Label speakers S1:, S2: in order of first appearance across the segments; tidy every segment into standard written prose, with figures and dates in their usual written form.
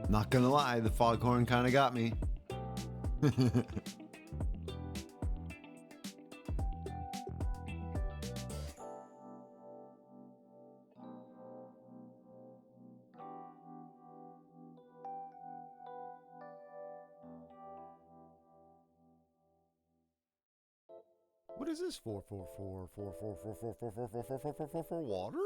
S1: Not gonna lie, the foghorn kind of got me. What is this? 444 water?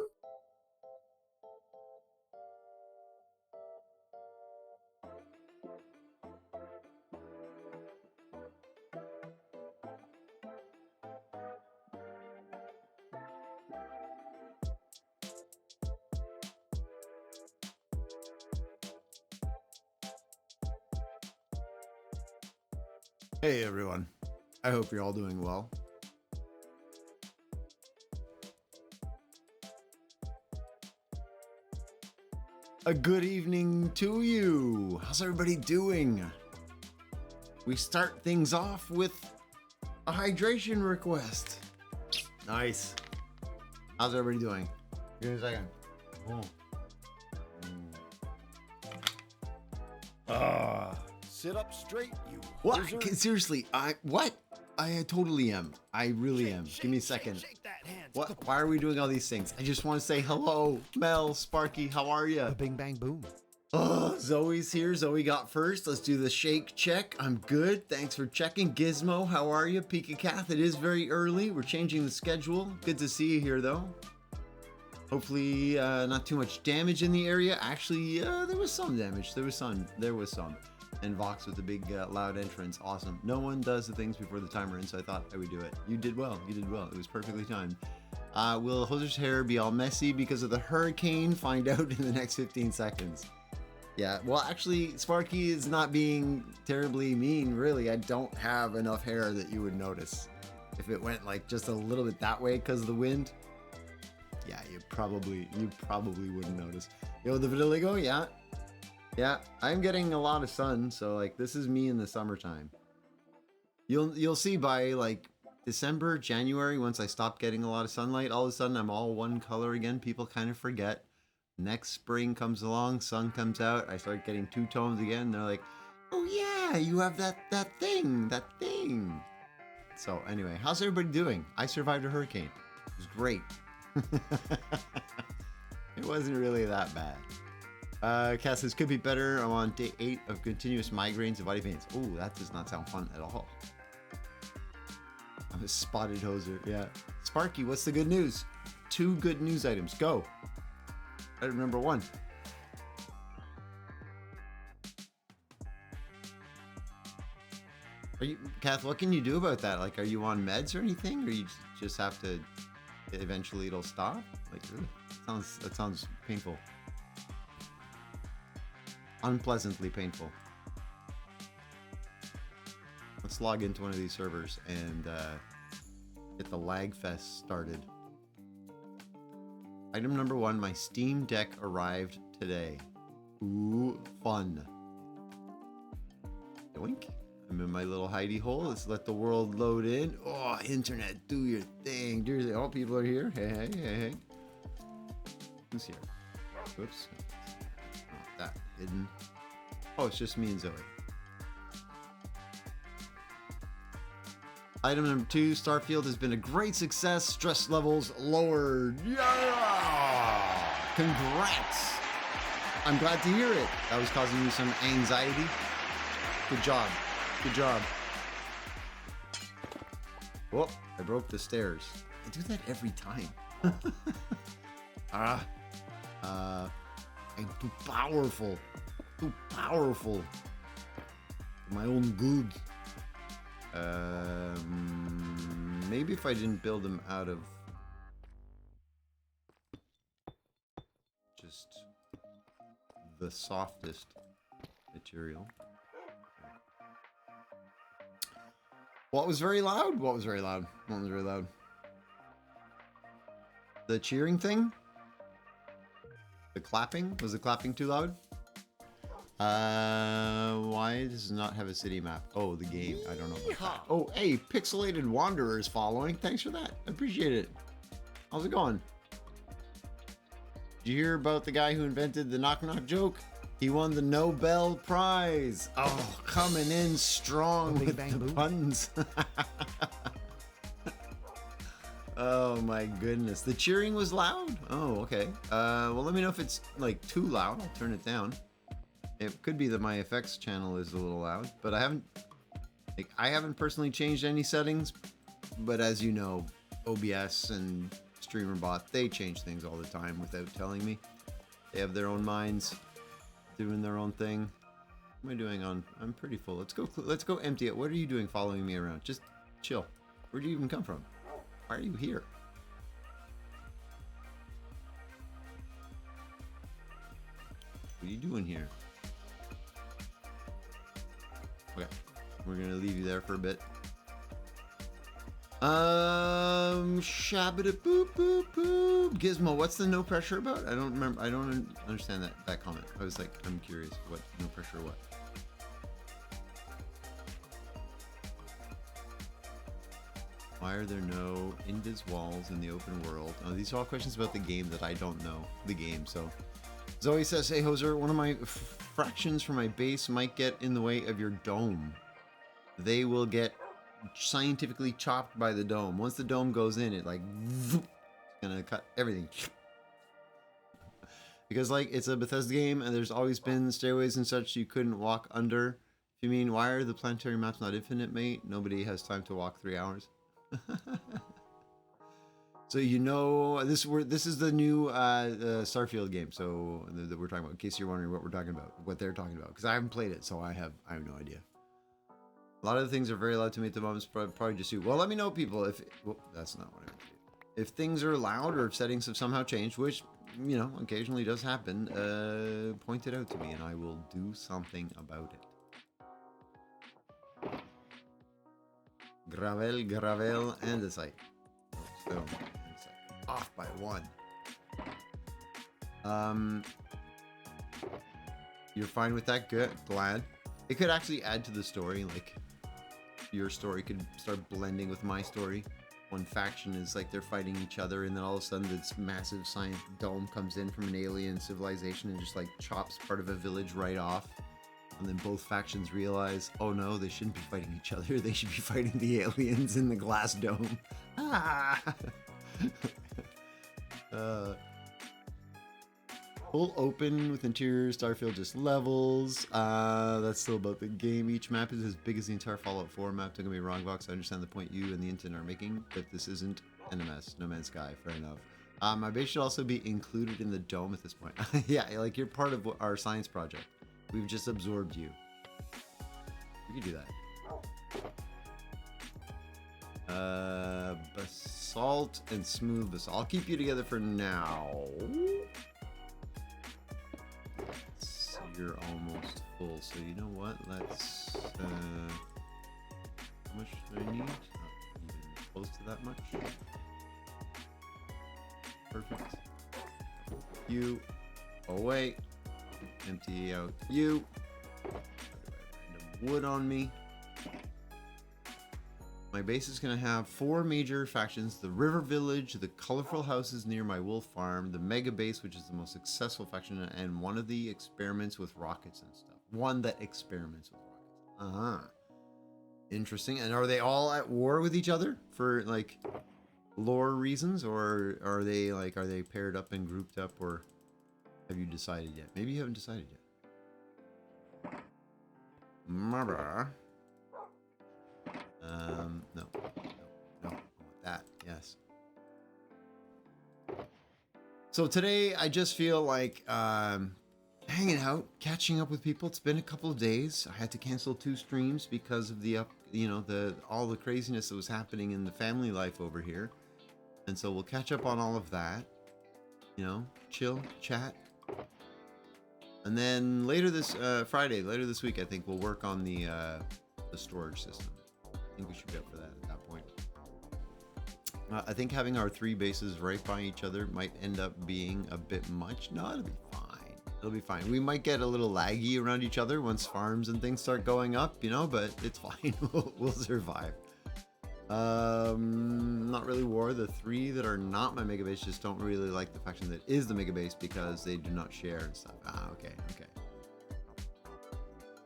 S1: Hey everyone, I hope you're all doing well. A good evening to you. How's everybody doing? We start things off with a hydration request. Nice. How's everybody doing? Give me a second.
S2: Sit up straight, you
S1: What?
S2: hoser.
S1: Seriously, what? I totally am. I really am. Give me a second.
S2: Shake that hand.
S1: What? Why are we doing all these things? I just want to say hello, Mel, Sparky. How are you?
S2: Bing bang boom.
S1: Zoe's here. Zoe got first. Let's do the shake check. I'm good. Thanks for checking. Gizmo, how are you? Pika Kath, it is very early. We're changing the schedule. Good to see you here, though. Hopefully, not too much damage in the area. Actually, there was some damage. There was some. And Vox with the big loud entrance. Awesome. No one does the things before the timer ends, so I thought I would do it. You did well. You did well. It was perfectly timed. Will Hoser's hair be all messy because of the hurricane? Find out in the next 15 seconds. Yeah, well, actually, Sparky is not being terribly mean, really. I don't have enough hair that you would notice. If it went like just a little bit that way because of the wind, yeah, you probably wouldn't notice. Yo, the vitiligo, yeah. Yeah, I'm getting a lot of sun, so like this is me in the summertime. You'll see by like December, January, once I stop getting a lot of sunlight, all of a sudden I'm all one color again. People kind of forget. Next spring comes along, sun comes out, I start getting two tones again. They're like, oh yeah, you have that thing. So anyway, how's everybody doing? I survived a hurricane. It was great. It wasn't really that bad. Cass says, could be better. I'm on day 8 of continuous migraines and body pains. Oh, that does not sound fun at all. I'm a spotted hoser, yeah. Sparky, what's the good news? 2 good news items, go. Item number 1. Kath, what can you do about that? Like, are you on meds or anything? Or you just have to, eventually it'll stop? Like, that sounds painful. Unpleasantly painful. Let's log into one of these servers and get the lag fest started. Item number 1, my Steam Deck arrived today. Ooh, fun. Doink. I'm in my little hidey hole. Let's let the world load in. Oh, internet, do your thing. Oh, people are here. Hey. Who's here? Whoops. That hidden. Oh, it's just me and Zoe. Item number 2, Starfield has been a great success. Stress levels lowered. Yeah! Congrats! I'm glad to hear it. That was causing you some anxiety. Good job. Good job. Whoop, I broke the stairs. I do that every time. I'm too powerful. Too powerful. For my own good. Maybe if I didn't build them out of just the softest material. What was very loud? What was very loud? What was very loud? The cheering thing? The clapping? Was the clapping too loud? Why does it not have a city map? Oh, the game. I don't know about that. Oh, hey, Pixelated Wanderer is following. Thanks for that. I appreciate it. How's it going? Did you hear about the guy who invented the knock knock joke? He won the Nobel Prize. Oh, coming in strong
S2: Bing,
S1: with
S2: bang,
S1: the
S2: boom.
S1: puns. Oh my goodness. The cheering was loud? Oh, okay. Well, let me know if it's like too loud. I'll turn it down. It could be that my effects channel is a little loud, but I haven't personally changed any settings. But as you know, OBS and StreamerBot, they change things all the time without telling me. They have their own minds, doing their own thing. What am I doing on? I'm pretty full. Let's go empty it. What are you doing following me around? Just chill. Where do you even come from? Why are you here? What are you doing here? Okay, we're gonna leave you there for a bit. Shabba boop boop boop. Gizmo, what's the no pressure about? I don't remember. I don't understand that comment. I was like, I'm curious. What no pressure? What? Why are there no invis walls in the open world? Oh, these are all questions about the game that I don't know. The game. So Zoe says, hey Hoser, one of my fractions from my base might get in the way of your dome. They will get scientifically chopped by the dome. Once the dome goes in, it like it's gonna cut everything. Because like it's a Bethesda game and there's always been stairways and such you couldn't walk under. If you mean why are the planetary maps not infinite, mate? Nobody has time to walk 3 hours. So you know this is the new Starfield game. So that we're talking about. In case you're wondering what we're talking about, what they're talking about, because I haven't played it, so I have no idea. A lot of the things are very loud to me at the moment. It's probably just you. Well, let me know, people. If that's not what I meant to do. If things are loud or if settings have somehow changed, which you know occasionally does happen, point it out to me and I will do something about it. Gravel, and the site. Stone, and site. Off by 1. You're fine with that? Good. Glad. It could actually add to the story, like your story could start blending with my story. One faction is like they're fighting each other, and then all of a sudden this massive science dome comes in from an alien civilization and just like chops part of a village right off. And then both factions realize, oh no, they shouldn't be fighting each other. They should be fighting the aliens in the glass dome. Ah! Full open with interior Starfield just levels. That's still about the game. Each map is as big as the entire Fallout 4 map. Don't get me wrong, Vox. I understand the point you and the internet are making, but this isn't NMS, No Man's Sky. Fair enough. My base should also be included in the dome at this point. Yeah, like you're part of our science project. We've just absorbed you. We can do that. Basalt and smooth basalt. I'll keep you together for now. So you're almost full. So you know what? Let's. How much do I need? Not even close to that much. Perfect. You away. Empty out you. Random wood on me. My base is going to have 4 major factions: the River Village, the colorful houses near my wolf farm, the Mega Base, which is the most successful faction, and one of the experiments with rockets and stuff. One that experiments with rockets. Interesting. And are they all at war with each other for like lore reasons, or are they paired up and grouped up, or have you decided yet? Maybe you haven't decided yet. Murder. No. I want that. Yes. So today I just feel like hanging out, catching up with people. It's been a couple of days. I had to cancel 2 streams because of all the craziness that was happening in the family life over here. And so we'll catch up on all of that. You know, chill, chat. And then later this week, I think we'll work on the storage system. I think we should be up for that at that point. I think having our 3 bases right by each other might end up being a bit much. No, it'll be fine. It'll be fine. We might get a little laggy around each other once farms and things start going up, you know, but it's fine. We'll survive. Not really war. The 3 that are not my mega base just don't really like the faction that is the mega base because they do not share and stuff. Okay.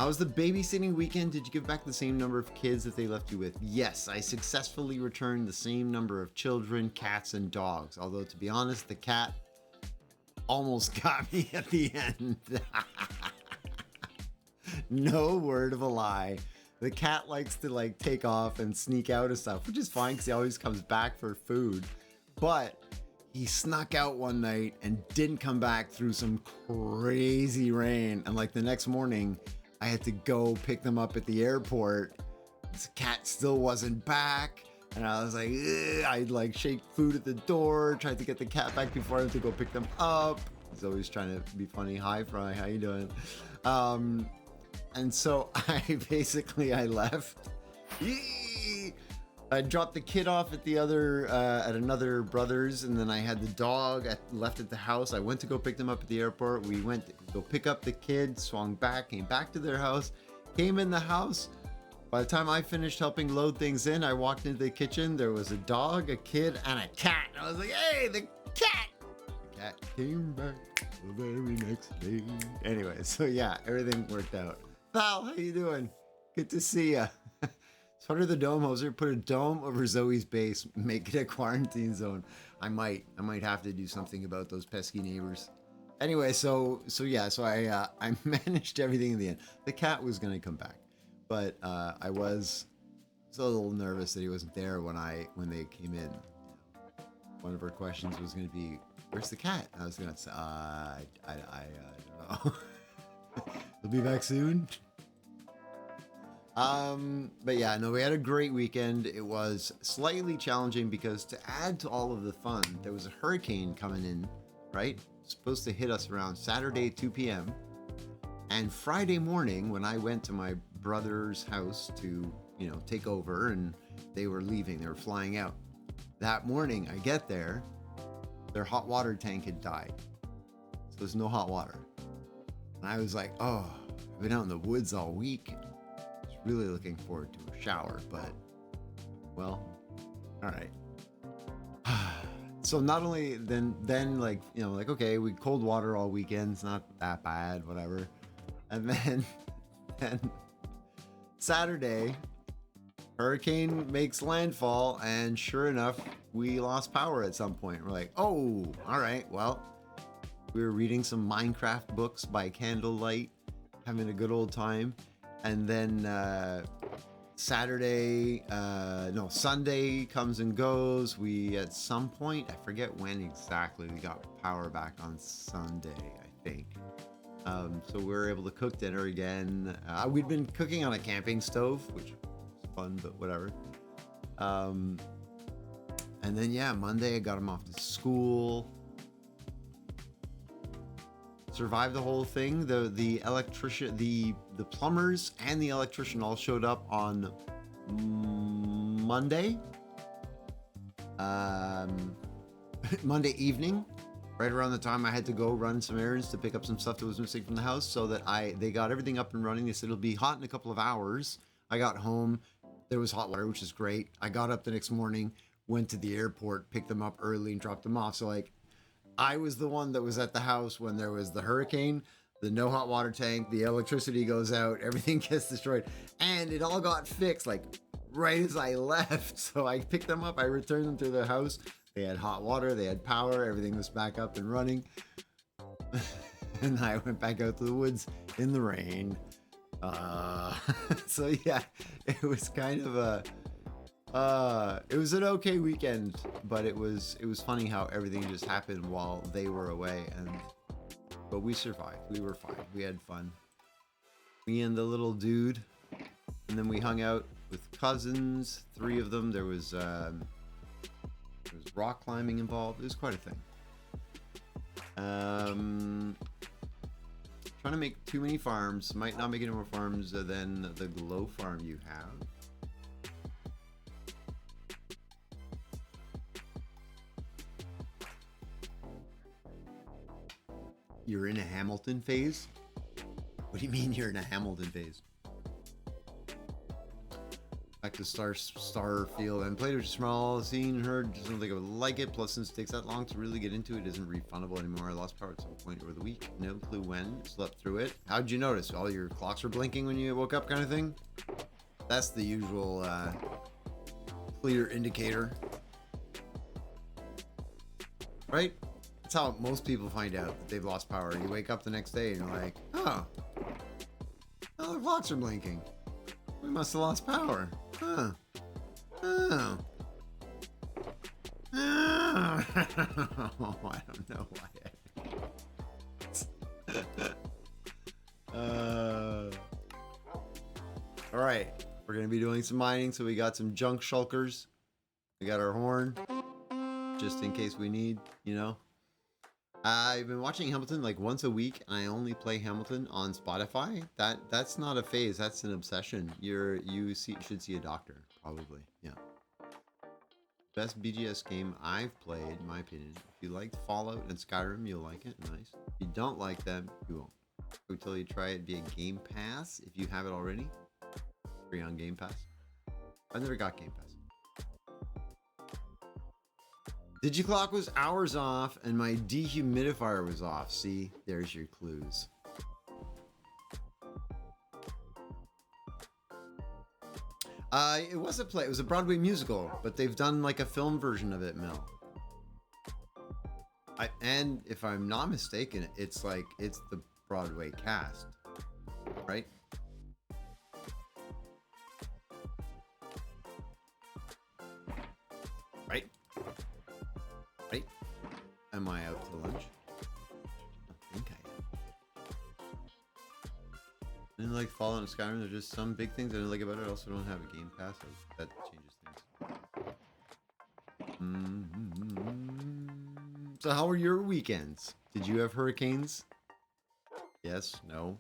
S1: How was the babysitting weekend? Did you give back the same number of kids that they left you with? Yes, I successfully returned the same number of children, cats, and dogs. Although, to be honest, the cat almost got me at the end. No word of a lie. The cat likes to like take off and sneak out of stuff, which is fine because he always comes back for food. But he snuck out one night and didn't come back through some crazy rain. And like the next morning, I had to go pick them up at the airport. The cat still wasn't back. And I was like, ugh. I'd like shake food at the door, tried to get the cat back before I had to go pick them up. He's always trying to be funny. Hi, Fry, how you doing? And so I left. I dropped the kid off at the other, at another brother's, and then I had the dog left at the house. I went to go pick them up at the airport. We went to go pick up the kid, swung back, came back to their house, came in the house. By the time I finished helping load things in, I walked into the kitchen. There was a dog, a kid, and a cat. And I was like, hey, the cat! The cat came back the very next day. Anyway, so yeah, everything worked out. Val, how you doing? Good to see ya. Sweater the dome hoser, put a dome over Zoe's base, make it a quarantine zone. I might have to do something about those pesky neighbors. Anyway, so I managed everything in the end. The cat was gonna come back, but I was a little nervous that he wasn't there when they came in. One of our questions was gonna be, "Where's the cat?" I was gonna say, I don't know. He'll be back soon. But yeah, no, we had a great weekend. It was slightly challenging because to add to all of the fun, there was a hurricane coming in, right? Supposed to hit us around Saturday, 2 p.m. And Friday morning, when I went to my brother's house to, take over, and they were leaving, they were flying out. That morning, I get there, their hot water tank had died. So there's no hot water. And I was like, oh, I've been out in the woods all week. Really looking forward to a shower, but well, all right. So not only then okay, we cold water all weekend. It's not that bad, whatever. And then Saturday, hurricane makes landfall, and sure enough, we lost power at some point. We're like, oh, all right. Well, we were reading some Minecraft books by candlelight, having a good old time. And then Sunday comes and goes. We, at some point, I forget when exactly, we got power back on Sunday, I think. So we were able to cook dinner again. We'd been cooking on a camping stove, which was fun, but whatever. And then, Monday I got him off to school. Survived the whole thing. The electrician, the plumbers and the electrician all showed up on Monday. Monday evening, right around the time I had to go run some errands to pick up some stuff that was missing from the house, so that they got everything up and running. They said it'll be hot in a couple of hours. I got home, there was hot water, which is great. I got up the next morning, went to the airport, picked them up early and dropped them off. So I was the one that was at the house when there was the hurricane, the no hot water tank, the electricity goes out, everything gets destroyed, and it all got fixed right as I left. So I picked them up, I returned them to their house. They had hot water, they had power, everything was back up and running. And I went back out to the woods in the rain. So yeah, it was kind of it was an okay weekend, but it was funny how everything just happened while they were away, but we survived. We were fine. We had fun. Me and the little dude, and then we hung out with cousins, 3 of them. There was rock climbing involved. It was quite a thing. Trying to make too many farms. Might not make any more farms than the glow farm you have. You're in a Hamilton phase? What do you mean you're in a Hamilton phase? Back to Starfield and played with small scene, heard, just don't think I would like it. Plus, since it takes that long to really get into it, isn't refundable anymore. I lost power at some point over the week. No clue when. Slept through it. How'd you notice? All your clocks were blinking when you woke up, kind of thing? That's the usual clear indicator. Right? That's how most people find out that they've lost power. You wake up the next day and you're like, oh, the clocks are blinking. We must have lost power. Huh. Oh. Oh. I don't know why. All right. We're going to be doing some mining, so we got some junk shulkers. We got our horn, just in case we need, you know. I've been watching Hamilton like once a week, and I only play Hamilton on Spotify. That's not a phase. That's an obsession. You should see a doctor, probably. Yeah. Best BGS game I've played, in my opinion. If you liked Fallout and Skyrim, you'll like it. Nice. If you don't like them, you won't. I would tell you try it via Game Pass if you have it already. Free on Game Pass. I've never got Game Pass. Digiclock was hours off, and my dehumidifier was off. See, there's your clues. It was a play. It was a Broadway musical, but they've done like a film version of it, Mel. And if I'm not mistaken, it's the Broadway cast, right? Right? Right? Am I out to lunch? I think I am. I didn't like Fallout and Skyrim. There's just some big things I didn't like about it. I also don't have a Game Pass, so that changes things. So how were your weekends? Did you have hurricanes? Yes? No?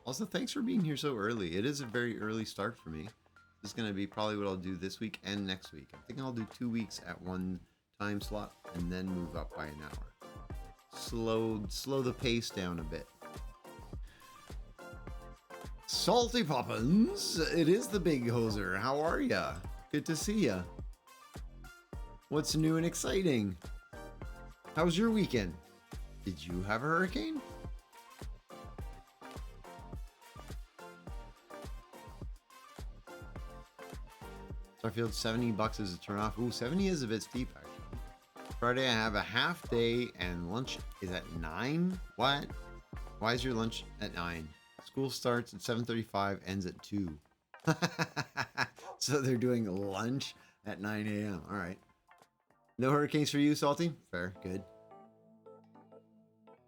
S1: Also, thanks for being here so early. It is a very early start for me. This is going to be probably what I'll do this week and next week. I think I'll do 2 weeks at one time slot and then move up by an hour. Slow the pace down a bit. Salty Poppins, it is the Big Hoser. How are ya? Good to see ya. What's new and exciting? How was your weekend? Did you have a hurricane? Starfield, $70 is a turnoff. Ooh, 70 is a bit steep, actually. Friday, I have a half day, and lunch is at 9? What? Why is your lunch at 9? School starts at 7:35, ends at 2. So they're doing lunch at 9 a.m. All right. No hurricanes for you, Salty? Fair. Good.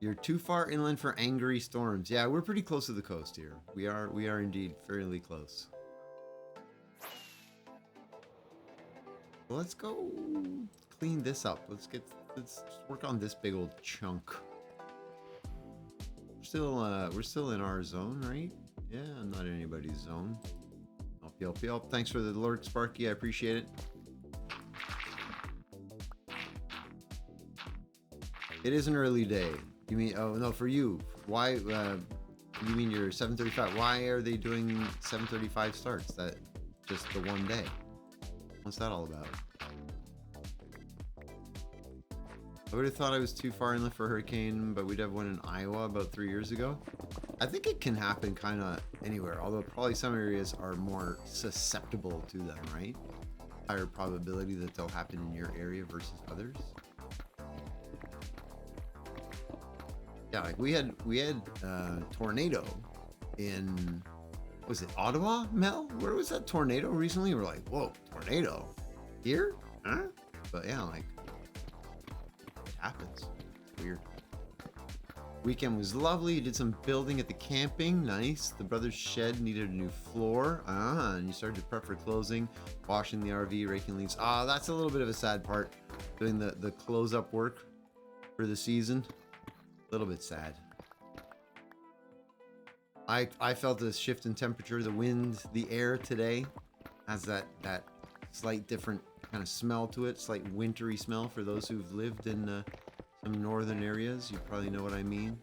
S1: You're too far inland for angry storms. Yeah, we're pretty close to the coast here. We are indeed fairly close. Let's go clean this up. Let's work on this big old chunk. We're still in our zone, right? Yeah, I'm not in anybody's zone. Help. Thanks for the lurk, Sparky. I appreciate it. It is an early day. You mean? Oh no, for you. Why? You mean you're 7:35? Why are they doing 7:35 starts? That just the one day. What's that all about? I would have thought I was too far inland for a hurricane, but we'd have one in Iowa about 3 years ago. I think it can happen kind of anywhere, although probably some areas are more susceptible to them, right? Higher probability that they'll happen in your area versus others. Yeah, like we had tornado in, was it Ottawa, Mel? Where was that tornado recently? We're like, whoa, tornado here? Huh? But yeah, like it happens. It's weird. Weekend was lovely. Did some building at the camping. Nice. The brothers' shed needed a new floor. And you started to prep for closing, washing the RV, raking leaves. That's a little bit of a sad part. Doing the close up work for the season. A little bit sad. I felt a shift in temperature. The wind, the air today has that slight different kind of smell to it. Slight wintry smell for those who've lived in some northern areas. You probably know what I mean.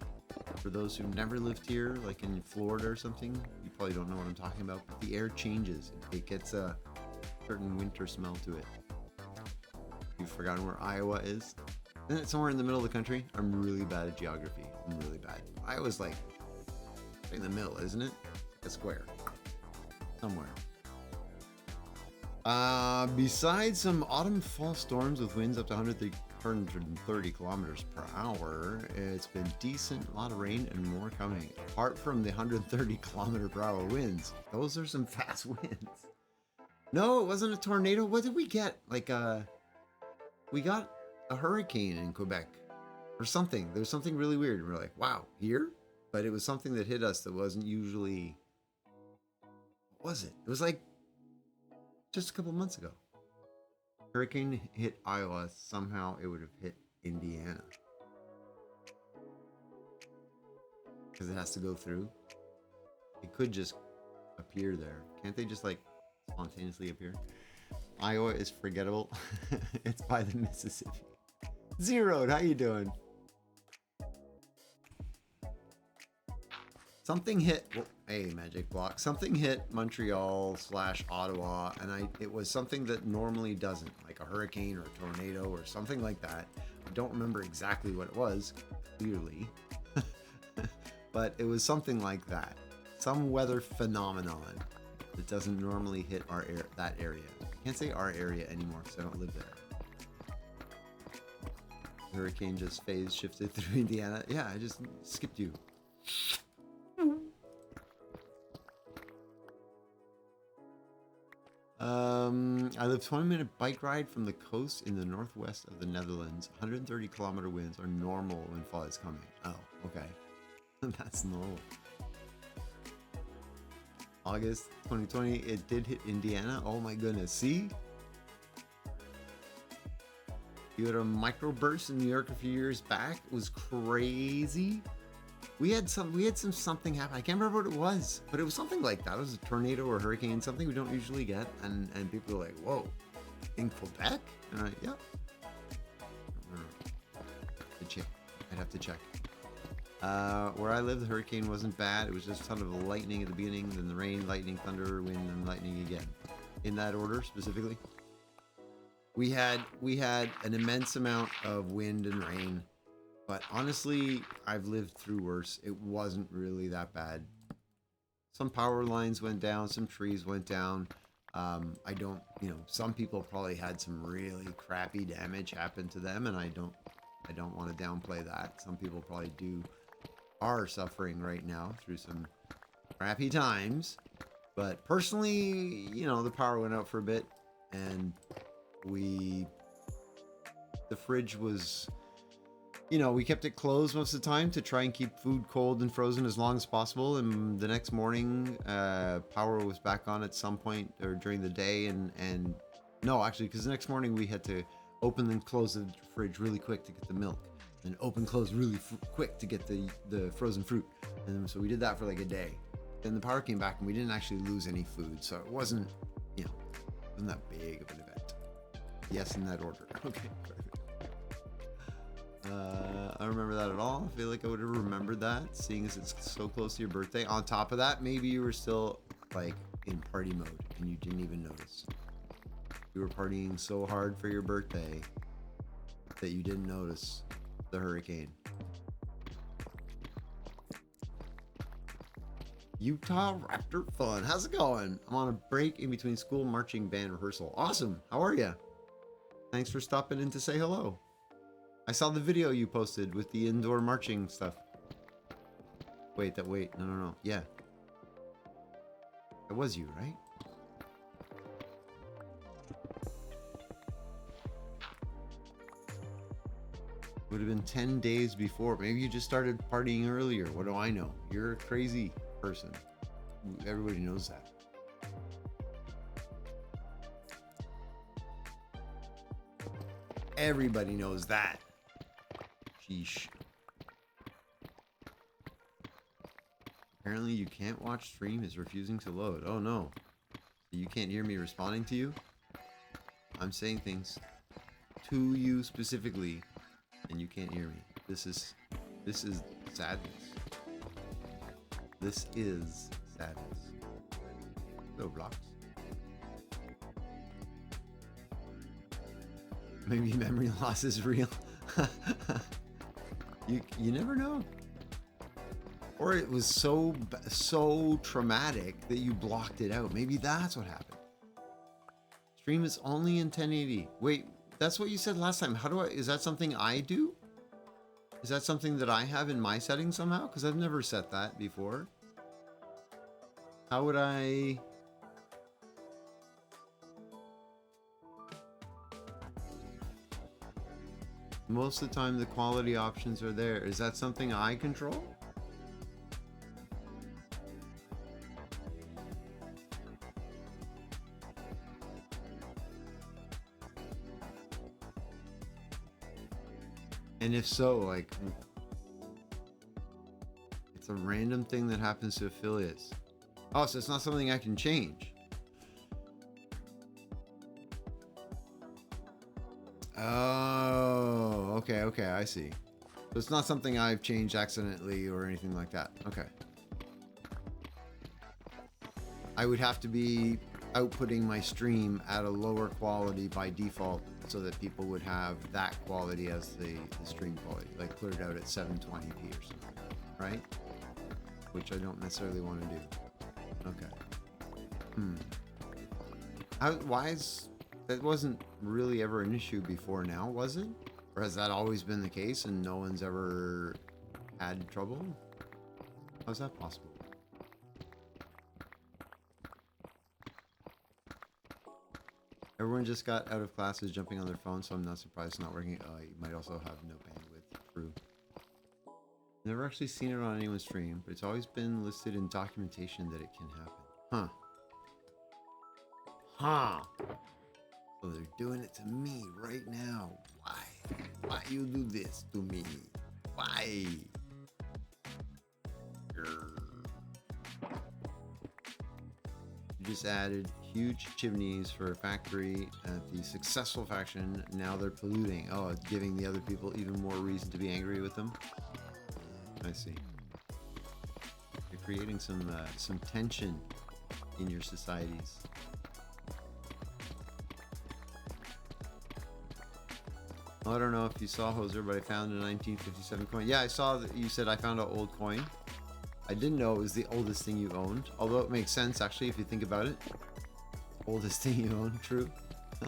S1: For those who've never lived here, like in Florida or something, you probably don't know what I'm talking about. But the air changes. It gets certain winter smell to it. You've forgotten where Iowa is? Isn't it somewhere in the middle of the country? I'm really bad at geography. I'm really bad. Iowa's like in the middle, isn't it? A square. Somewhere. Besides some autumn fall storms with winds up to 130 kilometers per hour, it's been decent, a lot of rain and more coming. Apart from the 130 kilometer per hour winds, those are some fast winds. No, it wasn't a tornado. What did we get? Like we got a hurricane in Quebec or something. There was something really weird. And we're like, wow, here? But it was something that hit us that wasn't usually. What was it? It was like just a couple months ago. Hurricane hit Iowa. Somehow it would have hit Indiana. Because it has to go through. It could just appear there. Can't they just like spontaneously appear? Iowa is forgettable. It's by the Mississippi. Zeroed, how you doing? Something hit. Well, hey, Magic Block. Something hit Montreal / Ottawa, and it was something that normally doesn't, like a hurricane or a tornado or something like that. I don't remember exactly what it was, clearly, but it was something like that. Some weather phenomenon that doesn't normally hit that area. I can't say our area anymore because I don't live there. The hurricane just phase shifted through Indiana. Yeah, I just skipped you. I live 20-minute bike ride from the coast in the northwest of the Netherlands. 130 kilometer winds are normal when fall is coming. Oh, okay. That's normal. August 2020, it did hit Indiana. Oh my goodness. See? You had a microburst in New York a few years back. It was crazy. We had something happen. I can't remember what it was, but it was something like that. It was a tornado or hurricane, something we don't usually get. And people were like, whoa, in Quebec? And I'm like, yep. I'd have to check. Where I live, the hurricane wasn't bad. It was just a ton of lightning at the beginning, then the rain, lightning, thunder, wind, and lightning again. In that order, specifically. We had an immense amount of wind and rain. But honestly, I've lived through worse. It wasn't really that bad. Some power lines went down, some trees went down. Some people probably had some really crappy damage happen to them, and I don't want to downplay that. Some people probably are suffering right now through some crappy times. But personally, the power went out for a bit, and the fridge was. We kept it closed most of the time to try and keep food cold and frozen as long as possible. And the next morning, power was back on at some point or during the day. And no, actually, because the next morning we had to open and close the fridge really quick to get the milk, and close really quick to get the frozen fruit. And so we did that for like a day. Then the power came back and we didn't actually lose any food. So it wasn't that big of an event. Yes, in that order. Okay, perfect. I don't remember that at all. I feel like I would have remembered that, seeing as it's so close to your birthday. On top of that, maybe you were still like in party mode and you didn't even notice. You were partying so hard for your birthday that you didn't notice the hurricane. Utah Raptor Fun. How's it going? I'm on a break in between school marching band rehearsal. Awesome. How are you? Thanks for stopping in to say hello. I saw the video you posted with the indoor marching stuff. Wait. No. Yeah. That was you, right? Would have been 10 days before. Maybe you just started partying earlier. What do I know? You're a crazy person. Everybody knows that. Everybody knows that. Sheesh. Apparently you can't watch stream. It's refusing to load. Oh no. You can't hear me responding to you? I'm saying things to you specifically, and you can't hear me. This is sadness. This is sadness. No blocks. Maybe memory loss is real. You never know. Or it was so traumatic that you blocked it out. Maybe that's what happened. Stream is only in 1080. Wait, that's what you said last time. How do I, is that something I do? Is that something that I have in my settings somehow? Because I've never set that before. How would I... Most of the time the quality options are there. Is that something I control? And if so, like, it's a random thing that happens to affiliates. Oh, so it's not something I can change. Oh, okay, I see. So it's not something I've changed accidentally or anything like that. Okay. I would have to be outputting my stream at a lower quality by default so that people would have that quality as the stream quality, like put it out at 720p or something, right? Which I don't necessarily want to do. Okay. Why is... That wasn't really ever an issue before now, was it? Or has that always been the case and no one's ever had trouble? How's that possible? Everyone just got out of classes jumping on their phone, so I'm not surprised it's not working. Oh, you might also have no bandwidth. True. Never actually seen it on anyone's stream, but it's always been listed in documentation that it can happen. Huh. So they're doing it to me right now. Why? Why you do this to me? Why? You just added huge chimneys for a factory at the successful faction. Now they're polluting. Oh, giving the other people even more reason to be angry with them. I see. You're creating some tension in your societies. I don't know if you saw, Hoser, but I found a 1957 coin. Yeah, I saw that you said I found an old coin. I didn't know it was the oldest thing you owned, although it makes sense actually if you think about it. Oldest thing you own, true. I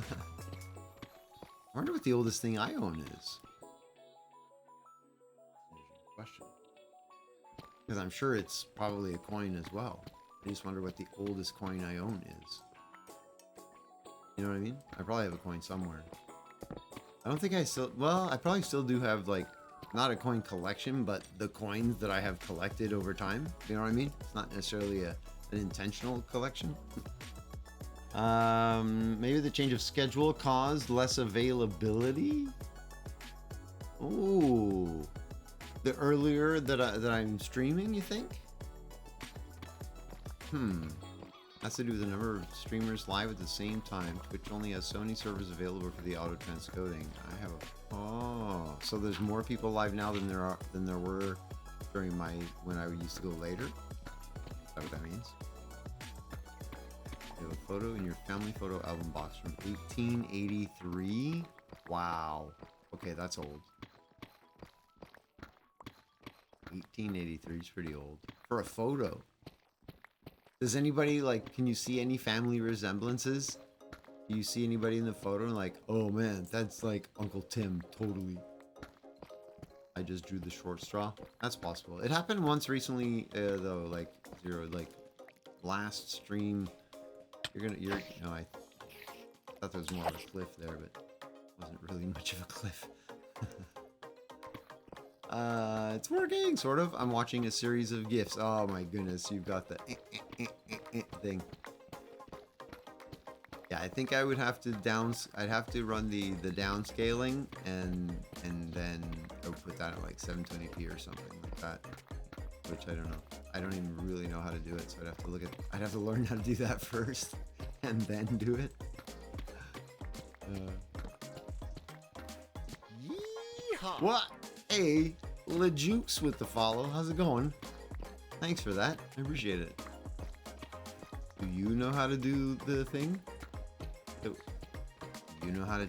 S1: wonder what the oldest thing I own is. Question. Because I'm sure it's probably a coin as well. I just wonder what the oldest coin I own is. You know what I mean? I probably have a coin somewhere. I don't think I still... Well, I probably still do have, like, not a coin collection, but the coins that I have collected over time. You know what I mean? It's not necessarily an intentional collection. Maybe the change of schedule caused less availability? Ooh. The earlier that I'm streaming, you think? Has to do with the number of streamers live at the same time. Twitch only has so many servers available for the auto transcoding. I have a... Oh, so there's more people live now than there were during when I used to go later. Is that what that means? You have a photo in your family photo album box from 1883. Wow. Okay, that's old. 1883 is pretty old for a photo. Does anybody, like, can you see any family resemblances? Do you see anybody in the photo and like, oh man, that's like Uncle Tim, totally. I just drew the short straw. That's possible. It happened once recently, though, like, last stream. No, I thought there was more of a cliff there, but it wasn't really much of a cliff. It's working, sort of. I'm watching a series of GIFs. Oh my goodness, you've got the thing. Yeah, I think I would have to I'd have to run the downscaling and then I would put that at like 720p or something like that. Which I don't know. I don't even really know how to do it, so I'd have to learn how to do that first and then do it.
S2: Yeehaw!
S1: What? Hey, LeJukes with the follow. How's it going? Thanks for that. I appreciate it. Do you know how to do the thing? Do you know how to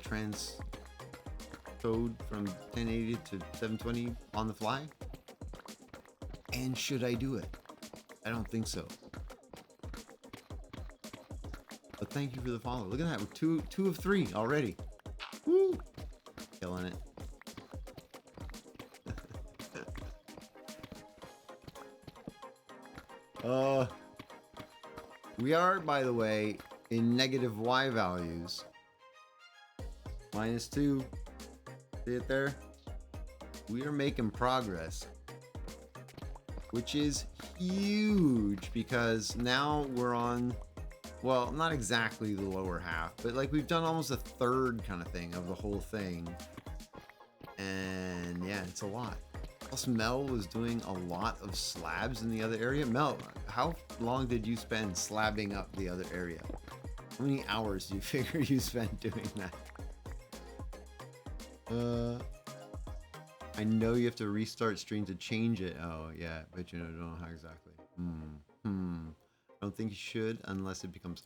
S1: code from 1080 to 720 on the fly? And should I do it? I don't think so. But thank you for the follow. Look at that. We're two of 3 already. Woo! Killing it. We are, by the way, in negative Y values. -2. See it there? We are making progress, which is huge because now we're on, well, not exactly the lower half, but like we've done almost a third kind of thing of the whole thing. And yeah, it's a lot. Plus Mel was doing a lot of slabs in the other area. Mel, how long did you spend slabbing up the other area? How many hours do you figure you spent doing that? I know you have to restart stream to change it. Oh yeah, but you don't know how exactly. I don't think you should unless it becomes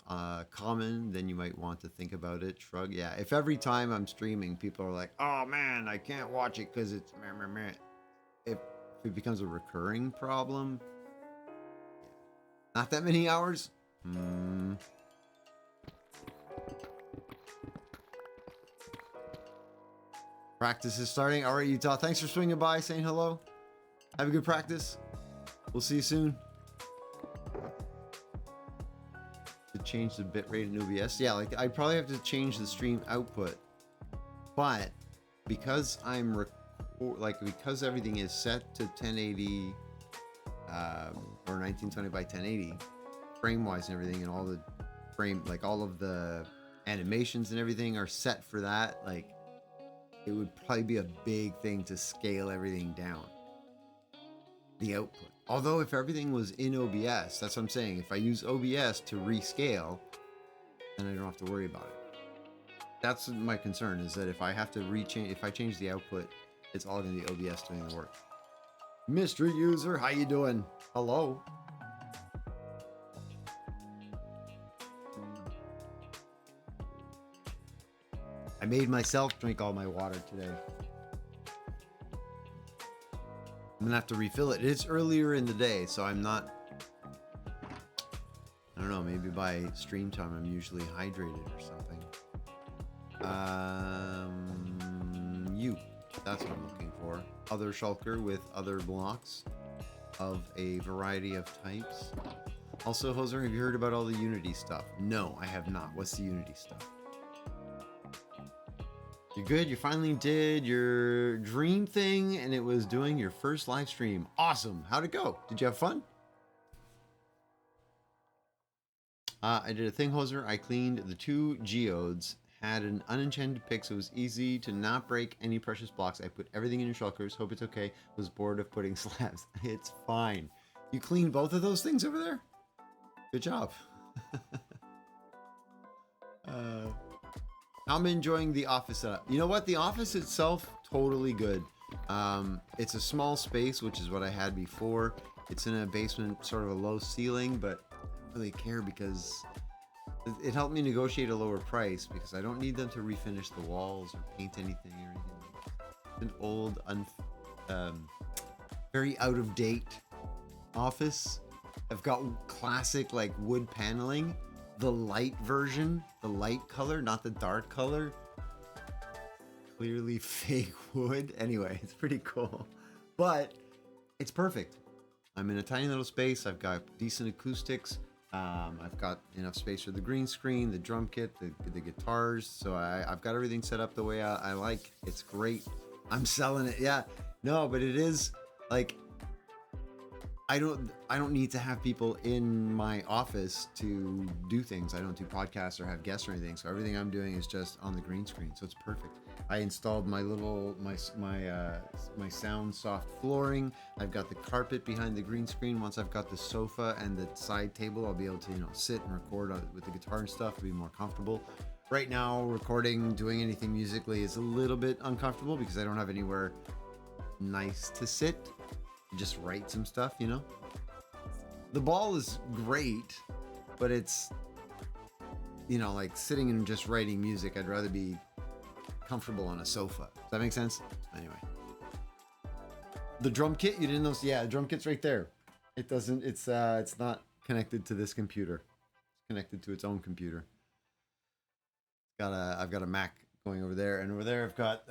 S1: common. Then you might want to think about it. Shrug. Yeah, if every time I'm streaming, people are like, "Oh man, I can't watch it because it's meh, meh, meh." If it becomes a recurring problem, not that many hours. Practice is starting. All right, Utah. Thanks for swinging by, saying hello. Have a good practice. We'll see you soon. To change the bitrate in OBS. Yeah, like I probably have to change the stream output. But because I'm because everything is set to 1080 or 1920 by 1080 frame wise and everything, and all the all of the animations and everything are set for that, like it would probably be a big thing to scale everything down, the output. Although if everything was in OBS, that's what I'm saying, if I use OBS to rescale, then I don't have to worry about it. That's my concern, is that if I have to if I change the output, it's all going to be OBS doing the work. Mystery user, how you doing? Hello. I made myself drink all my water today. I'm gonna have to refill it. It's earlier in the day, so I'm not, I don't know, maybe by stream time I'm usually hydrated or something. That's what I'm looking for. Other shulker with other blocks of a variety of types. Also, Hoser, have you heard about all the Unity stuff? No, I have not. What's the Unity stuff? You're good? You finally did your dream thing and it was doing your first live stream. Awesome. How'd it go? Did you have fun? I did a thing, Hoser. I cleaned the 2 geodes, had an unenchanted pick, so it was easy to not break any precious blocks. I put everything in your shulkers. Hope it's okay. Was bored of putting slabs. It's fine. You cleaned both of those things over there? Good job. I'm enjoying the office setup. You know what? The office itself, totally good. It's a small space, which is what I had before. It's in a basement, sort of a low ceiling, but I don't really care because it helped me negotiate a lower price because I don't need them to refinish the walls or paint anything or anything like that. It's an old, very out of date office. I've got classic like wood paneling. The light version, the light color, not the dark color. Clearly fake wood. Anyway, it's pretty cool. But it's perfect. I'm in a tiny little space. I've got decent acoustics. I've got enough space for the green screen, the drum kit, the guitars. So I've got everything set up the way I like. It's great. I'm selling it. Yeah. No, but it is like, I don't need to have people in my office to do things. I don't do podcasts or have guests or anything. So everything I'm doing is just on the green screen. So it's perfect. I installed my sound soft flooring. I've got the carpet behind the green screen. Once I've got the sofa and the side table, I'll be able to, sit and record with the guitar and stuff to be more comfortable. Right now, recording, doing anything musically is a little bit uncomfortable because I don't have anywhere nice to sit. Just write some stuff, The ball is great, but it's, like sitting and just writing music. I'd rather be comfortable on a sofa. Does that make sense? Anyway. The drum kit, you didn't know? Yeah, the drum kit's right there. It doesn't, it's not connected to this computer. It's connected to its own computer. I've got a Mac going over there, and over there I've got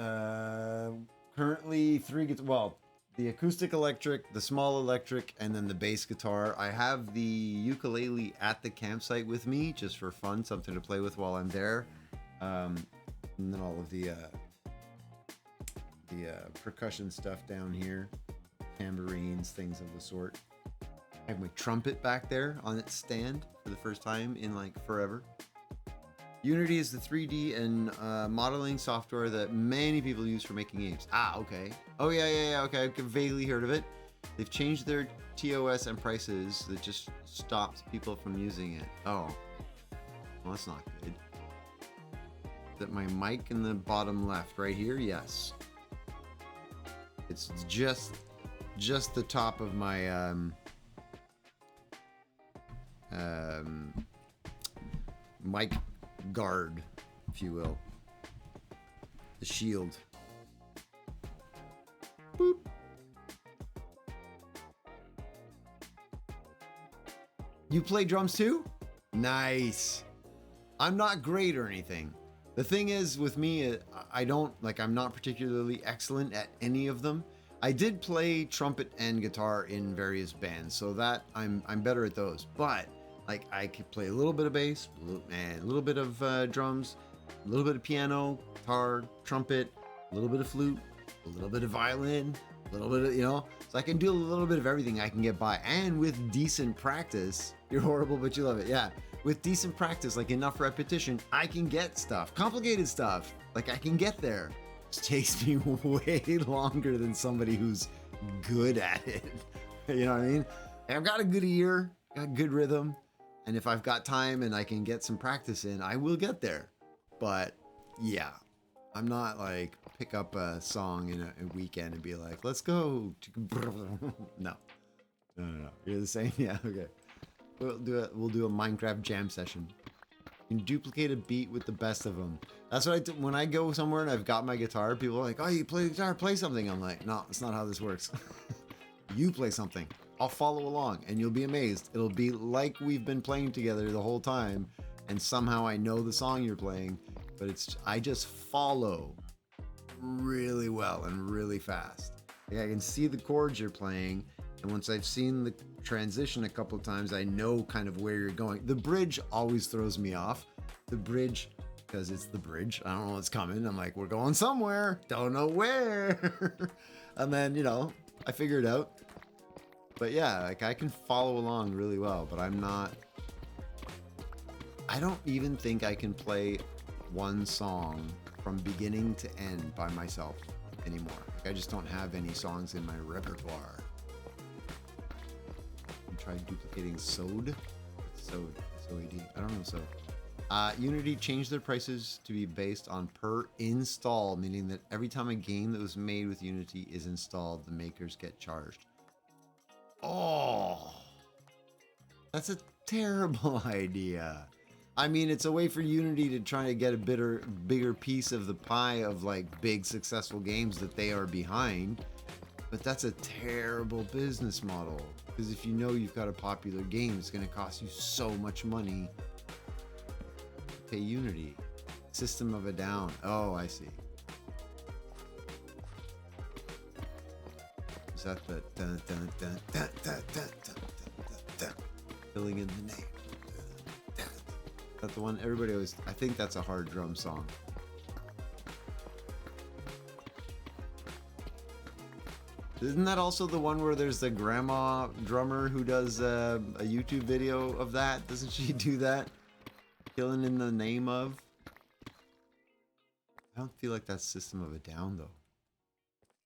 S1: currently 3 guitars. Well, the acoustic electric, the small electric, and then the bass guitar. I have the ukulele at the campsite with me just for fun, something to play with while I'm there. And then all of the percussion stuff down here, tambourines, things of the sort. I have my trumpet back there on its stand for the first time in like forever. Unity is the 3D and modeling software that many people use for making games. Ah, okay. Oh, yeah, okay. I've vaguely heard of it. They've changed their TOS and prices that just stops people from using it. Oh. Well, that's not good. Is that my mic in the bottom left right here? Yes. It's just the top of my mic guard, if you will. The shield. Boop. You play drums too? Nice. I'm not great or anything. The thing is with me, I'm not particularly excellent at any of them. I did play trumpet and guitar in various bands, so that I'm better at those. But like I could play a little bit of bass, a little bit of drums, a little bit of piano, guitar, trumpet, a little bit of flute, a little bit of violin, a little bit of, so I can do a little bit of everything. I can get by. And with decent practice, you're horrible, but you love it. Yeah. With decent practice, like enough repetition, I can get stuff, complicated stuff. Like I can get there. It takes me way longer than somebody who's good at it. You know what I mean? I've got a good ear, got good rhythm. And if I've got time and I can get some practice in, I will get there. But yeah, I'm not like pick up a song in a weekend and be like, let's go. No. You're the same? Yeah, okay. We'll do a Minecraft jam session. You can duplicate a beat with the best of them. That's what I do. When I go somewhere and I've got my guitar, people are like, oh, you play the guitar, play something. I'm like, no, that's not how this works. You play something. I'll follow along and you'll be amazed. It'll be like we've been playing together the whole time and somehow I know the song you're playing, but I just follow really well and really fast. Like I can see the chords you're playing, and once I've seen the transition a couple of times, I know kind of where you're going. The bridge always throws me off. The bridge, because it's the bridge. I don't know what's coming. I'm like, we're going somewhere. Don't know where. And then, I figure it out. But yeah, like I can follow along really well, but I don't even think I can play one song from beginning to end by myself anymore. Like I just don't have any songs in my repertoire. Try duplicating SOD. SOD. I don't know SOD. Unity changed their prices to be based on per install, meaning that every time a game that was made with Unity is installed, the makers get charged. Oh, that's a terrible idea. I mean, it's a way for Unity to try to get a bigger piece of the pie of like big successful games that they are behind. But that's a terrible business model. Because if you know you've got a popular game, it's going to cost you so much money to pay Unity. System of a Down. Oh, I see. Is that the dun, dun, dun, dun, dun, dun, dun, dun, filling in the name? Is that the one everybody always... I think that's a hard drum song. Isn't that also the one where there's the grandma drummer who does a YouTube video of that? Doesn't she do that? Killing in the name of? I don't feel like that's System of a Down though.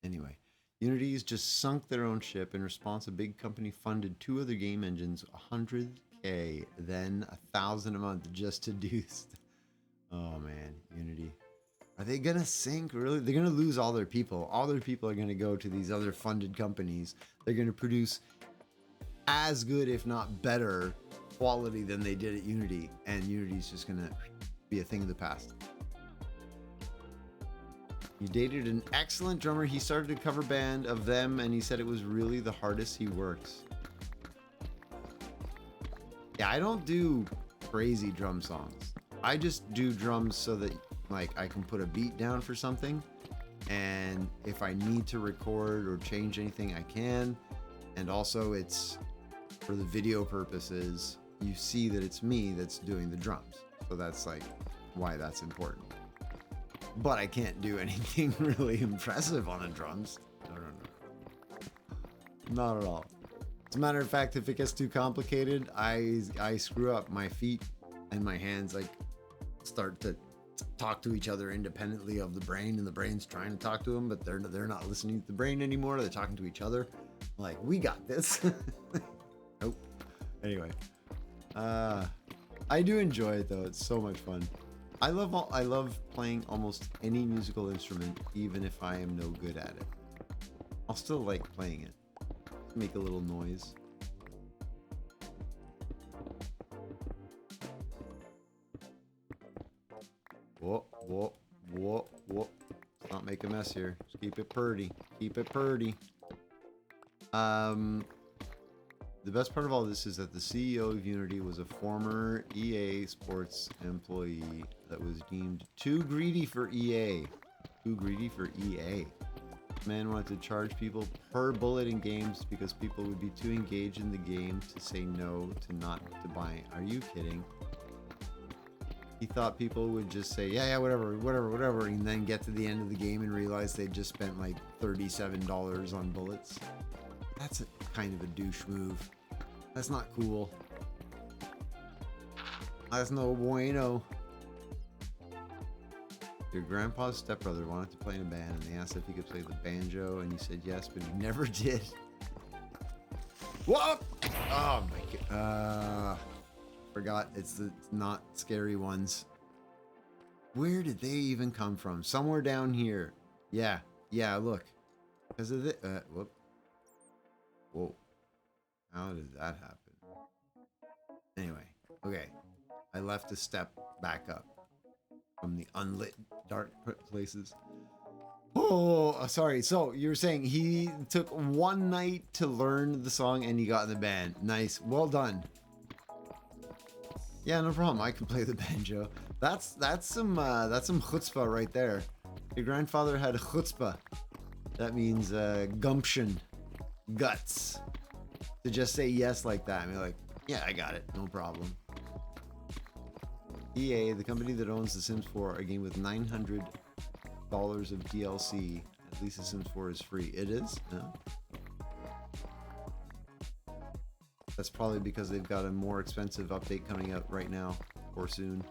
S1: Anyway, Unity's just sunk their own ship. In response, a big company funded 2 other game engines, $100K, then $1,000 a month just to do stuff. Oh man, Unity. Are they gonna sink? Really? They're gonna lose all their people. All their people are gonna go to these other funded companies. They're gonna produce as good, if not better, quality than they did at Unity. And Unity's just gonna be a thing of the past. You dated an excellent drummer. He started a cover band of them, and he said it was really the hardest he works. Yeah, I don't do crazy drum songs. I just do drums so that like I can put a beat down for something, and if I need to record or change anything, I can. And also, it's for the video purposes. You see that it's me that's doing the drums, so that's like why that's important. But I can't do anything really impressive on the drums. No. Not at all. As a matter of fact, if it gets too complicated, I screw up. My feet and my hands like start to talk to each other independently of the brain, and the brain's trying to talk to them, but they're not listening to the brain anymore. They're talking to each other. Like, we got this. Nope. Anyway, I do enjoy it though. It's so much fun. I love playing almost any musical instrument, even if I am no good at it. I'll still like playing it. Make a little noise. Whoa. Let's not make a mess here. Just keep it purty. Keep it purty. The best part of all this is that the CEO of Unity was a former EA Sports employee that was deemed too greedy for EA. Too greedy for EA. Man wanted to charge people per bullet in games because people would be too engaged in the game to say no to not to buy. Are you kidding? He thought people would just say, yeah, whatever, and then get to the end of the game and realize they just spent like $37 on bullets. That's a kind of a douche move. That's not cool. That's no bueno. Your grandpa's stepbrother wanted to play in a band, and they asked if he could play the banjo, and he said yes, but he never did. What? Oh my god. Forgot it's the not scary ones. Where did they even come from? Somewhere down here. Yeah, look. Because of the whoop. Whoa. How did that happen? Anyway, okay. I left a step back up from the unlit dark places. Oh, sorry. So you were saying he took one night to learn the song and he got in the band. Nice. Well done. Yeah, no problem. I can play the banjo. That's some chutzpah right there. Your grandfather had chutzpah. That means gumption, guts. To just say yes like that. I mean, like, yeah, I got it. No problem. EA, the company that owns The Sims 4, a game with $900 of DLC. At least The Sims 4 is free. It is? No. That's probably because they've got a more expensive update coming out right now or soon.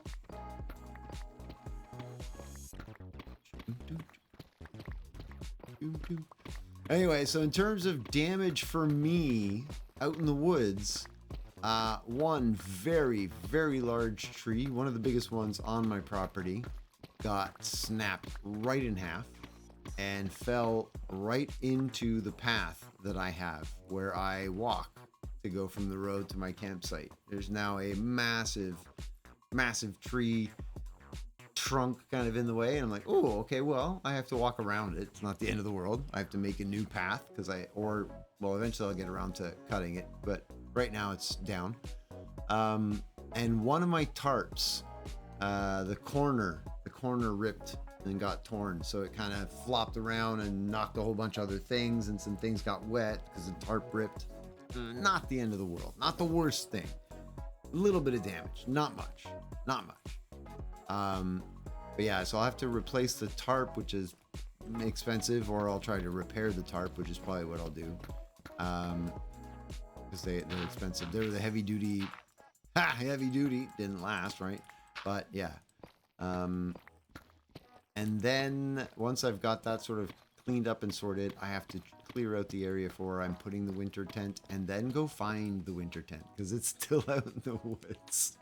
S1: Anyway, so in terms of damage for me out in the woods, one very, very large tree, one of the biggest ones on my property, got snapped right in half and fell right into the path that I have where I walk to go from the road to my campsite. There's now a massive tree trunk kind of in the way, and I'm like, oh, okay, well, I have to walk around it. It's not the end of the world. I have to make a new path because eventually I'll get around to cutting it, but right now it's down. And one of my tarps, the corner ripped and got torn, so it kind of flopped around and knocked a whole bunch of other things, and some things got wet because the tarp ripped. Not the end of the world, not the worst thing. A little bit of damage, not much. But yeah, so I'll have to replace the tarp, which is expensive, or I'll try to repair the tarp, which is probably what I'll do. Because they're expensive. They're the heavy duty, didn't last, right? But yeah. And then once I've got that sort of cleaned up and sorted, I have to clear out the area for where I'm putting the winter tent, and then go find the winter tent because it's still out in the woods.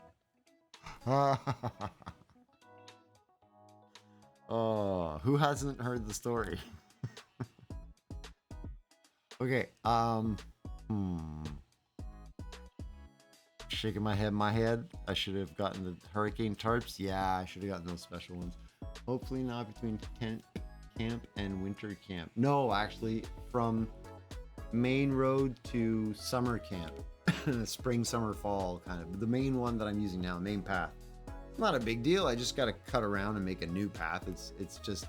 S1: Oh, who hasn't heard the story? Okay, shaking my head. I should have gotten the hurricane tarps. Yeah, I should have gotten those special ones. Hopefully not between camp and winter camp. No, actually, from main road to summer camp. Spring, summer, fall, kind of. The main one that I'm using now, the main path. Not a big deal. I just got to cut around and make a new path. It's just,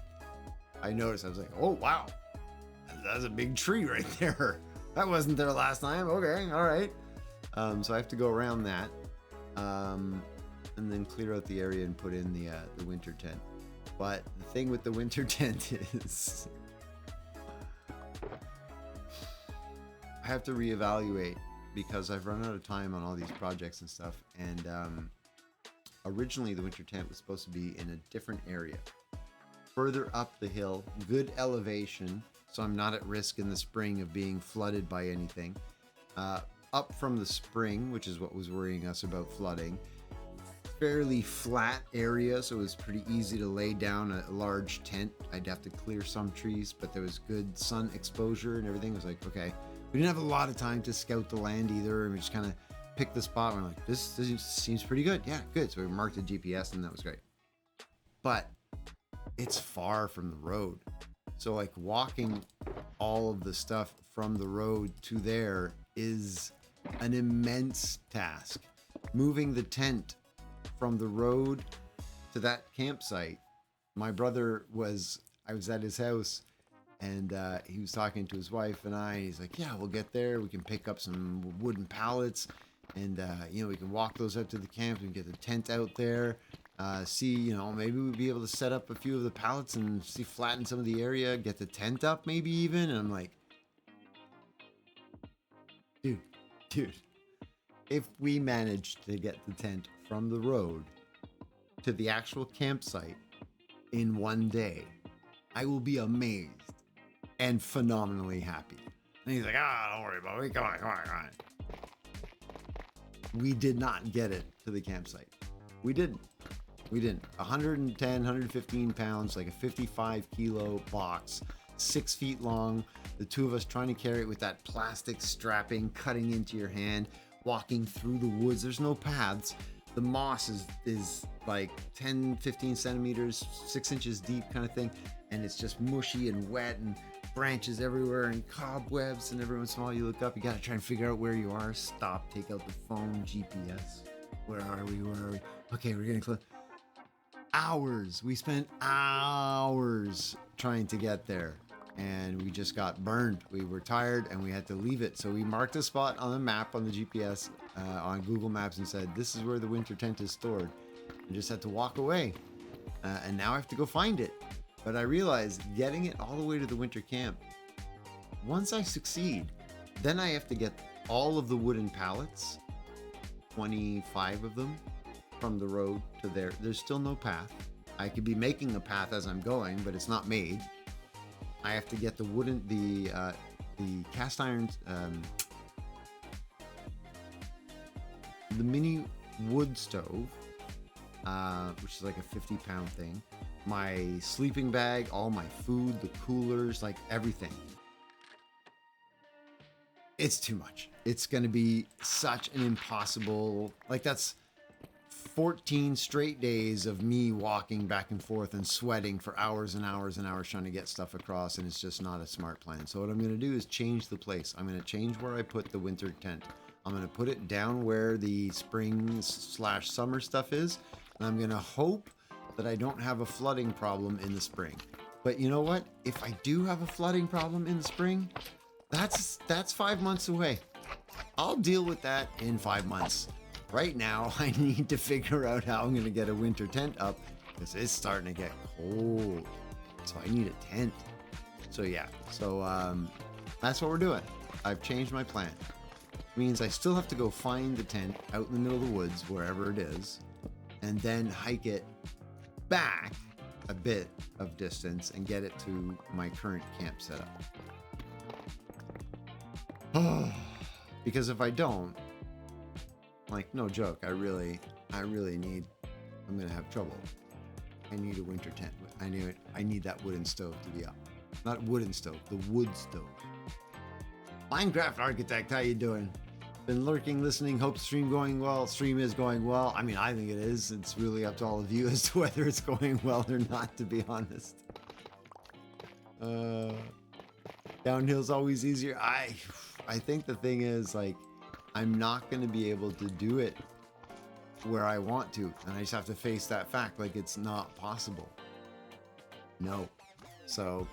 S1: I noticed, I was like, oh, wow. That's a big tree right there. That wasn't there last time. Okay, all right. So I have to go around that. And then clear out the area and put in the winter tent. But the thing with the winter tent is I have to reevaluate because I've run out of time on all these projects and stuff. And originally the winter tent was supposed to be in a different area, further up the hill, good elevation, so I'm not at risk in the spring of being flooded by anything. Up from the spring, which is what was worrying us about flooding. Fairly flat area, so it was pretty easy to lay down a large tent. I'd have to clear some trees, but there was good sun exposure and everything. It was like, okay. We didn't have a lot of time to scout the land either, and we just kind of picked the spot. And we're like, this seems pretty good. Yeah, good. So we marked the GPS, and that was great. But it's far from the road. So like walking all of the stuff from the road to there is an immense task. Moving the tent from the road to that campsite. I was at his house and he was talking to his wife and I, and he's like, yeah, we'll get there. We can pick up some wooden pallets and, we can walk those out to the camp and get the tent out there. Maybe we'll be able to set up a few of the pallets and flatten some of the area, get the tent up maybe even. And I'm like, dude, if we managed to get the tent from the road to the actual campsite in one day, I will be amazed and phenomenally happy. And he's like, don't worry about it. Come on. We did not get it to the campsite. We didn't. 110, 115 pounds, like a 55 kilo box, 6 feet long. The two of us trying to carry it with that plastic strapping cutting into your hand, walking through the woods. There's no paths. The moss is like 10, 15 centimeters, 6 inches deep kind of thing. And it's just mushy and wet and branches everywhere and cobwebs. And every once in a while you look up, you got to try and figure out where you are. Stop, take out the phone, GPS. Where are we? Okay, we're getting close. We spent hours trying to get there. And we just got burned. We were tired and we had to leave it. So we marked a spot on the map on the GPS on Google Maps and said, this is where the winter tent is stored. And just had to walk away. And now I have to go find it. But I realized getting it all the way to the winter camp, once I succeed, then I have to get all of the wooden pallets, 25 of them, from the road to there. There's still no path. I could be making a path as I'm going, but it's not made. I have to get the cast iron, the mini wood stove, which is like a 50-pound thing, my sleeping bag, all my food, the coolers, like everything. It's too much. It's going to be such an impossible, that's 14 straight days of me walking back and forth and sweating for hours and hours and hours trying to get stuff across, and it's just not a smart plan. So what I'm going to do is change the place. I'm going to change where I put the winter tent. I'm going to put it down where the spring/summer stuff is, and I'm going to hope that I don't have a flooding problem in the spring. But you know what? If I do have a flooding problem in the spring, that's 5 months away. I'll deal with that in 5 months. Right now, I need to figure out how I'm going to get a winter tent up because it's starting to get cold. So I need a tent. So that's what we're doing. I've changed my plan. It means I still have to go find the tent out in the middle of the woods, wherever it is, and then hike it back a bit of distance and get it to my current camp setup. Because if I don't, no joke, I really need, I'm going to have trouble. I need a winter tent. I need that wooden stove to be up. Not wooden stove, the wood stove. Minecraft Architect, how you doing? Been lurking, listening, hope stream going well. Stream is going well. I mean, I think it is. It's really up to all of you as to whether it's going well or not, to be honest. Downhill's always easier. I think the thing is, like, I'm not going to be able to do it where I want to. And I just have to face that fact. Like, it's not possible. No. So,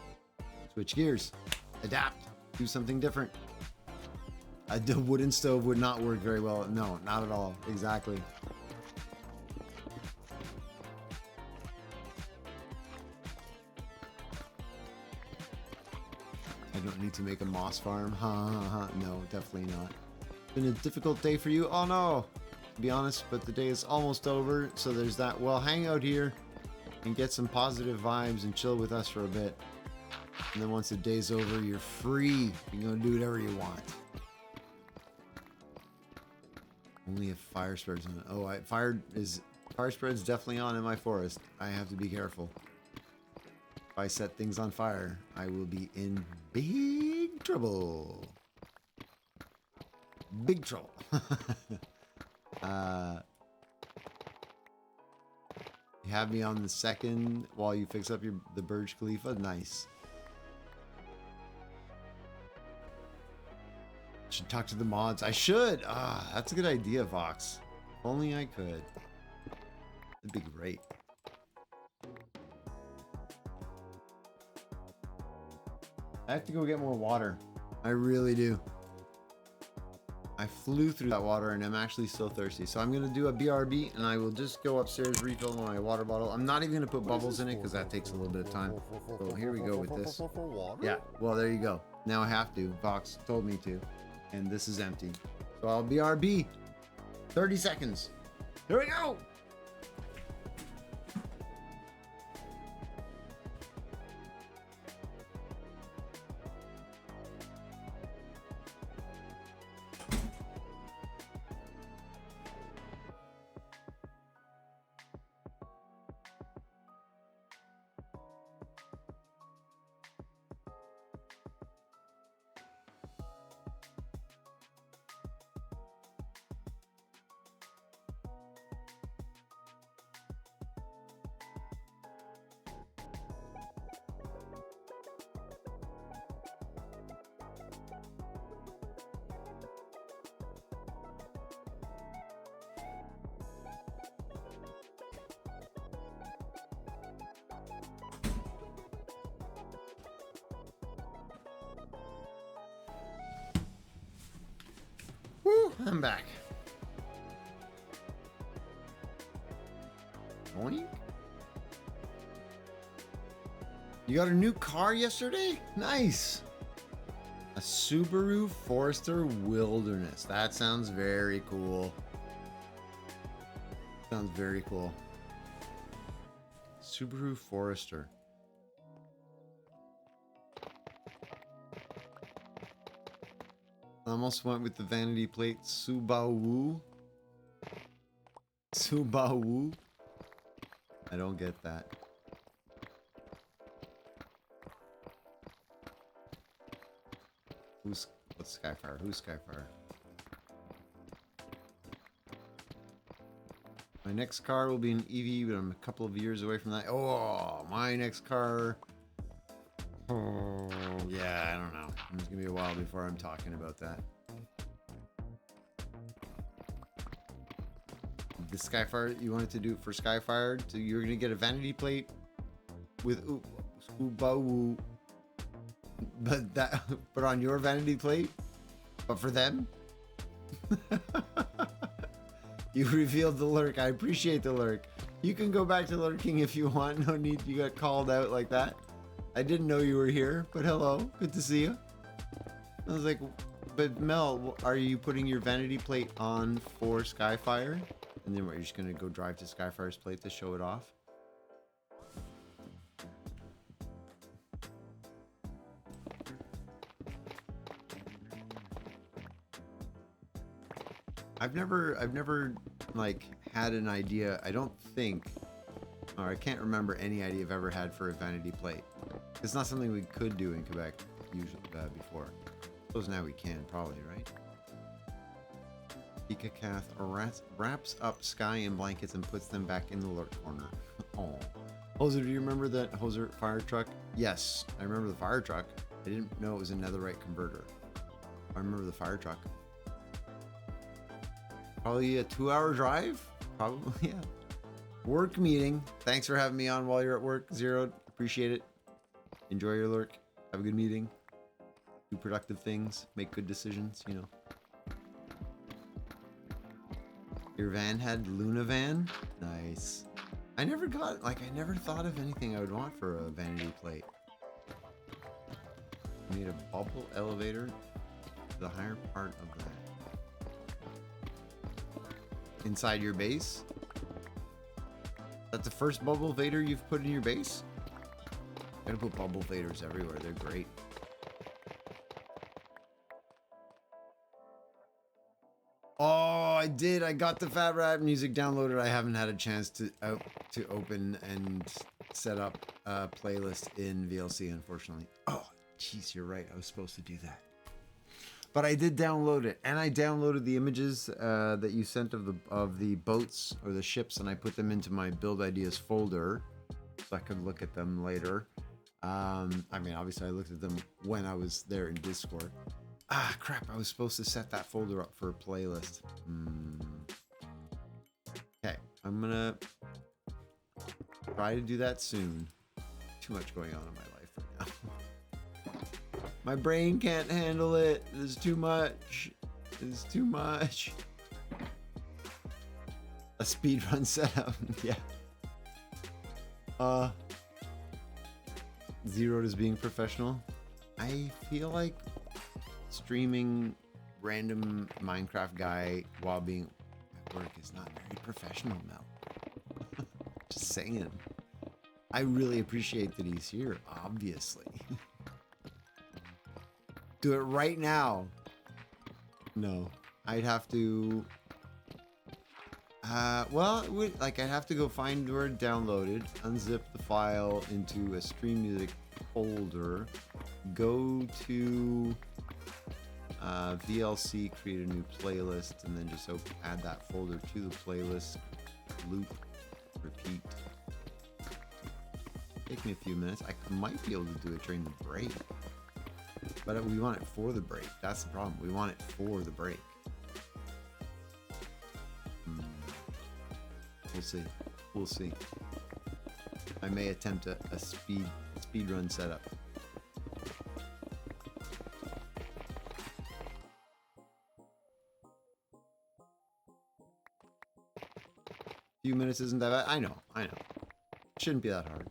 S1: switch gears. Adapt. Do something different. A wooden stove would not work very well. No, not at all. Exactly. I don't need to make a moss farm. No, definitely not. Been a difficult day for you? Oh no! To be honest, but the day is almost over, so there's that. Well, hang out here and get some positive vibes and chill with us for a bit. And then once the day's over, you're free. You can go do whatever you want. Only if fire spread's on. Oh, fire spread's definitely on in my forest. I have to be careful. If I set things on fire, I will be in big trouble. Big trouble. You have me on the second while you fix up the Burj Khalifa. Nice. Should talk to the mods. I should. That's a good idea, Vox. If only I could. That'd be great. I have to go get more water. I really do. I flew through that water and I'm actually still thirsty. So I'm going to do a BRB and I will just go upstairs, refill my water bottle. I'm not even going to put bubbles in it because that takes a little bit of time. So here we go with this. Yeah, well, there you go. Now I have to. Vox told me to. And this is empty. So I'll BRB. 30 seconds. Here we go. Woo, I'm back. Boink. You got a new car yesterday? Nice. A Subaru Forester Wilderness. That sounds very cool. Sounds very cool. Subaru Forester. I almost went with the vanity plate Subaru. Subaru. I don't get that. What's Skyfire? Who's Skyfire? My next car will be an EV, but I'm a couple of years away from that. Oh, my next car. Oh, yeah, I don't know. It's gonna be a while before I'm talking about that. The Skyfire, you wanted to do it for Skyfire? So you're gonna get a vanity plate with Subaru, but on your vanity plate, but for them. You revealed the lurk. I appreciate the lurk. You can go back to lurking if you want. No need. You got called out like that. I didn't know you were here, but hello. Good to see you. I was like, but Mel, are you putting your vanity plate on for Skyfire? And then what, you're just going to go drive to Skyfire's plate to show it off? I've never like had an idea. I don't think, or I can't remember any idea I've ever had for a vanity plate. It's not something we could do in Quebec usually before. I suppose now we can probably, right? Pika Kath wraps up Sky in blankets and puts them back in the lurk corner. Oh, Hoser, do you remember that Hoser fire truck? Yes, I remember the fire truck. I didn't know it was a netherite converter. I remember the fire truck. Probably a 2-hour drive? Probably, yeah. Work meeting. Thanks for having me on while you're at work, Zero. Appreciate it. Enjoy your lurk. Have a good meeting. Do productive things. Make good decisions, you know. Your van had Luna van? Nice. I never got, like, I never thought of anything I would want for a vanity plate. You need a bubble elevator to the higher part of that. Inside your base? That's the first bubble vader you've put in your base? Gotta put bubble vaders everywhere. They're great. Oh, I did. I got the Fat Rat music downloaded. I haven't had a chance to open and set up a playlist in VLC, unfortunately. Oh, jeez, you're right. I was supposed to do that. But I did download it, and I downloaded the images that you sent of the boats or the ships, and I put them into my build ideas folder so I could look at them later. I mean, obviously, I looked at them when I was there in Discord. Ah, crap! I was supposed to set that folder up for a playlist. Okay, I'm gonna try to do that soon. Too much going on in my life right now. My brain can't handle it. There's too much. There's too much. A speedrun setup. Yeah. Zero is being professional. I feel like streaming random Minecraft guy while being at work is not very professional now. Just saying. I really appreciate that he's here, obviously. Do it right now. No, I'd have to. Well, I'd have to go find where it downloaded, unzip the file into a stream music folder, go to VLC, create a new playlist, and then just add that folder to the playlist. Loop, repeat. Take me a few minutes. I might be able to do it during the break. But we want it for the break. That's the problem. We want it for the break. We'll see. We'll see. I may attempt a speed run setup. A few minutes isn't that bad. I know. Shouldn't be that hard.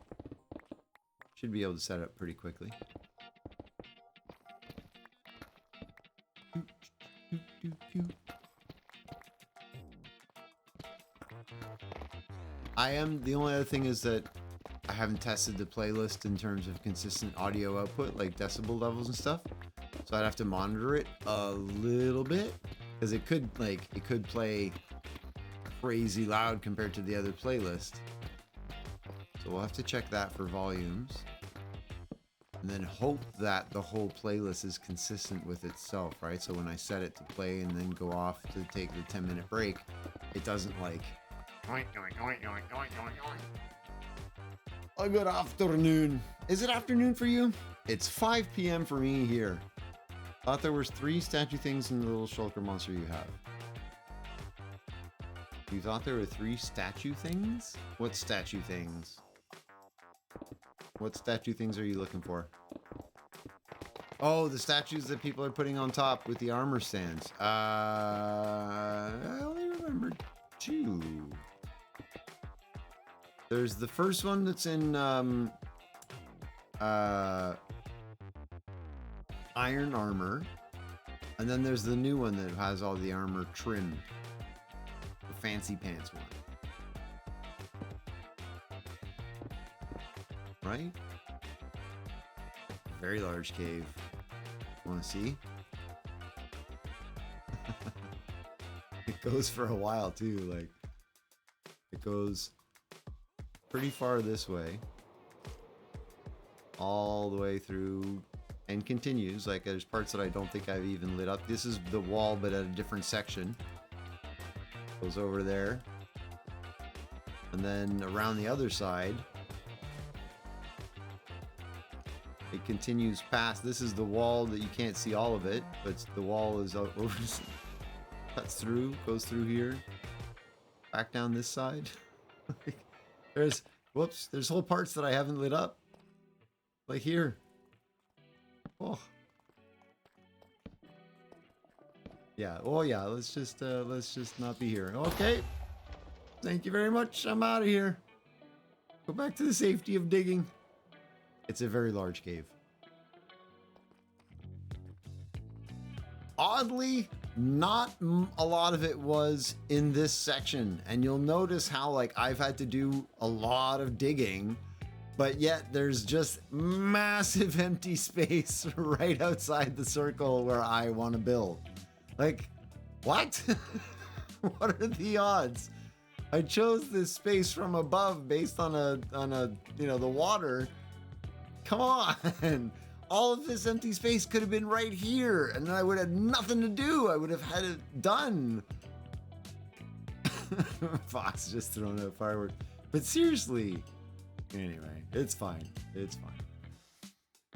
S1: Should be able to set up pretty quickly. The only other thing is that I haven't tested the playlist in terms of consistent audio output, like decibel levels and stuff. So I'd have to monitor it a little bit, because it could play crazy loud compared to the other playlist. So we'll have to check that for volumes. And then hope that the whole playlist is consistent with itself, right? So when I set it to play and then go off to take the 10-minute break, it doesn't like... Oh, good afternoon. Is it afternoon for you? It's 5 p.m. for me here. Thought there was 3 statue things in the little shulker monster you have. You thought there were 3 statue things? What statue things? What statue things are you looking for? Oh, the statues that people are putting on top with the armor stands. I only remember 2. There's the first one that's in iron armor. And then there's the new one that has all the armor trimmed. The fancy pants one. Right? Very large cave. Want to see? It goes for a while too. Like, it goes pretty far this way, all the way through, and continues. Like, there's parts that I don't think I've even lit up. This is the wall, but at a different section. Goes over there, and then around the other side. It continues past. This is the wall that you can't see all of it, but the wall is over. Cuts through, goes through here, back down this side. There's whole parts that I haven't lit up, like here. Oh, yeah. Oh, yeah. Let's just not be here. Okay. Thank you very much. I'm out of here. Go back to the safety of digging. It's a very large cave. Oddly, not a lot of it was in this section, and you'll notice how like I've had to do a lot of digging, but yet there's just massive empty space right outside the circle where I want to build. Like, what? What are the odds? I chose this space from above based on a the water. Come on. All of this empty space could have been right here, and then I would have nothing to do. I would have had it done. Fox just throwing out fireworks. But seriously. Anyway, it's fine. It's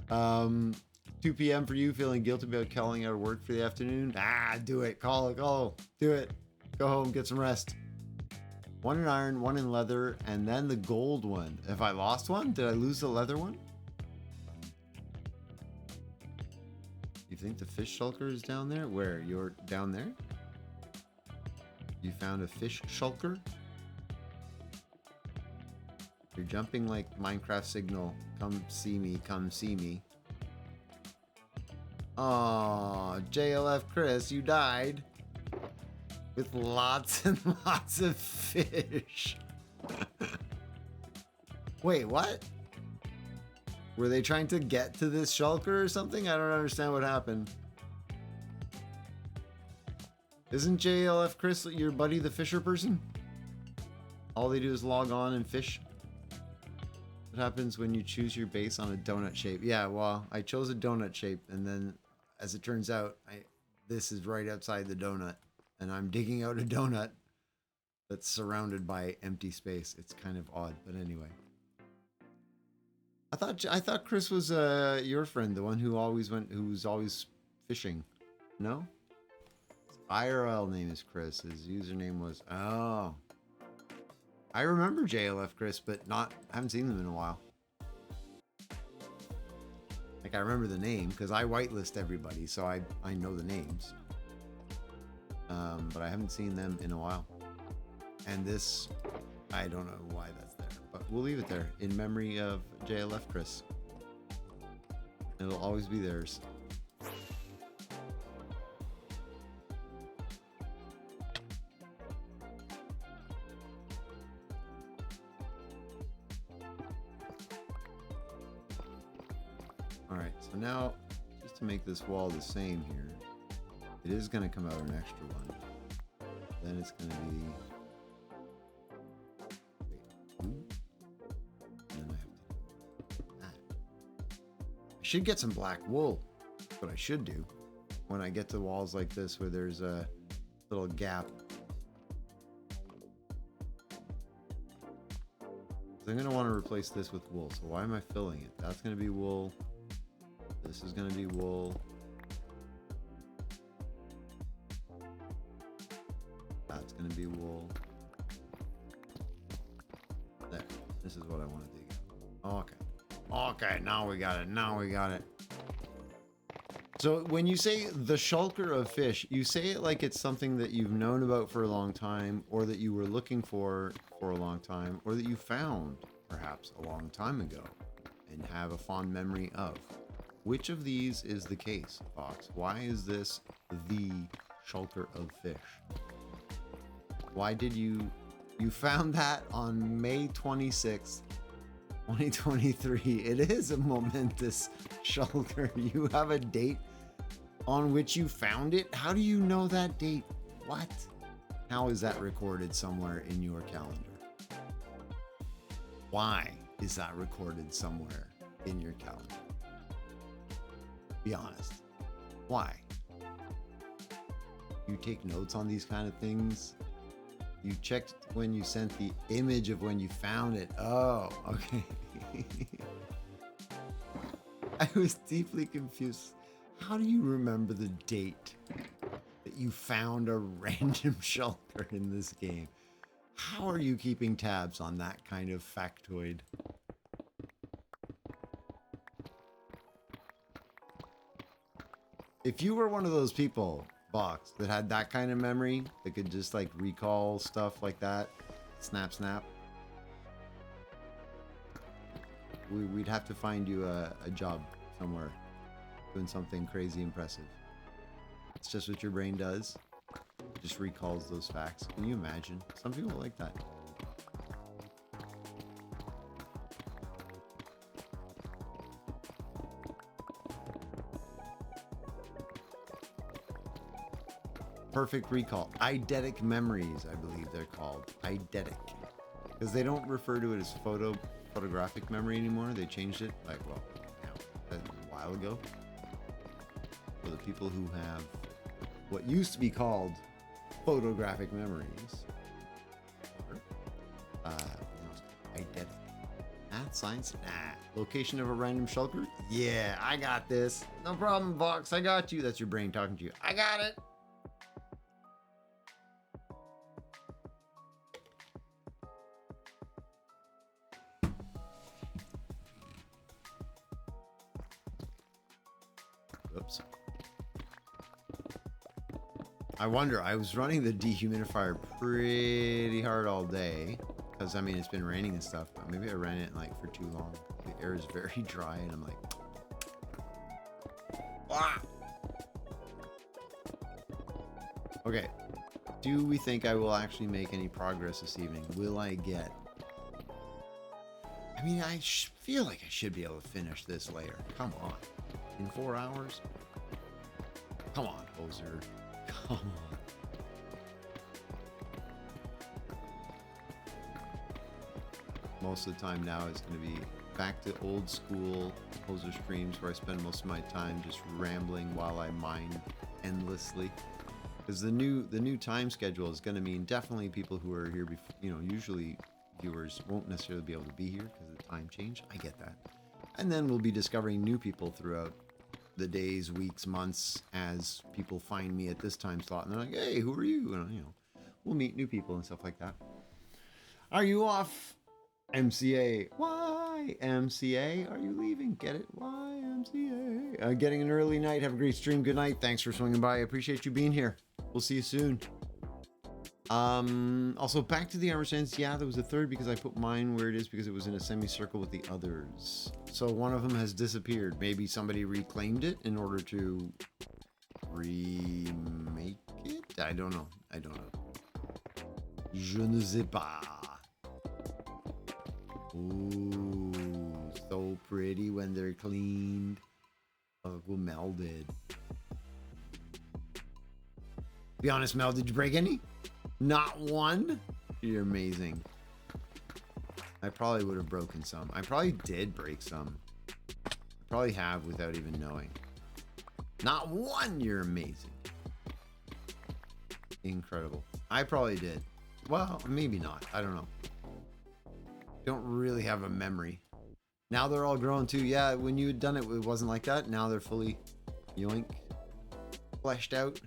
S1: fine. 2 p.m. for you, feeling guilty about calling out of work for the afternoon? Ah, do it. Call it. Do it. Go home, get some rest. 1 in iron, 1 in leather, and then the gold one. If I lost one, did I lose the leather one? You think the fish shulker is down there? Where? You're down there? You found a fish shulker? You're jumping like Minecraft signal. Come see me, come see me. Oh, JLF Chris, you died. With lots and lots of fish. Wait, what? Were they trying to get to this shulker or something? I don't understand what happened. Isn't JLF Chris your buddy, the fisher person? All they do is log on and fish. What happens when you choose your base on a donut shape? Yeah, well, I chose a donut shape, and then, as it turns out, this is right outside the donut, and I'm digging out a donut that's surrounded by empty space. It's kind of odd, but anyway. I thought Chris was your friend, the one who was always fishing. No? His IRL name is Chris. His username was I remember JLF Chris, but I haven't seen them in a while. Like I remember the name because I whitelist everybody, so I know the names. But I haven't seen them in a while. And this, I don't know why that's there. But we'll leave it there in memory of JLF Chris. It'll always be theirs. Alright, so now, just to make this wall the same here, it is going to come out an extra one. Then it's going to be... I should get some black wool. That's what I should do when I get to walls like this where there's a little gap. I'm going to want to replace this with wool. So why am I filling it? That's going to be wool. This is going to be wool. That's going to be wool. There. This is what I want to dig out. Okay. Okay, now we got it. So when you say the shulker of fish, you say it like it's something that you've known about for a long time, or that you were looking for a long time, or that you found perhaps a long time ago and have a fond memory of. Which of these is the case, Fox? Why is this the shulker of fish? Why did you found that on May 26th, 2023. It is a momentous shulker. You have a date on which you found it? How do you know that date? What? How is that recorded somewhere in your calendar? Why is that recorded somewhere in your calendar? Be honest. Why? You take notes on these kind of things? You checked when you sent the image of when you found it. Oh, okay. I was deeply confused. How do you remember the date that you found a random shelter in this game? How are you keeping tabs on that kind of factoid? If you were one of those people, Box, that had that kind of memory, that could just like recall stuff like that, snap, we'd have to find you a job somewhere doing something crazy impressive. It's just what your brain does. It just recalls those facts. Can you imagine? Some people like that. Perfect recall. Eidetic memories, I believe they're called. Eidetic. Because they don't refer to it as photographic memory anymore. They changed it, like, well, a while ago. For the people who have what used to be called photographic memories. Eidetic. Math, science? Nah. Location of a random shelter? Yeah, I got this. No problem, Vox. I got you. That's your brain talking to you. I got it. Oops. I wonder, I was running the dehumidifier pretty hard all day because I mean it's been raining and stuff, but maybe I ran it like for too long. The air is very dry and I'm like, ah! Okay, do we think I will actually make any progress this evening? Will I get, I mean, I feel like I should be able to finish this layer. Come on. In 4 hours? Come on, Hoser. Come on. Most of the time now is going to be back to old school Hoser streams where I spend most of my time just rambling while I mine endlessly. Because the new time schedule is going to mean definitely people who are here before, you know, usually viewers won't necessarily be able to be here because of the time change. I get that. And then we'll be discovering new people throughout the days, weeks, months, as people find me at this time slot. And they're like, hey, who are you? And, you know, we'll meet new people and stuff like that. Are you off? MCA. Why? MCA? Are you leaving? Get it? Why? MCA. Getting an early night. Have a great stream. Good night. Thanks for swinging by. I appreciate you being here. We'll see you soon. Also back to the armor sense. Yeah, there was a third because I put mine where it is because it was in a semicircle with the others. So one of them has disappeared. Maybe somebody reclaimed it in order to remake it? I don't know. Je ne sais pas. Ooh, so pretty when they're cleaned. Oh, melded. Be honest, Mel, did you break any? Not one? You're amazing. I probably would have broken some. I probably did break some. I probably have without even knowing. Not one! You're amazing. Incredible. I probably did. Well, maybe not. I don't know. Don't really have a memory. Now they're all grown too. Yeah, when you had done it, it wasn't like that. Now they're fully yoink, fleshed out.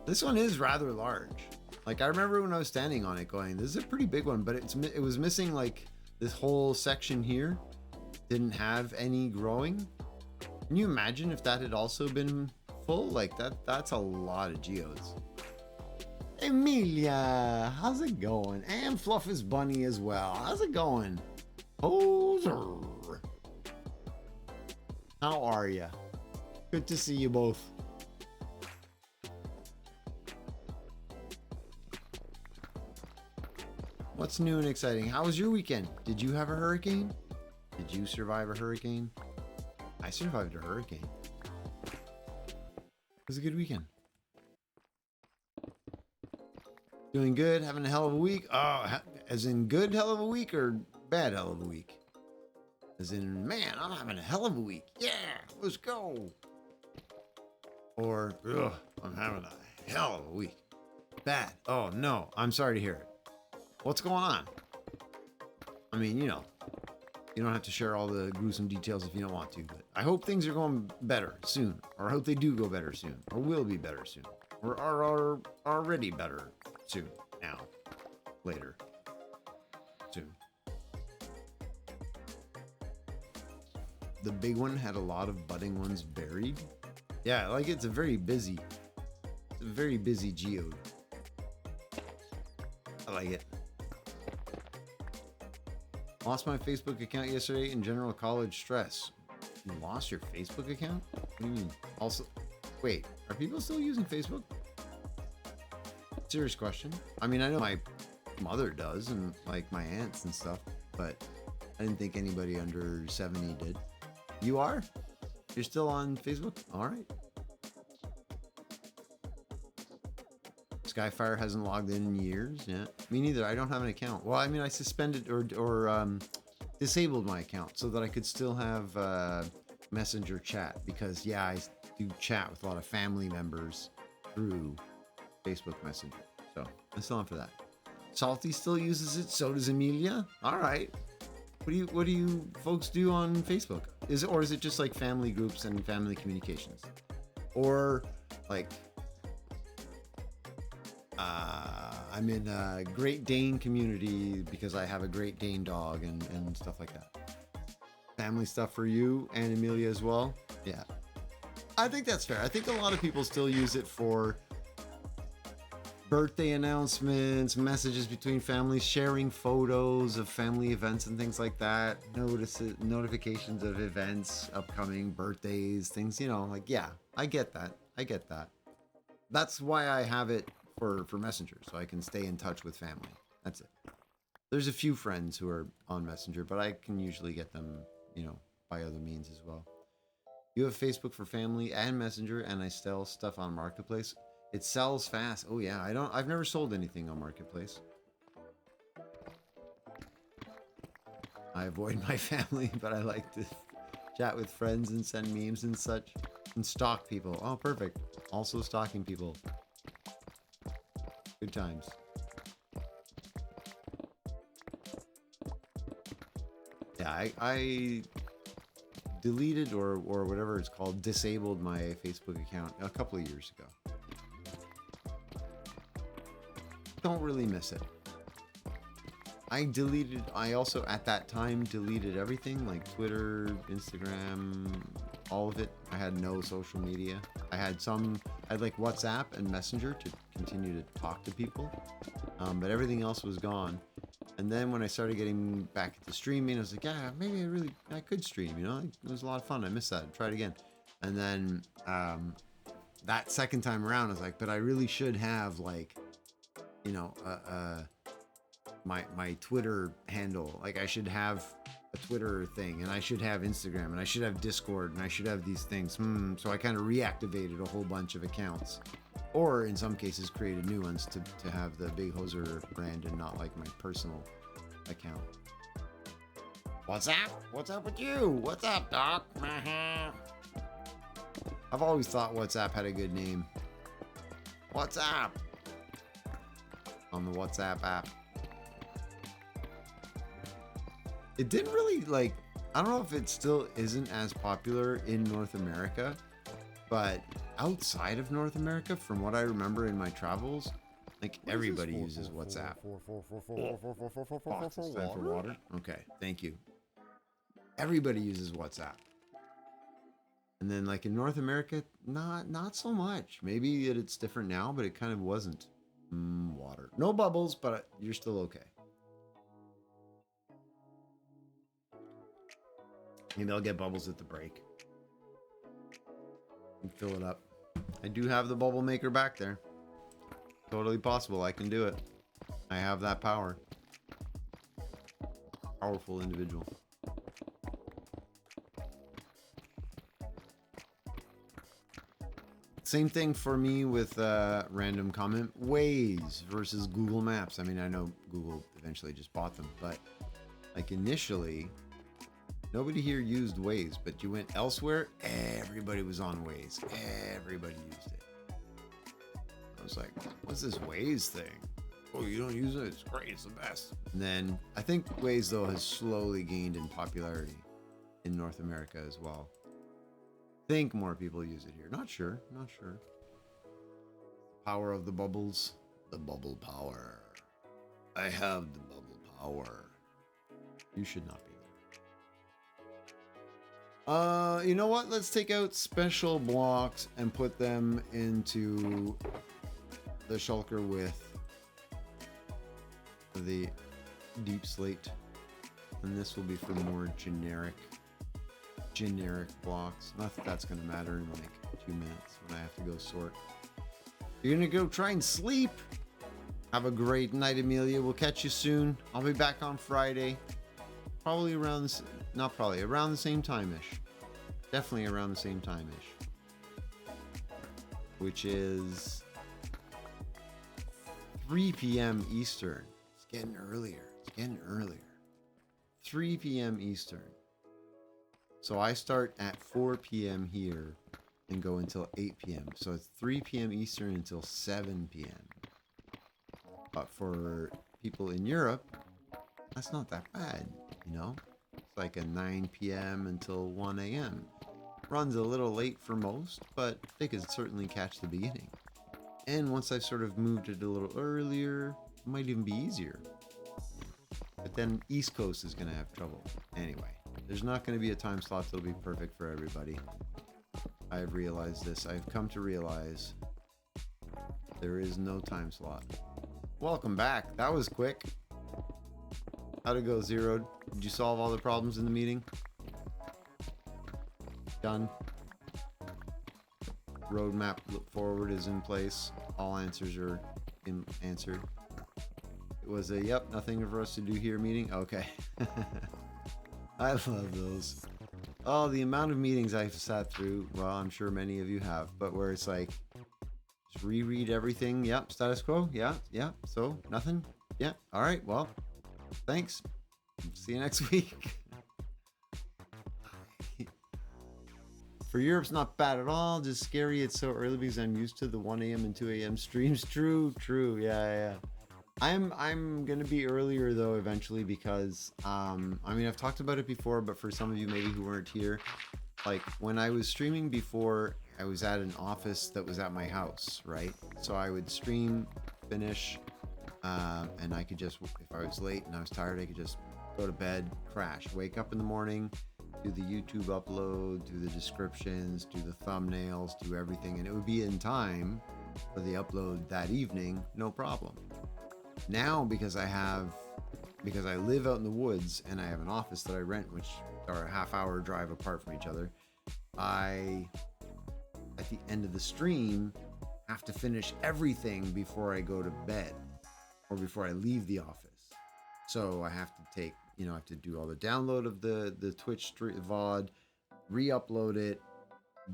S1: This one is rather large. Like, I remember when I was standing on it going, this is a pretty big one, but it was missing, like, this whole section here didn't have any growing. Can you imagine if that had also been full? Like, that's a lot of geodes. Emilia, how's it going? And Fluffus Bunny as well. How's it going? Hoser. How are ya? Good to see you both. What's new and exciting? How was your weekend? Did you have a hurricane? Did you survive a hurricane? I survived a hurricane. It was a good weekend. Doing good, having a hell of a week. Oh, as in good hell of a week or bad hell of a week? As in, man, I'm having a hell of a week. Yeah, let's go. Or, ugh, I'm having a hell of a week. Bad. Oh, no, I'm sorry to hear it. What's going on? I mean, you know, You don't have to share all the gruesome details if you don't want to, but I hope things are going better soon, or I hope they do go better soon, or will be better soon, or are already better soon, now, later, soon. The big one had a lot of budding ones buried. Yeah, like it's a very busy geode. I like it. Lost my Facebook account yesterday in general college stress. You lost your Facebook account? What do you mean? Also, wait, are people still using Facebook? Serious question. I mean, I know my mother does and like my aunts and stuff, but I didn't think anybody under 70 did. You are? You're still on Facebook? All right. Skyfire hasn't logged in years. Yeah, me neither. I don't have an account. Well, I mean, I suspended or disabled my account so that I could still have Messenger chat because yeah, I do chat with a lot of family members through Facebook Messenger. So I'm still on for that. Salty still uses it. So does Amelia. All right. What do you folks do on Facebook? Is it just like family groups and family communications, or like? I'm in a Great Dane community because I have a Great Dane dog and stuff like that. Family stuff for you and Amelia as well. Yeah, I think that's fair. I think a lot of people still use it for birthday announcements, messages between families, sharing photos of family events and things like that. Notifications of events, upcoming birthdays, things, like, yeah, I get that. That's why I have it for Messenger, so I can stay in touch with family. That's it. There's a few friends who are on Messenger, but I can usually get them, by other means as well. You have Facebook for family and Messenger, and I sell stuff on Marketplace. It sells fast. Oh yeah, I've never sold anything on Marketplace. I avoid my family, but I like to chat with friends and send memes and such. And stalk people. Oh, perfect. Also stalking people. Good times. Yeah, I deleted or whatever it's called, disabled my Facebook account a couple of years ago. Don't really miss it. I also at that time deleted everything like Twitter, Instagram, all of it. I had no social media. I had like WhatsApp and Messenger to continue to talk to people, but everything else was gone. And then when I started getting back into streaming, I was like, yeah, maybe I could stream, It was a lot of fun. I missed that. I'd try it again. And then that second time around, I was like, but I really should have like, my Twitter handle. Like I should have a Twitter thing, and I should have Instagram, and I should have Discord, and I should have these things. So I kind of reactivated a whole bunch of accounts, or in some cases created new ones to have the Big Hoser brand and not like my personal account. What's up? What's up with you? What's up, Doc? I've always thought WhatsApp had a good name. What's up? On the WhatsApp app. It didn't really I don't know if it still isn't as popular in North America, but outside of North America, from what I remember in my travels, like everybody uses WhatsApp. It's time for water? Okay, thank you. Everybody uses WhatsApp. And then like in North America, not so much. Maybe it's different now, but it kind of wasn't. Water. No bubbles, but you're still okay. Maybe I'll get bubbles at the break. And fill it up. I do have the bubble maker back there. Totally possible. I can do it. I have that power. Powerful individual. Same thing for me with random comment. Waze versus Google Maps. I mean, I know Google eventually just bought them, but like initially, nobody here used Waze, but you went elsewhere, everybody was on Waze. Everybody used it. I was like, what's this Waze thing? oh, you don't use it? It's great. It's the best. And then I think Waze, though, has slowly gained in popularity in North America as well. Think more people use it here. Not sure. Power of the bubbles. The bubble power. I have the bubble power. You should not be there. You know what? Let's take out special blocks and put them into the shulker with the deep slate. And this will be for more generic blocks. Not that that's going to matter in like 2 minutes when I have to go sort. You're going to go try and sleep. Have a great night, Amelia. We'll catch you soon. I'll be back on Friday. Probably around this, not probably, around the same time-ish. Definitely around the same time-ish. Which is 3 p.m. Eastern. It's getting earlier. 3 p.m. Eastern. So I start at 4 p.m. here and go until 8 p.m. So it's 3 p.m. Eastern until 7 p.m. But for people in Europe, that's not that bad, you know? It's like a 9 p.m. until 1 a.m. Runs a little late for most, but they could certainly catch the beginning. And once I've sort of moved it a little earlier, it might even be easier. But then East Coast is going to have trouble. Anyway, there's not going to be a time slot that'll be perfect for everybody. I've realized this. I've come to realize there is no time slot. Welcome back. That was quick. How'd it go, Zero? Did you solve all the problems in the meeting? Done. Roadmap look forward is in place. All answers are answered. It was a yep, nothing for us to do here meeting. Okay. I love those. Oh, the amount of meetings I've sat through. Well, I'm sure many of you have, but where it's like, just reread everything. Yep, status quo. Yeah. So nothing. Yeah. All right. Well, thanks. See you next week. For Europe's not bad at all. Just scary. It's so early because I'm used to the 1 a.m. and 2 a.m. streams. True. Yeah. I'm gonna be earlier though eventually because I mean I've talked about it before, but for some of you maybe who weren't here, like when I was streaming before, I was at an office that was at my house, right? So I would stream, finish, and I could just, if I was late and I was tired, I could just go to bed, crash, wake up in the morning, do the YouTube upload, do the descriptions, do the thumbnails, do everything, and it would be in time for the upload that evening, no problem. Now, because I live out in the woods and I have an office that I rent, which are a half-hour drive apart from each other, I, at the end of the stream, have to finish everything before I go to bed or before I leave the office. So I have to take, I have to do all the download of the Twitch VOD, re-upload it,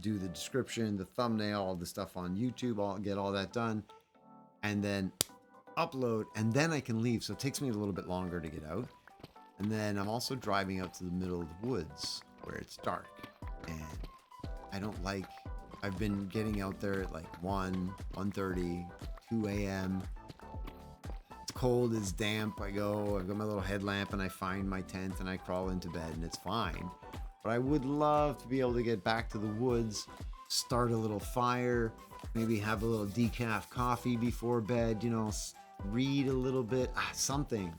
S1: do the description, the thumbnail, all the stuff on YouTube, I'll get all that done, and then upload, and then I can leave. So it takes me a little bit longer to get out. And then I'm also driving out to the middle of the woods where it's dark, and I've been getting out there at like 1:30, 2 a.m. It's cold, it's damp. I've got my little headlamp and I find my tent and I crawl into bed and it's fine. But I would love to be able to get back to the woods, start a little fire, maybe have a little decaf coffee before bed, read a little bit, something.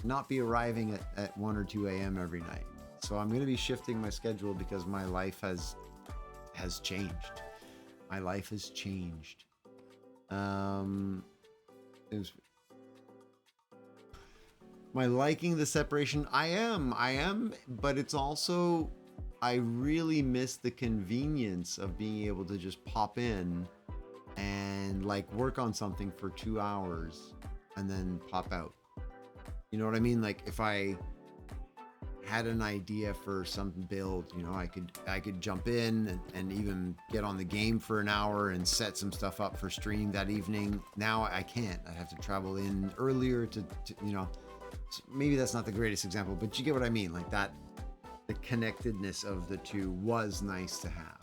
S1: Not be arriving at 1 or 2 a.m. every night. So I'm going to be shifting my schedule because my life has changed. My life has changed. My liking the separation. I am, but it's also, I really miss the convenience of being able to just pop in and like work on something for 2 hours and then pop out. You know what I mean? Like if I had an idea for some build, I could jump in and even get on the game for an hour and set some stuff up for stream that evening. Now I can't. I have to travel in earlier to maybe that's not the greatest example, but you get what I mean. Like that, the connectedness of the two was nice to have.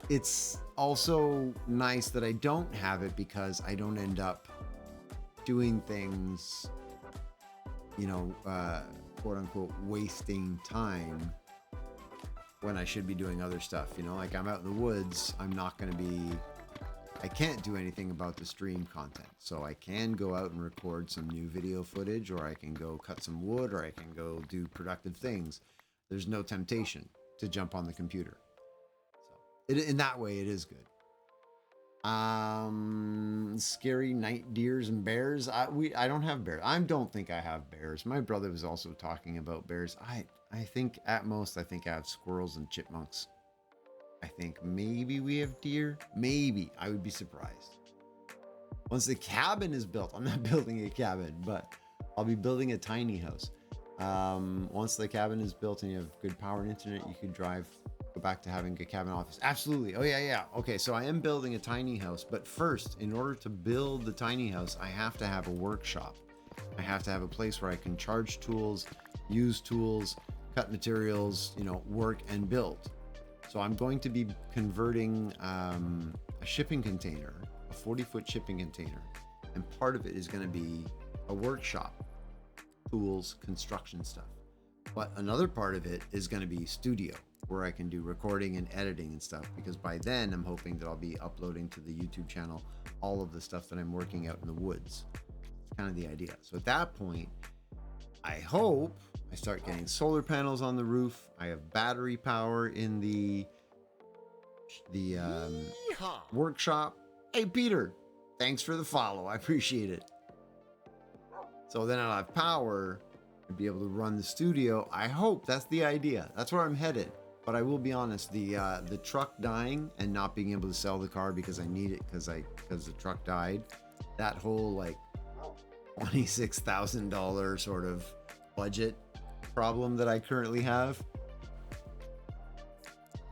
S1: it's also nice that I don't have it because I don't end up doing things, quote unquote, wasting time when I should be doing other stuff. Like I'm out in the woods, I can't do anything about the stream content. So I can go out and record some new video footage, or I can go cut some wood, or I can go do productive things. There's no temptation to jump on the computer. So in that way, it is good. Scary night deers and bears. I don't have bears. I don't think I have bears. My brother was also talking about bears. I think at most I have squirrels and chipmunks. I think maybe we have deer. Maybe. I would be surprised. Once the cabin is built, I'm not building a cabin, but I'll be building a tiny house. Once the cabin is built and you have good power and internet, you could go back to having a cabin office. Absolutely. Oh yeah. Okay, so I am building a tiny house, but first, in order to build the tiny house, I have to have a workshop. I have to have a place where I can charge tools, use tools, cut materials, work and build. So I'm going to be converting a shipping container, a 40-foot shipping container, and part of it is going to be a workshop, tools, construction stuff. But another part of it is going to be studio, where I can do recording and editing and stuff, because by then I'm hoping that I'll be uploading to the YouTube channel all of the stuff that I'm working out in the woods. It's kind of the idea. So at that point, I hope I start getting solar panels on the roof. I have battery power in the workshop. Hey, Peter, thanks for the follow. I appreciate it. So then I'll have power and be able to run the studio. I hope that's the idea. That's where I'm headed. But I will be honest, the truck dying and not being able to sell the car because I need it because the truck died, that whole like $26,000 sort of budget problem that I currently have.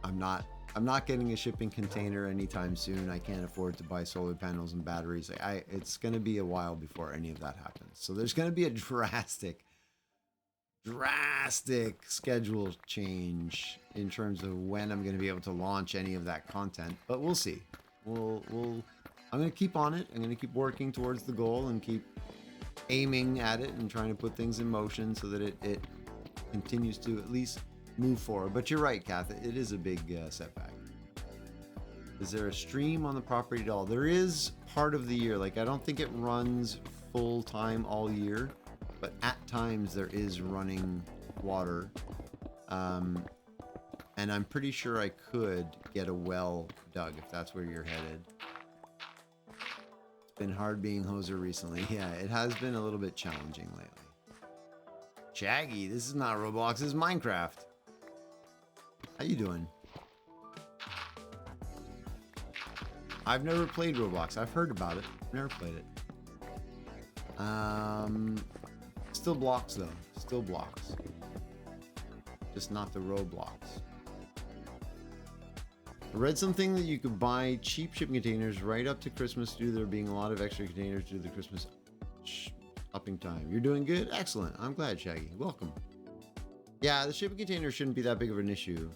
S1: I'm not getting a shipping container anytime soon. I can't afford to buy solar panels and batteries. It's going to be a while before any of that happens. So there's going to be a drastic schedule change in terms of when I'm going to be able to launch any of that content, but we'll see. I'm going to keep on it. I'm going to keep working towards the goal and keep aiming at it and trying to put things in motion so that it continues to at least move forward. But you're right, Kath, it is a big setback. Is there a stream on the property at all? There is part of the year. Like, I don't think it runs full time all year, but at times there is running water. And I'm pretty sure I could get a well dug if that's where you're headed. It's been hard being hoser recently. Yeah, it has been a little bit challenging lately. Shaggy, this is not Roblox, this is Minecraft. How you doing? I've never played Roblox. I've heard about it. Never played it. Still blocks though. Still blocks. Just not the Roblox. I read something that you could buy cheap shipping containers right up to Christmas due to there being a lot of extra containers due to the Christmas upping time. You're doing good? Excellent. I'm glad, Shaggy. Welcome. Yeah, the shipping container shouldn't be that big of an issue.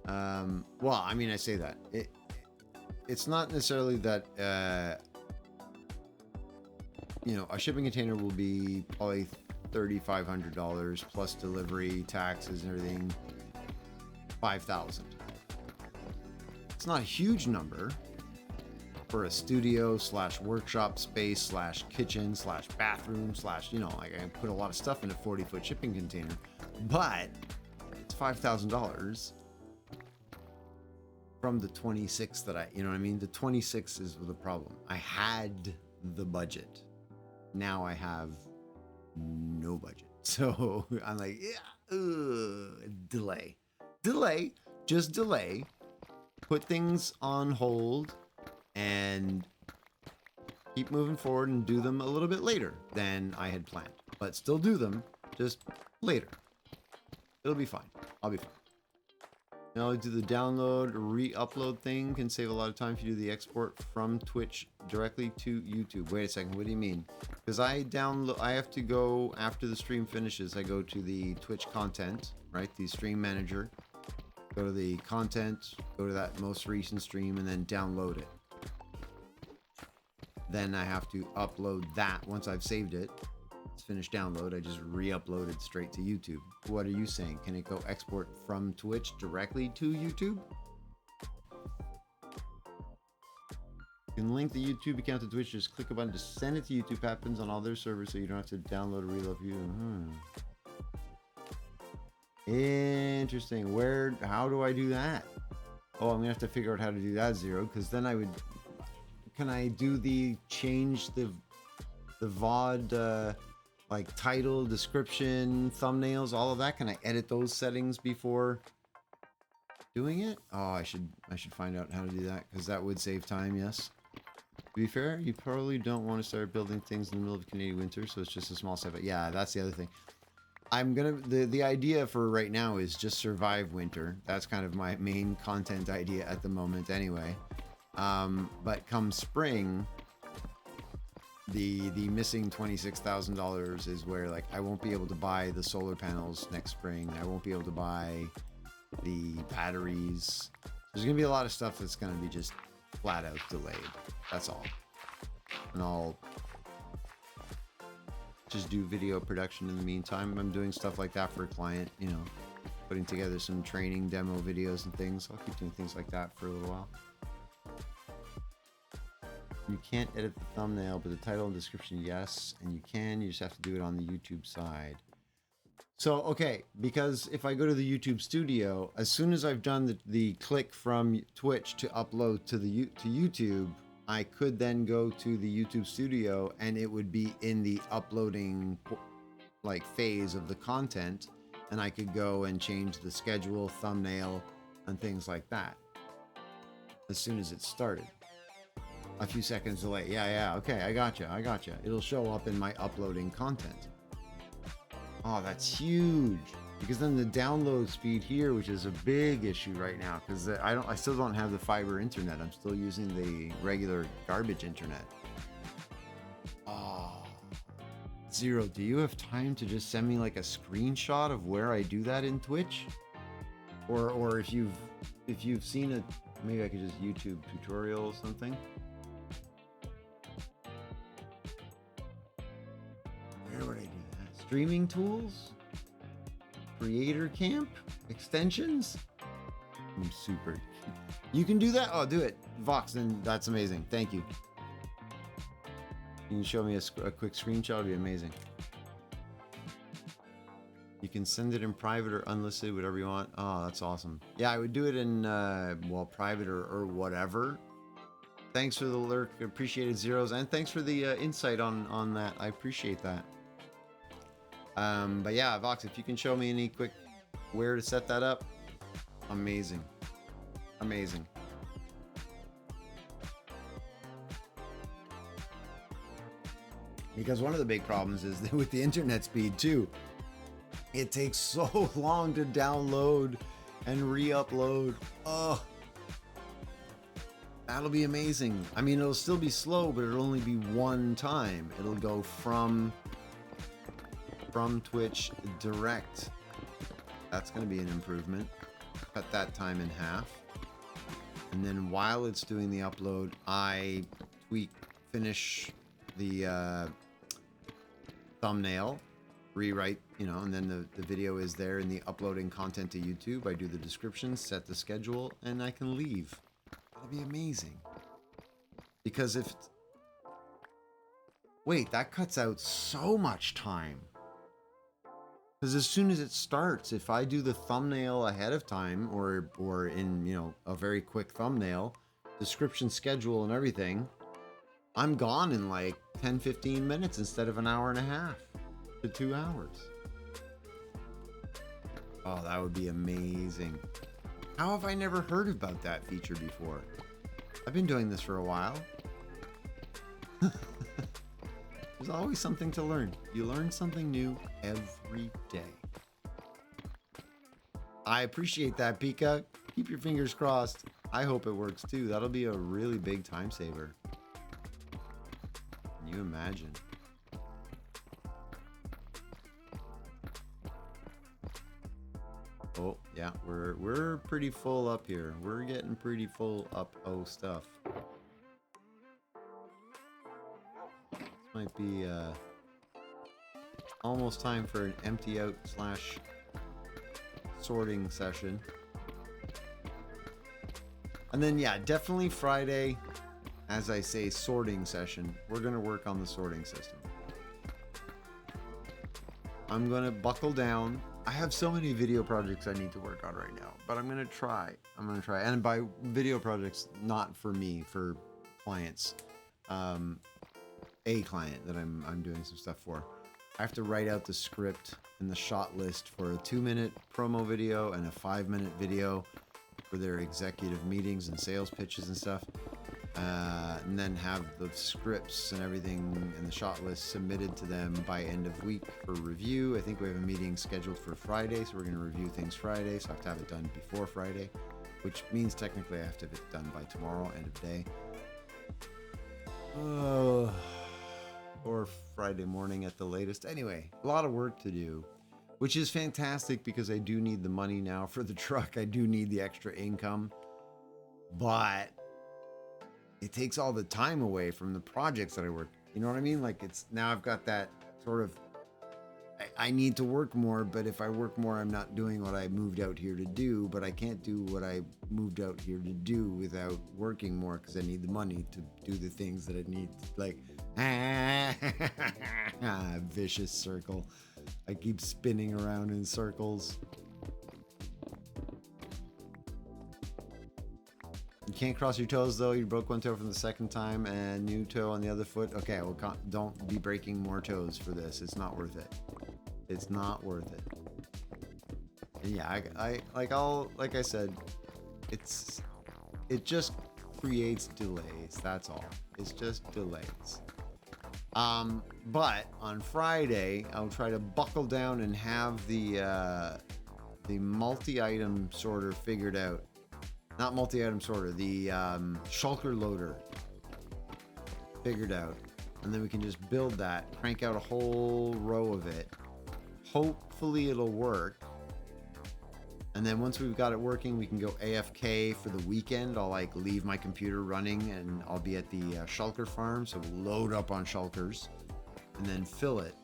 S1: Well, I mean, I say that. It's not necessarily that, a shipping container will be probably $3,500 plus delivery, taxes, and everything, $5,000. It's not a huge number for a studio / workshop space / kitchen / bathroom / like I put a lot of stuff in a 40-foot shipping container, but it's $5,000 from the 26 that the 26 is the problem. I had the budget. Now I have no budget. So I'm like, delay, just delay, put things on hold and keep moving forward and do them a little bit later than I had planned, but still do them just later. It'll be fine. I'll be fine. Now, do the download, re-upload thing can save a lot of time if you do the export from Twitch directly to YouTube. Wait a second, what do you mean? Because I have to go after the stream finishes. I go to the Twitch content, right? The stream manager, go to the content, go to that most recent stream, and then download it. Then I have to upload that once I've saved it. It's finished download. I just re-upload it straight to YouTube. What are you saying? Can it go export from Twitch directly to YouTube? You can link the YouTube account to Twitch. Just click a button to send it to YouTube. Happens on all their servers, so you don't have to download or reload you. Interesting. How do I do that? Oh, I'm gonna have to figure out how to do that, Zero, because then I would. Can I do change the VOD like title, description, thumbnails, all of that? Can I edit those settings before doing it? Oh, I should find out how to do that, because that would save time. Yes. To be fair, you probably don't want to start building things in the middle of Canadian winter, so it's just a small step. But yeah, that's the other thing. The idea for right now is just survive winter. That's kind of my main content idea at the moment anyway. But come spring, the missing $26,000 is where, like, I won't be able to buy the solar panels next spring. I won't be able to buy the batteries. There's gonna be a lot of stuff that's gonna be just flat out delayed. That's all. And I'll just do video production in the meantime. I'm doing stuff like that for a client, you know, putting together some training demo videos and things. I'll keep doing things like that for a little while. You can't edit the thumbnail, but the title and description, yes. And you just have to do it on the YouTube side. So, okay, because if I go to the YouTube studio, as soon as I've done the click from Twitch to upload to YouTube, I could then go to the YouTube studio and it would be in the uploading like phase of the content, and I could go and change the schedule, thumbnail, and things like that as soon as it started. A few seconds delay. Yeah, okay, I gotcha. It'll show up in my uploading content. Oh, that's huge. Because then the download speed here, which is a big issue right now, because I still don't have the fiber internet. I'm still using the regular garbage internet. Oh, Zero, do you have time to just send me like a screenshot of where I do that in Twitch? Or if you've seen it, maybe I could just YouTube tutorial or something. Where would I do that? Streaming tools? Creator Camp? Extensions? I'm super. You can do that? Oh, do it. Vox, then that's amazing. Thank you. You can show me a quick screenshot. It'd be amazing. You can send it in private or unlisted, whatever you want. Oh, that's awesome. Yeah, I would do it in, well, private or whatever. Thanks for the lurk. Appreciated, Zeros. And thanks for the insight on that. I appreciate that. But yeah, Vox, if you can show me any quick where to set that up, amazing. Amazing. Because one of the big problems is that with the internet speed too, it takes so long to download and re-upload. Oh, that'll be amazing. I mean, it'll still be slow, but it'll only be one time. It'll go from Twitch direct. That's going to be an improvement. Cut that time in half. And then while it's doing the upload, I finish the thumbnail, rewrite, and then the video is there in the uploading content to YouTube. I do the description, set the schedule, and I can leave. That'll be amazing. Because wait, that cuts out so much time. Because as soon as it starts, if I do the thumbnail ahead of time or in, a very quick thumbnail, description, schedule, and everything, I'm gone in like 10, 15 minutes instead of an hour and a half to 2 hours. Oh, that would be amazing. How have I never heard about that feature before? I've been doing this for a while. There's always something to learn. You learn something new every day. I appreciate that, Pika. Keep your fingers crossed. I hope it works too. That'll be a really big time saver. Can you imagine? Oh, yeah, we're pretty full up here. We're getting pretty full up stuff. This might be almost time for an empty out slash sorting session. And then yeah, definitely Friday, as I say, sorting session. We're gonna work on the sorting system. I'm gonna buckle down. I have so many video projects I need to work on right now, but I'm gonna try. And by video projects, not for me, for clients. A client that I'm doing some stuff for. I have to write out the script and the shot list for a 2-minute promo video and a 5-minute video for their executive meetings and sales pitches and stuff. And then have the scripts and everything and the shot list submitted to them by end of week for review. I think we have a meeting scheduled for Friday, so we're going to review things Friday. So I have to have it done before Friday, which means technically I have to have it done by tomorrow, end of day. Or Friday morning at the latest. Anyway, a lot of work to do, which is fantastic because I do need the money now for the truck. I do need the extra income, but it takes all the time away from the projects that I work. You know what I mean? Like, it's now I've got that sort of, I need to work more, but if I work more, I'm not doing what I moved out here to do, but I can't do what I moved out here to do without working more because I need the money to do the things that I need. Like, vicious circle. I keep spinning around in circles. You can't cross your toes though. You broke one toe from the second time and new toe on the other foot. Okay, well, don't be breaking more toes for this. It's not worth it. It's not worth it. And yeah, like I said, it just creates delays. That's all. It's just delays. But on Friday, I'll try to buckle down and have the multi-item sorter figured out. Not multi-item sorter, the shulker loader figured out. And then we can just build that, crank out a whole row of it. Hopefully it'll work. And then once we've got it working, we can go AFK for the weekend. I'll like leave my computer running and I'll be at the shulker farm. So we'll load up on shulkers and then fill it.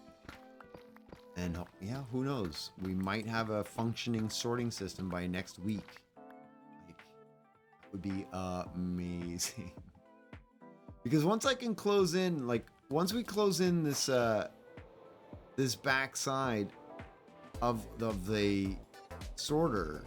S1: And yeah, who knows? We might have a functioning sorting system by next week. Would be amazing. Because once I can close in, like once we close in this this back side of the sorter,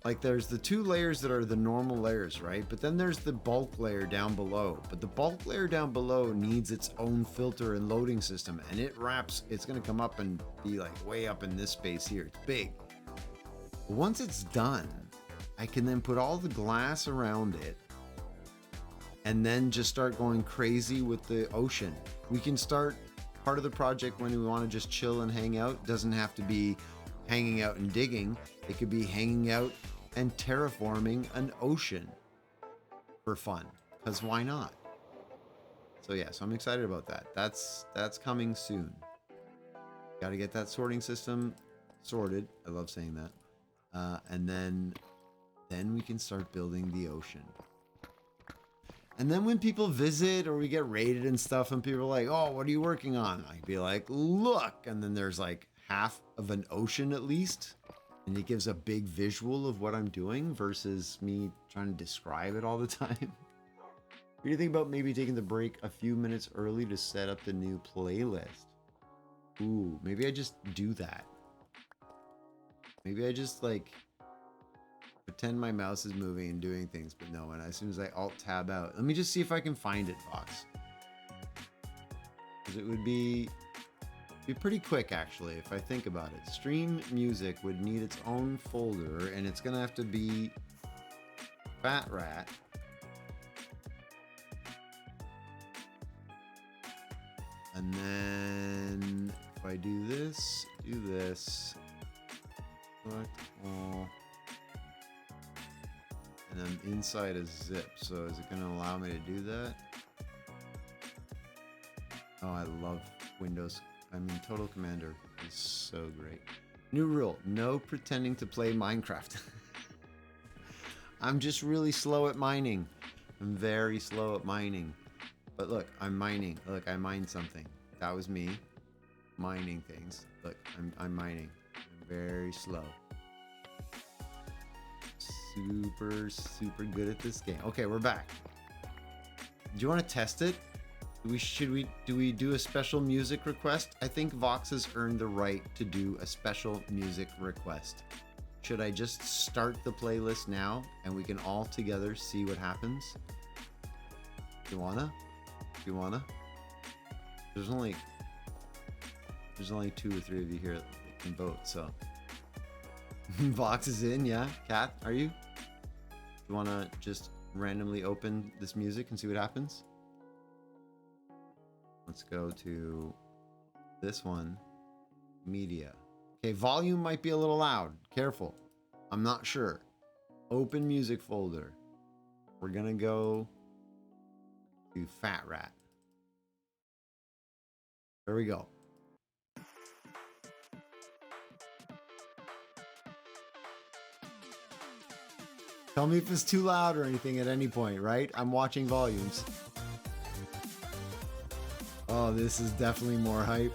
S1: like there's the 2 layers that are the normal layers, right? But then there's the bulk layer down below. But the bulk layer down below needs its own filter and loading system, and it's gonna come up and be like way up in this space here. It's big. But once it's done, I can then put all the glass around it and then just start going crazy with the ocean. We can start part of the project when we want to just chill and hang out. It doesn't have to be hanging out and digging. It could be hanging out and terraforming an ocean for fun, because why not? So yeah, so I'm excited about that. That's coming soon. Got to get that sorting system sorted. I love saying that. And then we can start building the ocean. And then when people visit or we get rated and stuff and people are like, oh, what are you working on? I'd be like, look. And then there's like half of an ocean at least. And it gives a big visual of what I'm doing versus me trying to describe it all the time. What do you think about maybe taking the break a few minutes early to set up the new playlist? Ooh, maybe I just do that. Maybe I just like pretend my mouse is moving and doing things, but no, and as soon as I alt tab out, let me just see if I can find it, Fox. Because it would be pretty quick actually if I think about it. Stream music would need its own folder, and it's gonna have to be Fat Rat. And then if I do this, select all. And I'm inside a zip, so is it going to allow me to do that? Oh, I love Windows. I mean, Total Commander is so great. New rule, no pretending to play Minecraft. I'm just really slow at mining. I'm very slow at mining. But look, I'm mining. Look, I mined something. That was me mining things. Look, I'm mining. I'm very slow. Super good at this game. Okay, we're back. Do you want to test it? Do we do a special music request? I think Vox has earned the right to do a special music request. Should I just start the playlist now and we can all together see what happens? You wanna? You wanna? There's only 2 or 3 of you here that can vote, so. Vox is in, yeah. Kat, are you? You wanna just randomly open this music and see what happens? Let's go to this one. Media. Okay, volume might be a little loud. Careful. I'm not sure. Open music folder. We're gonna go to Fat Rat. There we go. Tell me if it's too loud or anything at any point, right? I'm watching volumes. Oh, this is definitely more hype.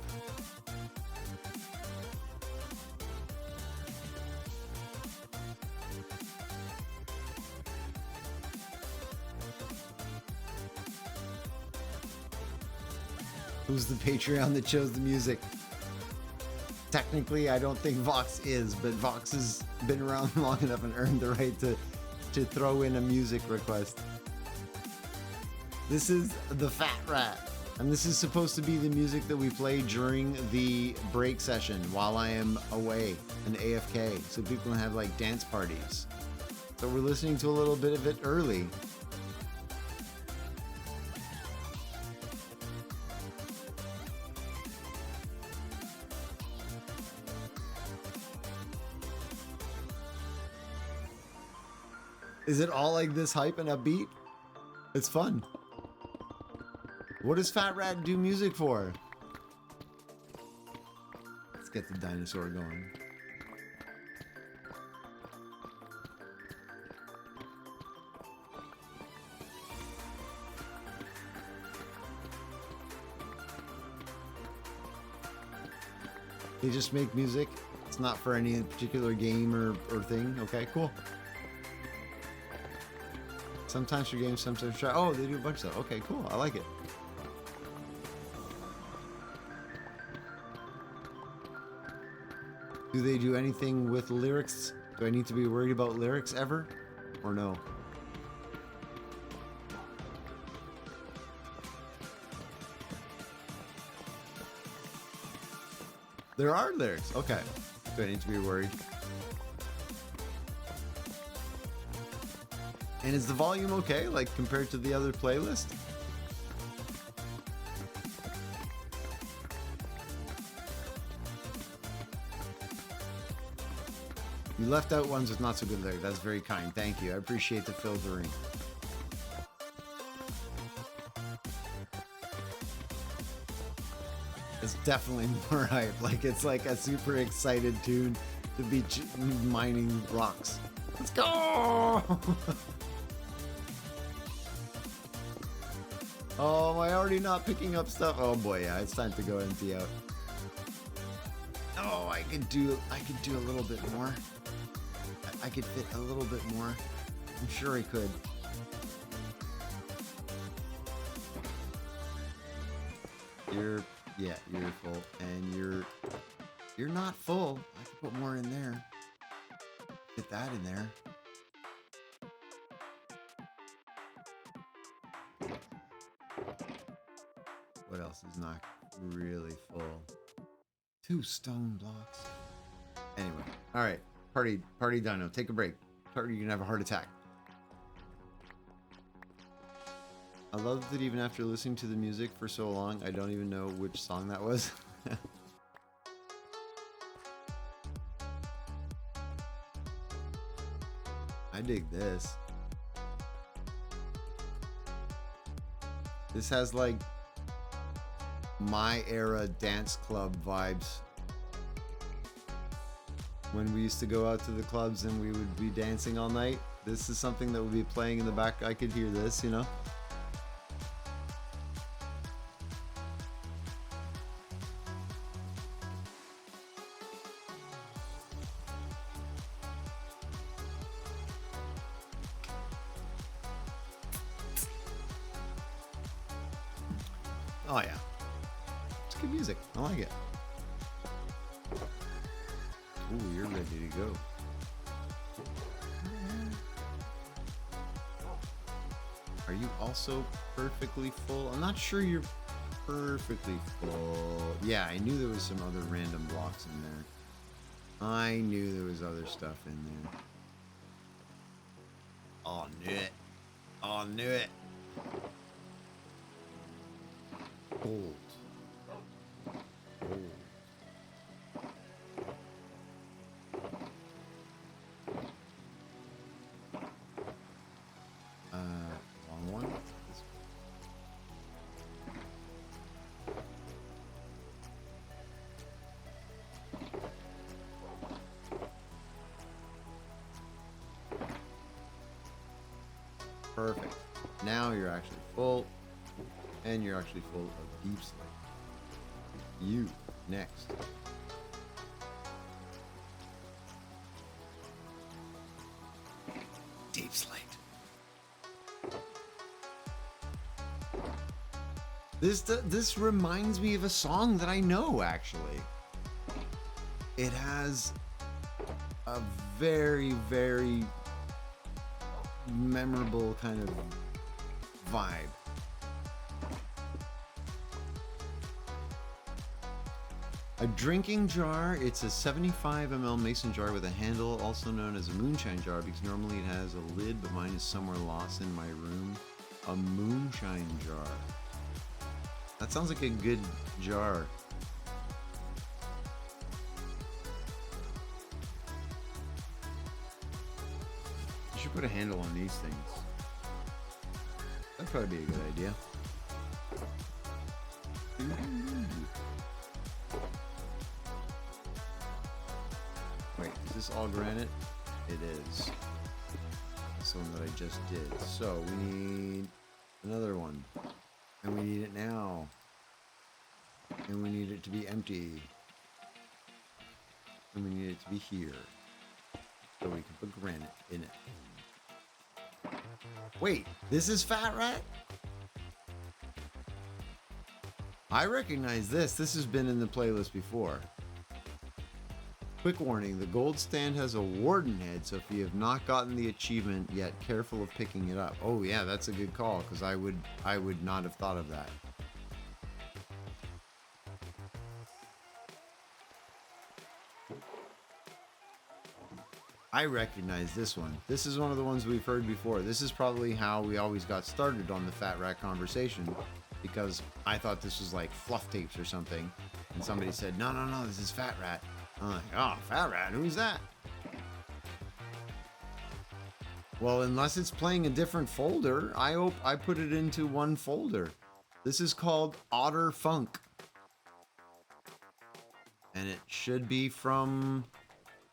S1: Who's the Patreon that chose the music? Technically, I don't think Vox is, but Vox has been around long enough and earned the right to throw in a music request. This is the Fat Rat, and this is supposed to be the music that we play during the break session while I am away and AFK, so people can have like dance parties. So we're listening to a little bit of it early. Is it all like this hype and upbeat? It's fun. What does Fat Rat do music for? Let's get the dinosaur going. They just make music. It's not for any particular game or thing. Okay, cool. Sometimes for games, sometimes for... Oh, they do a bunch of stuff. Okay, cool. I like it. Do they do anything with lyrics? Do I need to be worried about lyrics ever? Or no? There are lyrics. Okay. Do I need to be worried? And is the volume okay, like compared to the other playlist? You left out ones with not so good lyrics. That's very kind. Thank you. I appreciate the filtering. It's definitely more hype. Like it's like a super excited tune to be mining rocks. Let's go! Oh, am I already not picking up stuff? Oh boy, yeah, it's time to go empty out. Oh, I could do a little bit more. I could fit a little bit more. I'm sure I could. You're full, and you're not full. I could put more in there. Get that in there. What else is not really full? 2 stone blocks. Anyway, all right. Party dino. Take a break. Party, you're gonna have a heart attack. I love that even after listening to the music for so long, I don't even know which song that was. I dig this. This has like my era dance club vibes. when we used to go out to the clubs and we would be dancing all night. This is something that would be playing in the back. I could hear this, you know? Oh yeah. It's good music. I like it. Ooh, you're ready to go. Are you also perfectly full? I'm not sure you're perfectly full. Yeah, I knew there was some other random blocks in there. I knew there was other stuff in there. Oh, knew it. Oh, knew it. Gold. Gold. Wrong one. This one. Perfect. Now you're actually full, and you're actually full of deep slate. You next. Deep slate. This reminds me of a song that I know, actually. It has a very, very memorable kind of vibe. A drinking jar. It's a 75 ml mason jar with a handle, also known as a moonshine jar, because normally it has a lid, but mine is somewhere lost in my room. A moonshine jar. That sounds like a good jar. You should put a handle on these things. That'd probably be a good idea. Wait, is this all granite? It is. That's the one that I just did. So we need another one. And we need it now. And we need it to be empty. And we need it to be here. So we can put granite in it. Wait, this is Fat Rat? I recognize this. This has been in the playlist before. Quick warning, the gold stand has a warden head, so if you have not gotten the achievement yet, careful of picking it up. Oh yeah, that's a good call, because I would not have thought of that. I recognize this one. This is one of the ones we've heard before. This is probably how we always got started on the Fat Rat conversation, because I thought this was like fluff tapes or something, and somebody said, no, this is Fat Rat. I'm like, oh, Fat Rat, who's that? Well, unless it's playing a different folder, I hope I put it into one folder. This is called Otter Funk. And it should be from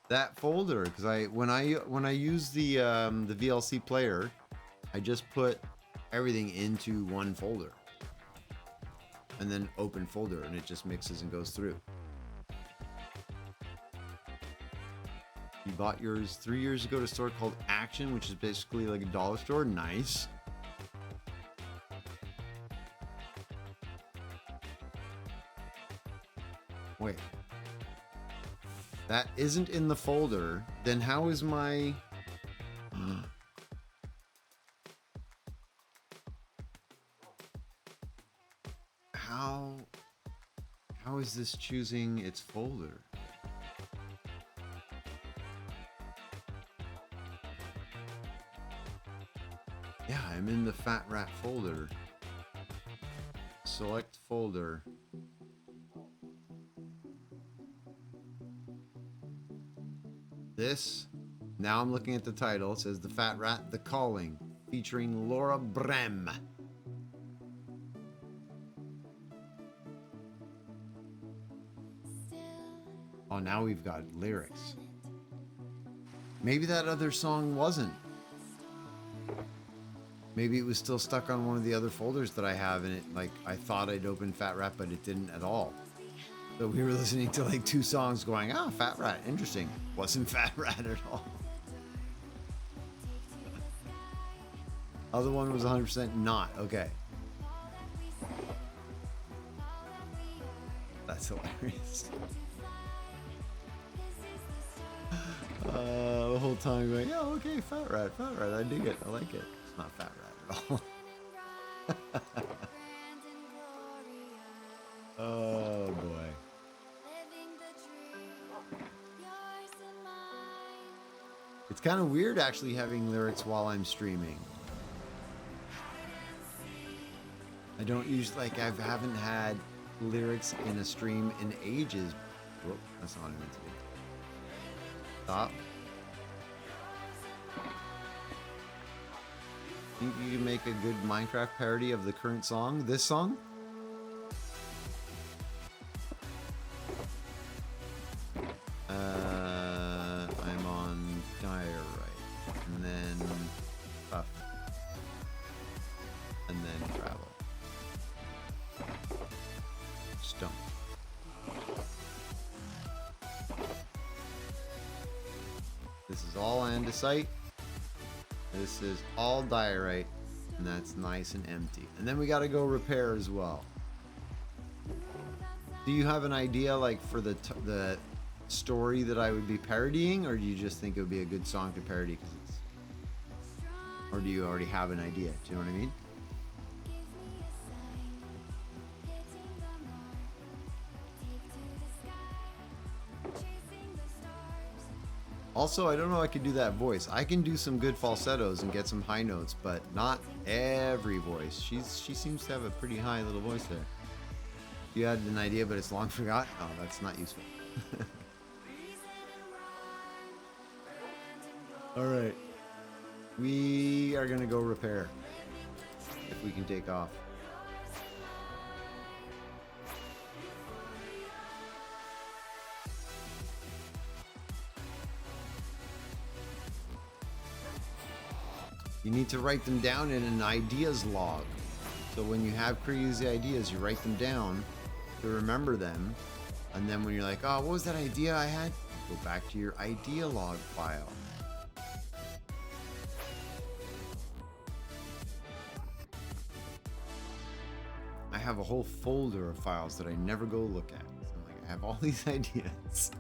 S1: that folder, because when I use the VLC player, I just put everything into one folder. And then open folder, and it just mixes and goes through. You bought yours 3 years ago at a store called Action, which is basically like a dollar store. Nice. Wait. That isn't in the folder. Then how is my... How is this choosing its folder? Yeah, I'm in the Fat Rat folder. Select folder. This, now I'm looking at the title. It says The Fat Rat, The Calling, featuring Laura Brem. Oh, now we've got lyrics. Maybe that other song wasn't. Maybe it was still stuck on one of the other folders that I have, and it, like, I thought I'd opened Fat Rat, but it didn't at all. So we were listening to like 2 songs going, oh, Fat Rat, interesting. Wasn't Fat Rat at all. Other one was 100% not. Okay. That's hilarious. The whole time going, yeah, okay, Fat Rat, I dig it, I like it. It's not Fat Rat at all. Oh boy. It's kind of weird actually having lyrics while I'm streaming. I don't usually, like, I haven't had lyrics in a stream in ages. Whoop, that's not what I meant to do. Stop. Think you can make a good Minecraft parody of the current song? This song? I'm on diorite, and then puff, and then travel. Stone. This is all andesite. This is all diorite, and that's nice and empty. And then we got to go repair as well. Do you have an idea, like, for the story that I would be parodying, or do you just think it would be a good song to parody because it's, or do you already have an idea? Do you know what I mean? Also, I don't know if I could do that voice. I can do some good falsettos and get some high notes, but not every voice. She seems to have a pretty high little voice there. You had an idea, but it's long forgot? Oh, that's not useful. Alright. We are going to go repair. If we can take off. You need to write them down in an ideas log. So when you have crazy ideas, you write them down to remember them. And then when you're like, oh, what was that idea I had? Go back to your idea log file. I have a whole folder of files that I never go look at. So I'm like, I have all these ideas.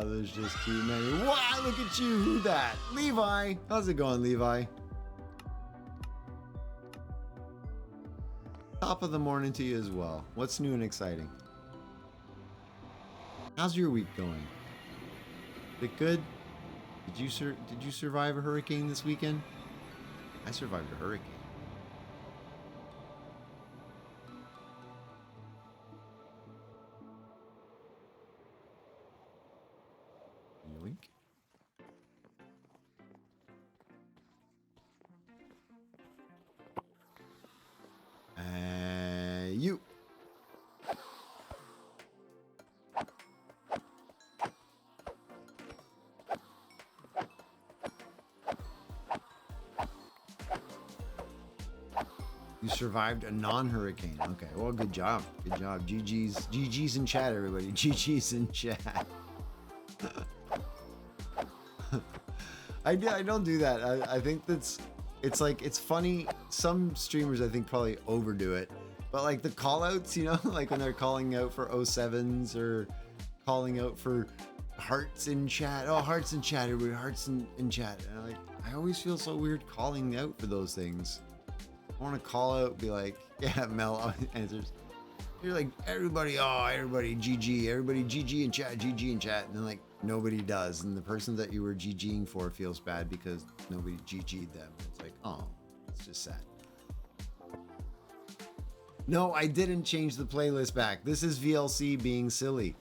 S1: There's just too many. Wow, look at you. Who that? Levi. How's it going, Levi? Top of the morning to you as well. What's new and exciting? How's your week going? Is it good? Did you survive a hurricane this weekend? I survived a hurricane. Yoink. You. You survived a non-hurricane. Okay, well, good job. Good job. GG's in chat, everybody. GG's in chat. I don't do that. I think it's like, it's funny. Some streamers, I think, probably overdo it. But like the call outs, you know, like when they're calling out for 07s or calling out for hearts in chat. Oh, hearts in chat, everybody, hearts in chat. And I always feel so weird calling out for those things. I want to call out, be like, yeah, Mel answers. You're like, everybody, GG, everybody GG in chat, GG in chat. And then like, nobody does. And the person that you were GGing for feels bad because nobody GG'd them. It's like, oh, it's just sad. No, I didn't change the playlist back. This is VLC being silly.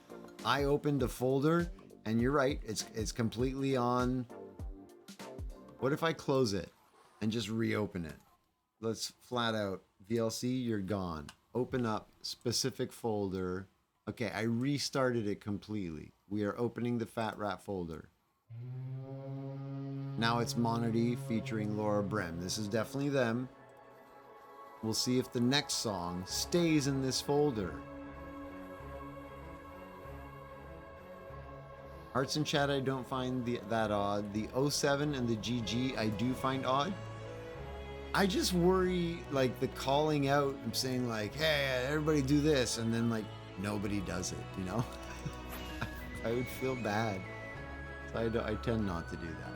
S1: I opened a folder, and you're right, it's completely on. What if I close it and just reopen it? Let's flat out, VLC, you're gone. Open up specific folder. Okay, I restarted it completely. We are opening the Fat Rat folder. Now it's Monody featuring Laura Brem. This is definitely them. We'll see if the next song stays in this folder. Hearts in chat I don't find that odd. The 07 and the GG I do find odd. I just worry like the calling out and saying like, hey, everybody do this, and then like nobody does it, you know? I would feel bad. So I tend not to do that.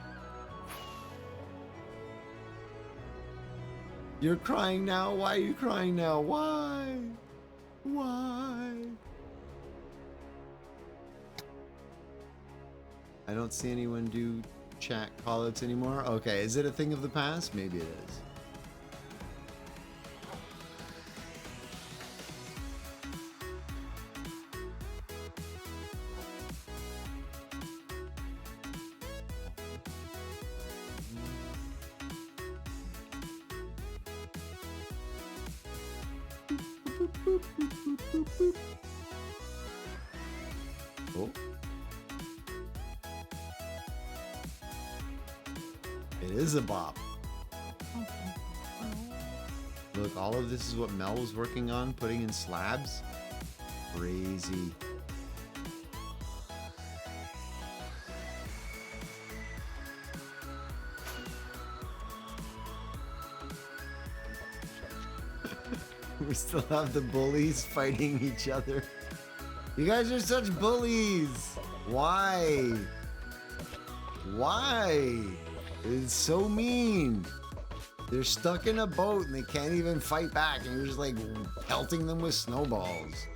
S1: You're crying now? Why are you crying now? Why? Why? I don't see anyone do chat callouts anymore. Okay, is it a thing of the past? Maybe it is. Oh. It is a bop. Look, all of this is what Mel was working on, putting in slabs. Crazy. We still have the bullies fighting each other. You guys are such bullies. Why? Why? It's so mean. They're stuck in a boat and they can't even fight back, and you're just like pelting them with snowballs.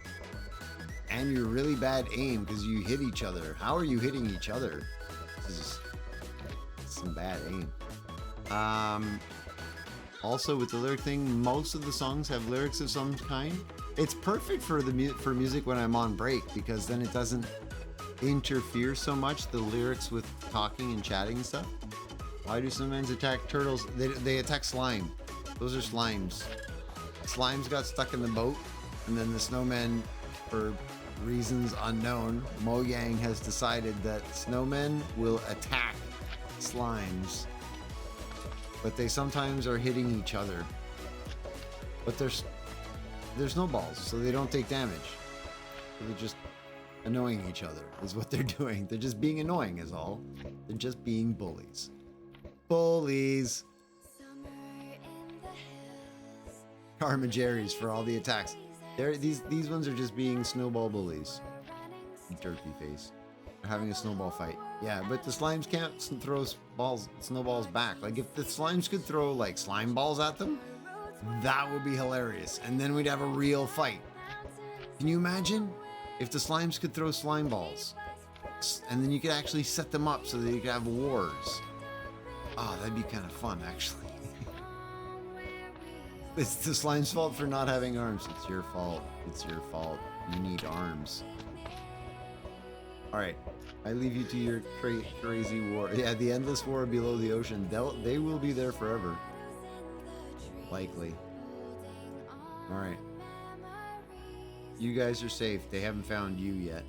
S1: And you're really bad aim because you hit each other. How are you hitting each other? This is some bad aim. Also with the lyric thing, most of the songs have lyrics of some kind. It's perfect for for music when I'm on break, because then it doesn't interfere so much, the lyrics, with talking and chatting and stuff. Why do snowmen attack turtles? They attack slime. Those are slimes. Slimes got stuck in the boat, and then the snowmen, for reasons unknown, Mojang has decided that snowmen will attack slimes, but they sometimes are hitting each other. But there's snowballs, so they don't take damage. They're just annoying each other, is what they're doing. They're just being annoying, is all. They're just being bullies. Bullies. Karma Jerry's for all the attacks. These ones are just being snowball bullies. Jerky face. They're having a snowball fight. Yeah, but the slimes can't throw snowballs back. Like, if the slimes could throw like slime balls at them, that would be hilarious. And then we'd have a real fight. Can you imagine if the slimes could throw slime balls? And then you could actually set them up so that you could have wars. Oh, that'd be kind of fun, actually. It's the slime's fault for not having arms. It's your fault. It's your fault. You need arms. Alright. I leave you to your crazy war. Yeah, the endless war below the ocean. They will be there forever. Likely. Alright. You guys are safe. They haven't found you yet.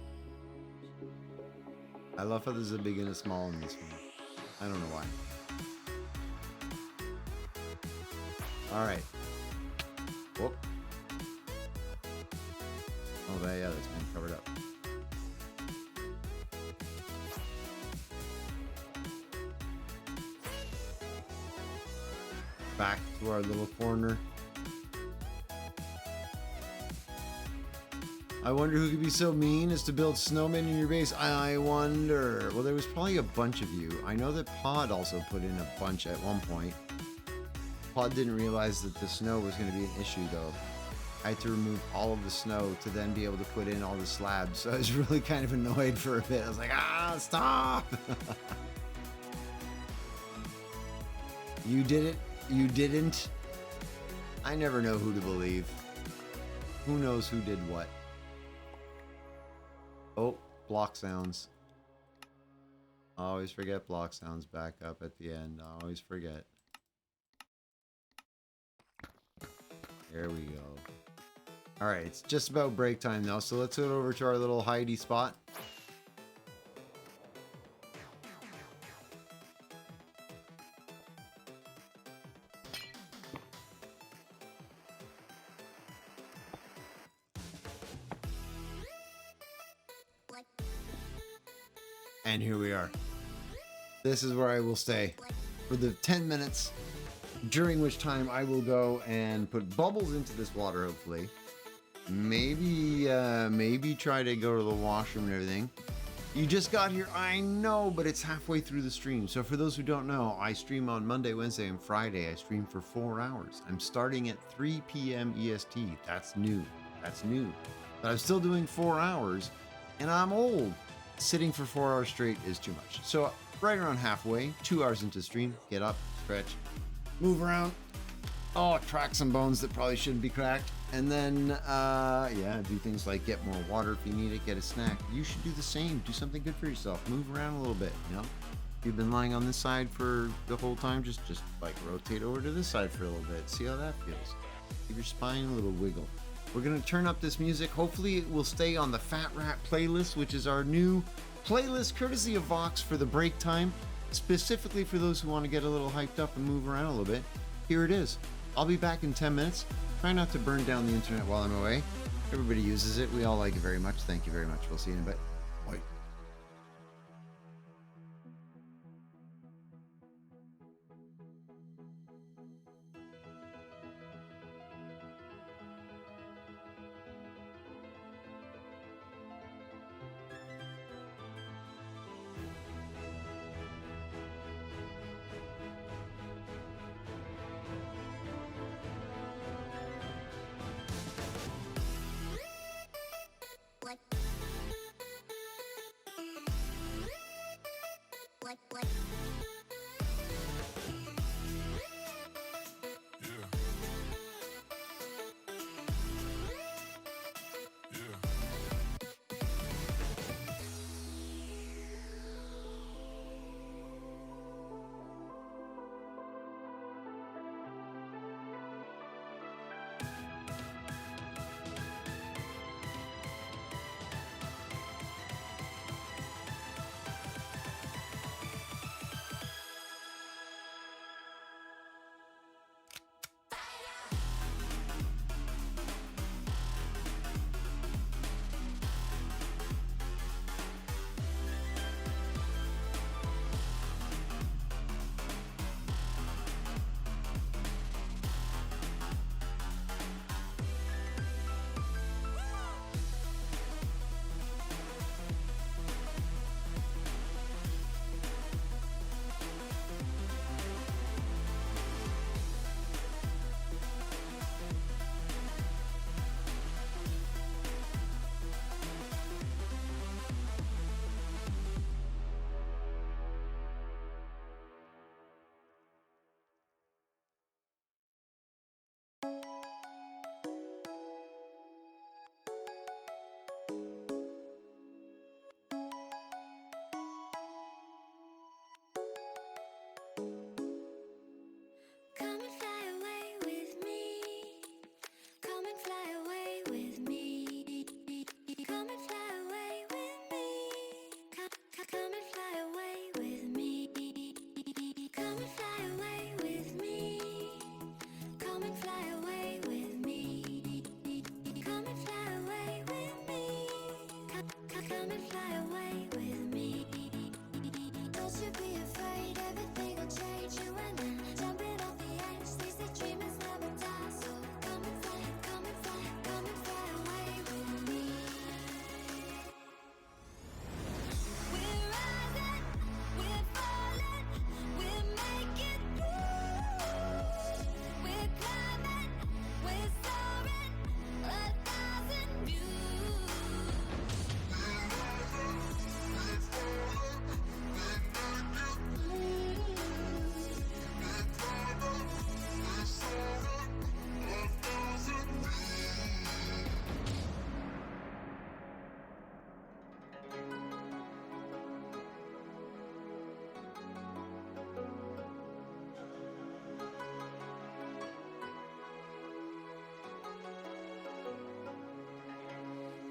S1: I love how there's a big and a small in this one. I don't know why. Alright. Whoop. Oh, yeah, that's been covered up. Back to our little corner. I wonder who could be so mean as to build snowmen in your base. I wonder. Well, there was probably a bunch of you. I know that Pod also put in a bunch at one point. Pod didn't realize that the snow was going to be an issue, though. I had to remove all of the snow to then be able to put in all the slabs. So I was really kind of annoyed for a bit. I was like, stop! You did it? You didn't? I never know who to believe. Who knows who did what? Oh, block sounds. I always forget block sounds back up at the end. I always forget. There we go. Alright, it's just about break time now, so let's head over to our little hidey spot. And here we are. This is where I will stay for the 10 minutes, during which time I will go and put bubbles into this water, hopefully. Maybe try to go to the washroom and everything. You just got here, I know, but it's halfway through the stream. So for those who don't know, I stream on Monday, Wednesday, and Friday. I stream for 4 hours. I'm starting at 3 p.m. EST. That's new. But I'm still doing 4 hours, and I'm old. Sitting for 4 hours straight is too much. So right around halfway, 2 hours into stream, get up, stretch, move around. Oh, crack some bones that probably shouldn't be cracked. And then, do things like get more water if you need it, get a snack. You should do the same. Do something good for yourself. Move around a little bit, you know? If you've been lying on this side for the whole time, just like rotate over to this side for a little bit. See how that feels. Give your spine a little wiggle. We're going to turn up this music. Hopefully it will stay on the Fat Rat playlist, which is our new playlist courtesy of Vox for the break time, specifically for those who want to get a little hyped up and move around a little bit. Here it is. I'll be back in 10 minutes. Try not to burn down the internet while I'm away. Everybody uses it. We all like it very much. Thank you very much. We'll see you in a bit. Bye.
S3: Come and fly away with me. Come and fly away with me. Come and fly away with me. Come and fly away with me. Come and fly away with me. Come and fly away with me. Come and fly away with me. Come and fly away with me. Don't you be afraid, everything will change. You and I jumping off the edge. They say dreamers never die. So come and fly, come and fly, come and fly away with me. We're rising, we're falling, we're making moves. We're climbing, we're soaring, 1,000 views.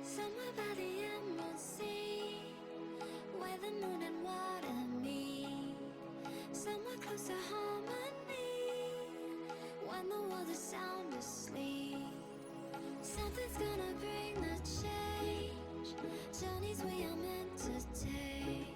S3: Somewhere by the emerald sea, where the moon and water meet. Somewhere close to harmony, when the world is sound asleep. Something's gonna bring the change, journeys we are meant to take.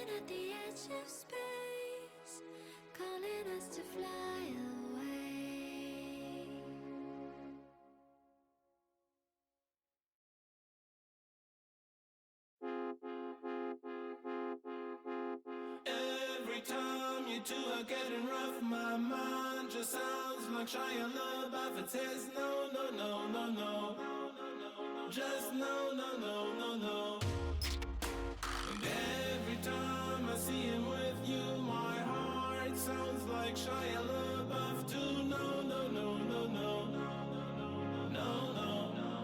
S3: Standing at the edge of space, calling us to fly away.
S4: Every time you two are getting rough, my mind just sounds like Shia LaBeouf. It says no, no, no, no, no, just no, no, no, no, no. And every time I see him with you, my heart sounds like Shia LaBeouf too. No, no, no, no, no, no, no, no, no, no, no.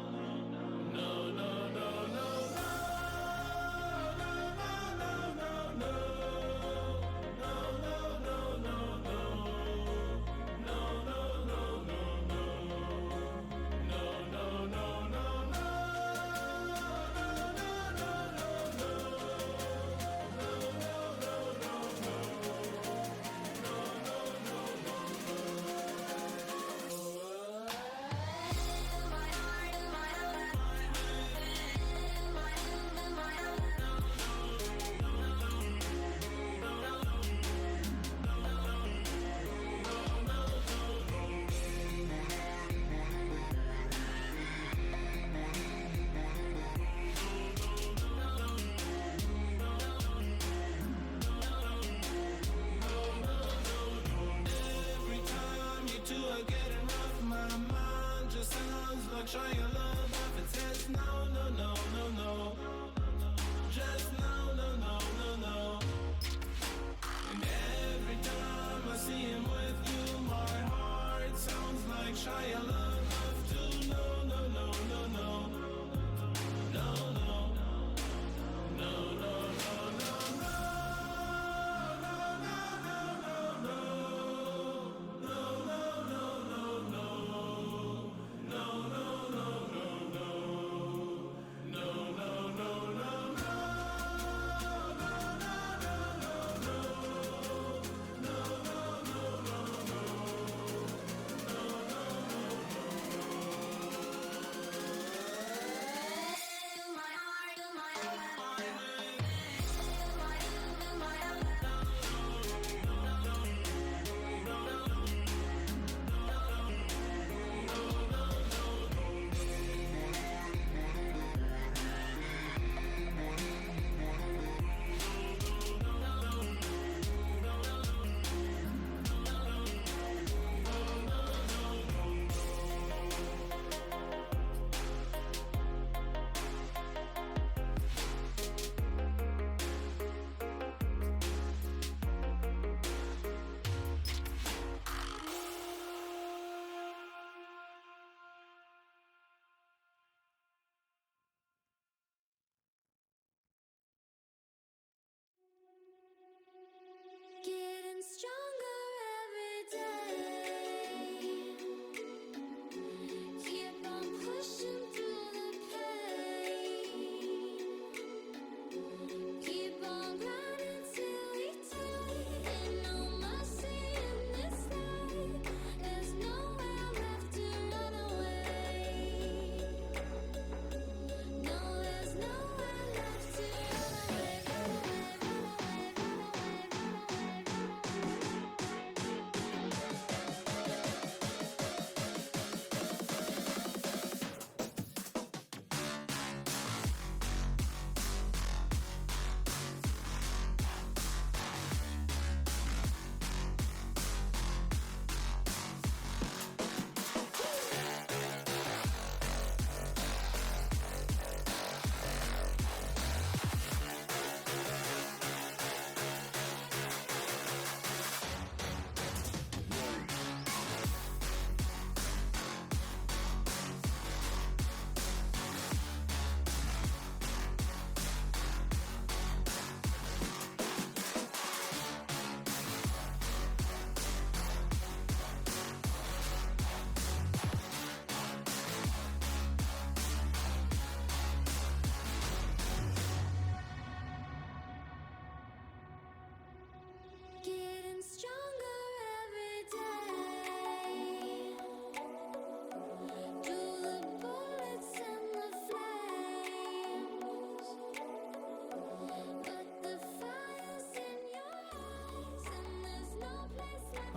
S4: Shia LaBeouf, it says no, no, no, no, no, just no, no, no, no, no. And every time I see him with you, my heart sounds like Shia LaBeouf too. No, no, no, no, no, no, no, no, no, no, no, no, no, no, no, no, no, no, no, no.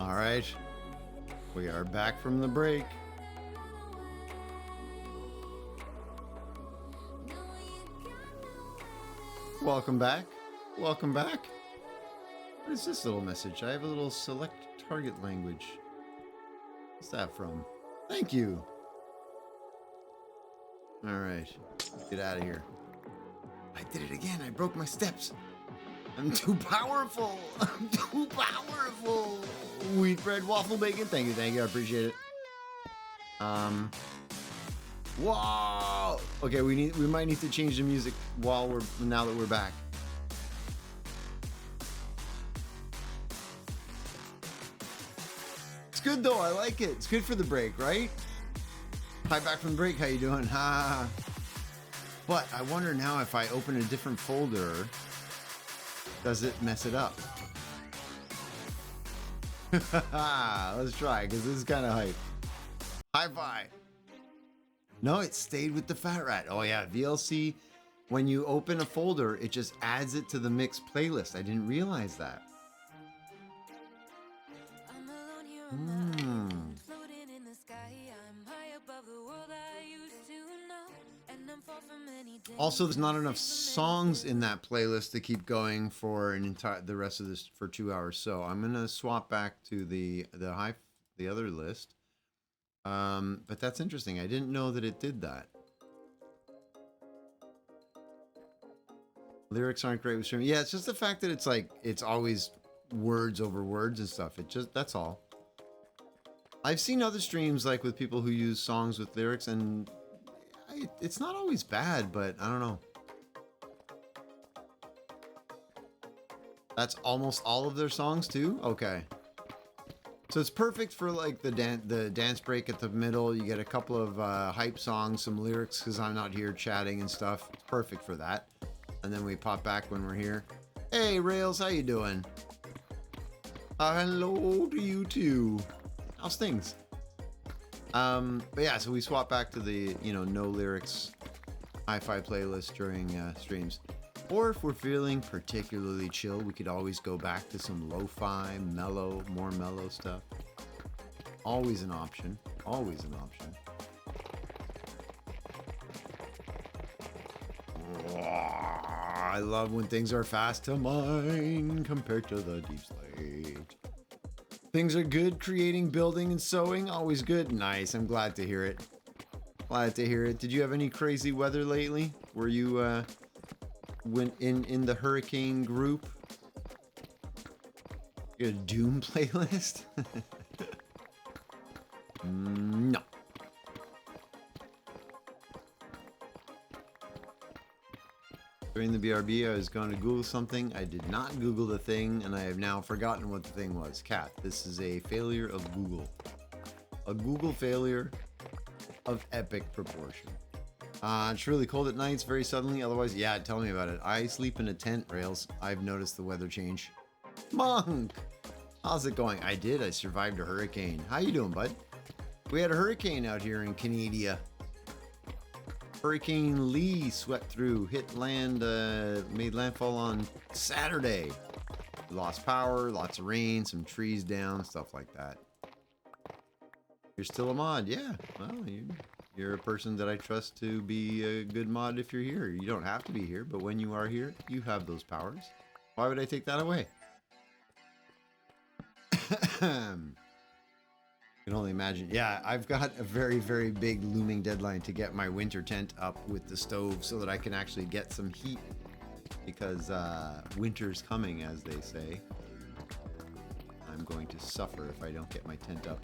S1: All right. We are back from the break. Welcome back. Welcome back. What is this little message? I have a little select target language. What's that from? Thank you. All right. Get out of here. I did it again. I broke my steps. I'm too powerful. I'm too powerful. Wheat bread, waffle bacon. Thank you. Thank you. I appreciate it. Whoa. Okay, we might need to change the music now that we're back. It's good though. I like it. It's good for the break, right? Hi, back from the break. How you doing? Ha. But I wonder now if I open a different folder, does it mess it up? Let's try, because this is kind of hype. Hi-fi. No, it stayed with the Fat Rat. Oh yeah, VLC, when you open a folder, it just adds it to the mix playlist. I didn't realize that. Also, there's not enough songs in that playlist to keep going for the rest of this for 2 hours. So I'm gonna swap back to the other list. But that's interesting. I didn't know that it did that. Lyrics aren't great with streaming. Yeah, it's just the fact that it's always words over words and stuff. That's all. I've seen other streams like with people who use songs with lyrics, and it's not always bad, but I don't know. That's almost all of their songs too? Okay. So it's perfect for like the dance break at the middle. You get a couple of hype songs, some lyrics because I'm not here chatting and stuff. It's perfect for that. And then we pop back when we're here. Hey Rails, how you doing? Hello to you too. How's things? But yeah, so we swap back to the no lyrics hi-fi playlist during streams. Or if we're feeling particularly chill, we could always go back to some lo-fi, more mellow stuff. Always an option. Always an option. I love when things are fast to mine compared to the deep slate. Things are good, creating, building, and sewing. Always good. Nice. I'm glad to hear it. Glad to hear it. Did you have any crazy weather lately? Were you went in the hurricane group? You got a Doom playlist? No. During the BRB, I was going to Google something. I did not Google the thing, and I have now forgotten what the thing was. Cat, this is a failure of Google. A Google failure of epic proportion. It's really cold at nights very suddenly. Otherwise, yeah, tell me about it. I sleep in a tent, Rails. I've noticed the weather change. Monk! How's it going? I did. I survived a hurricane. How you doing, bud? We had a hurricane out here in Canada. Hurricane Lee swept through, hit land, made landfall on Saturday. Lost power, lots of rain, some trees down, stuff like that. You're still a mod, yeah. Well, you're a person that I trust to be a good mod if you're here. You don't have to be here, but when you are here, you have those powers. Why would I take that away? I can only imagine. Yeah, I've got a very, very big looming deadline to get my winter tent up with the stove so that I can actually get some heat because winter's coming, as they say. I'm going to suffer if I don't get my tent up.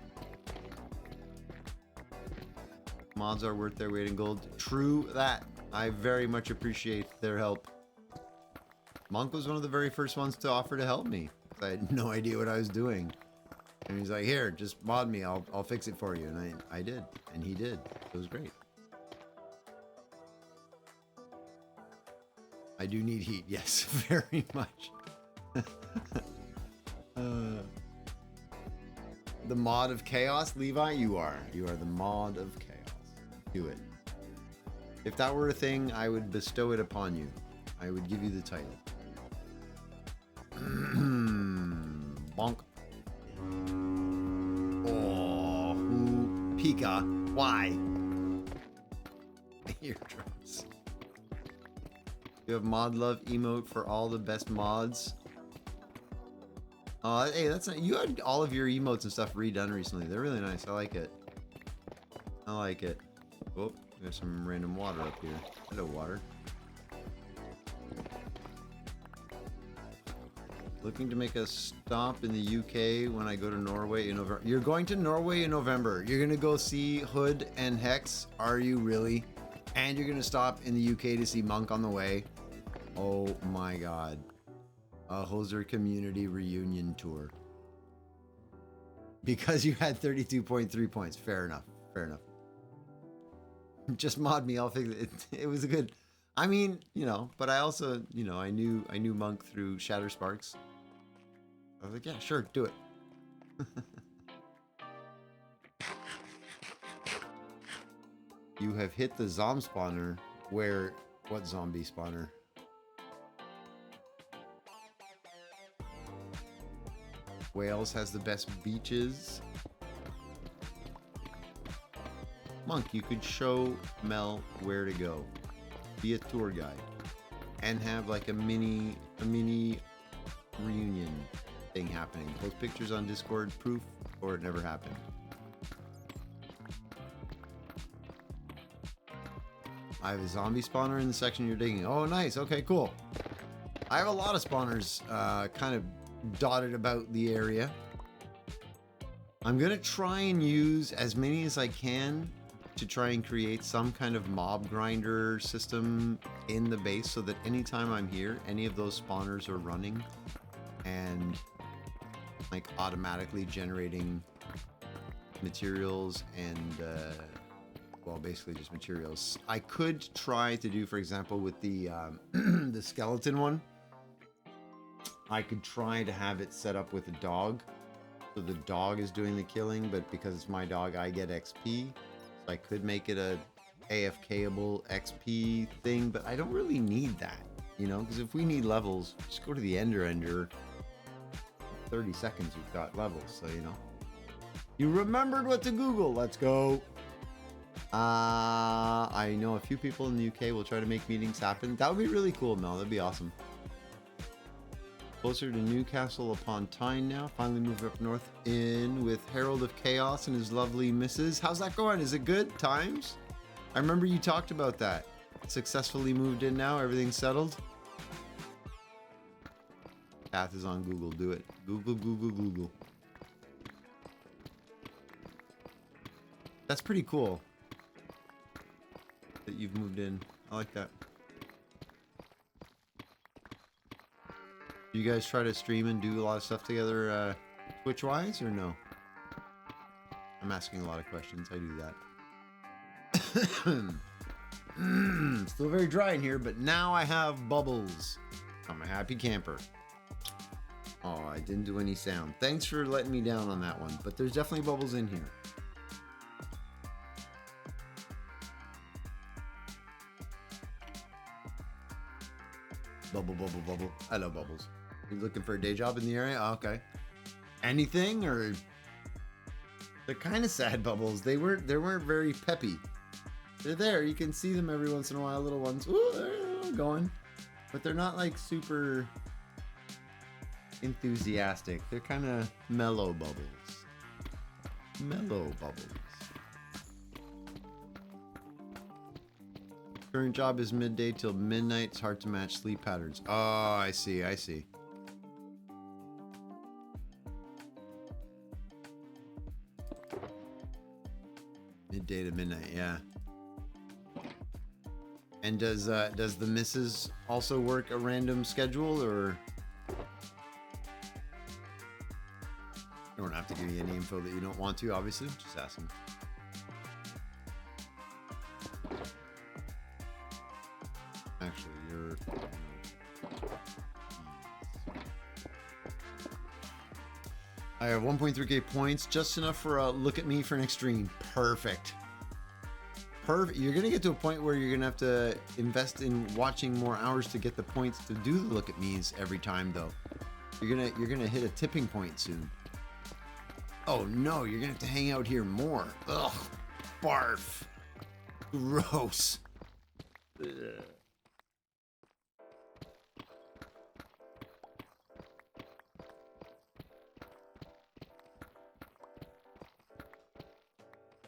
S1: Mods are worth their weight in gold. True that. I very much appreciate their help. Monk was one of the very first ones to offer to help me. I had no idea what I was doing. And he's like, here, just mod me. I'll fix it for you. And I did. And he did. It was great. I do need heat. Yes, very much. The mod of chaos, Levi, you are. You are the mod of chaos. Do it. If that were a thing, I would bestow it upon you. I would give you the title. Bonk. Oh, Pika. Why? Eardrums. You have mod love emote for all the best mods. Oh, hey, that's not, you had all of your emotes and stuff redone recently. They're really nice. I like it. I like it. Oh, there's some random water up here. Hello, water. Looking to make a stop in the UK when I go to Norway in November. You're going to Norway in November. You're going to go see Hood and Hex. Are you really? And you're going to stop in the UK to see Monk on the way. Oh my god. A Hoser community reunion tour. Because you had 32.3 points. Fair enough. Fair enough. Just mod me. I'll fix it. It was a good... I mean, you know, but I also, you know, I knew Monk through Shatter Sparks. I was like, yeah, sure, do it. You have hit the Zom spawner. Where? What zombie spawner? Wales has the best beaches. Monk, you could show Mel where to go. Be a tour guide. And have like a mini reunion thing happening. Post pictures on Discord, proof, or it never happened. I have a zombie spawner in the section you're digging. Oh, nice. Okay, cool. I have a lot of spawners kind of dotted about the area. I'm going to try and use as many as I can to try and create some kind of mob grinder system in the base so that anytime I'm here, any of those spawners are running and like automatically generating materials and well, basically just materials. I could try to do, for example, with the the skeleton one, I could try to have it set up with a dog. So the dog is doing the killing, but because it's my dog, I get XP. So I could make it a AFKable XP thing, but I don't really need that, you know, because if we need levels, just go to the Ender. 30 seconds, you've got levels, so you know. You remembered what to Google. Let's go. I know a few people in the UK will try to make meetings happen. That would be really cool, Mel. That'd be awesome. Closer to Newcastle upon Tyne now. Finally moved up north in with Herald of Chaos and his lovely missus. How's that going? Is it good? Times? I remember you talked about that. Successfully moved in now. Everything's settled. Path is on Google. Do it. Google. That's pretty cool that you've moved in. I like that. Do you guys try to stream and do a lot of stuff together Twitch-wise or no? I'm asking a lot of questions. I do that. Still very dry in here, but now I have bubbles. I'm a happy camper. Oh, I didn't do any sound. Thanks for letting me down on that one, but there's definitely bubbles in here. Bubble. I love bubbles. You looking for a day job in the area? Oh, okay. Anything or... They're kind of sad bubbles. They weren't very peppy. They're there. You can see them every once in a while. Little ones. Ooh, they're going. But they're not like super enthusiastic. They're kind of mellow bubbles. Mellow bubbles. Current job is midday till midnight. It's hard to match sleep patterns. Oh, I see. Midday to midnight, yeah. And does the missus also work a random schedule, or you don't have to give me any info that you don't want to, obviously. Just asking. Actually, you're... I have 1.3k points, just enough for a look at me for an extreme. Perfect. You're gonna get to a point where you're gonna have to invest in watching more hours to get the points to do the look at me's every time, though. You're gonna hit a tipping point soon. Oh no, you're gonna have to hang out here more. Ugh, barf. Gross. Ugh.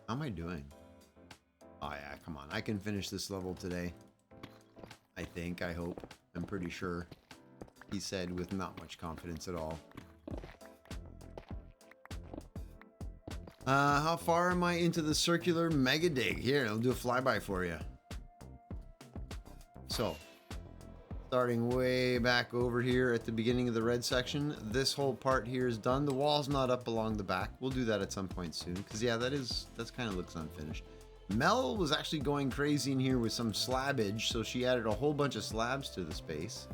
S1: How am I doing? Oh yeah, come on. I can finish this level today. I think, I hope. I'm pretty sure. He said with not much confidence at all. How far am I into the circular mega dig? Here, I'll do a flyby for you. So, starting way back over here at the beginning of the red section, this whole part here is done. The wall's not up along the back. We'll do that at some point soon, because yeah, that's kind of looks unfinished. Mel was actually going crazy in here with some slabbage, so she added a whole bunch of slabs to the space.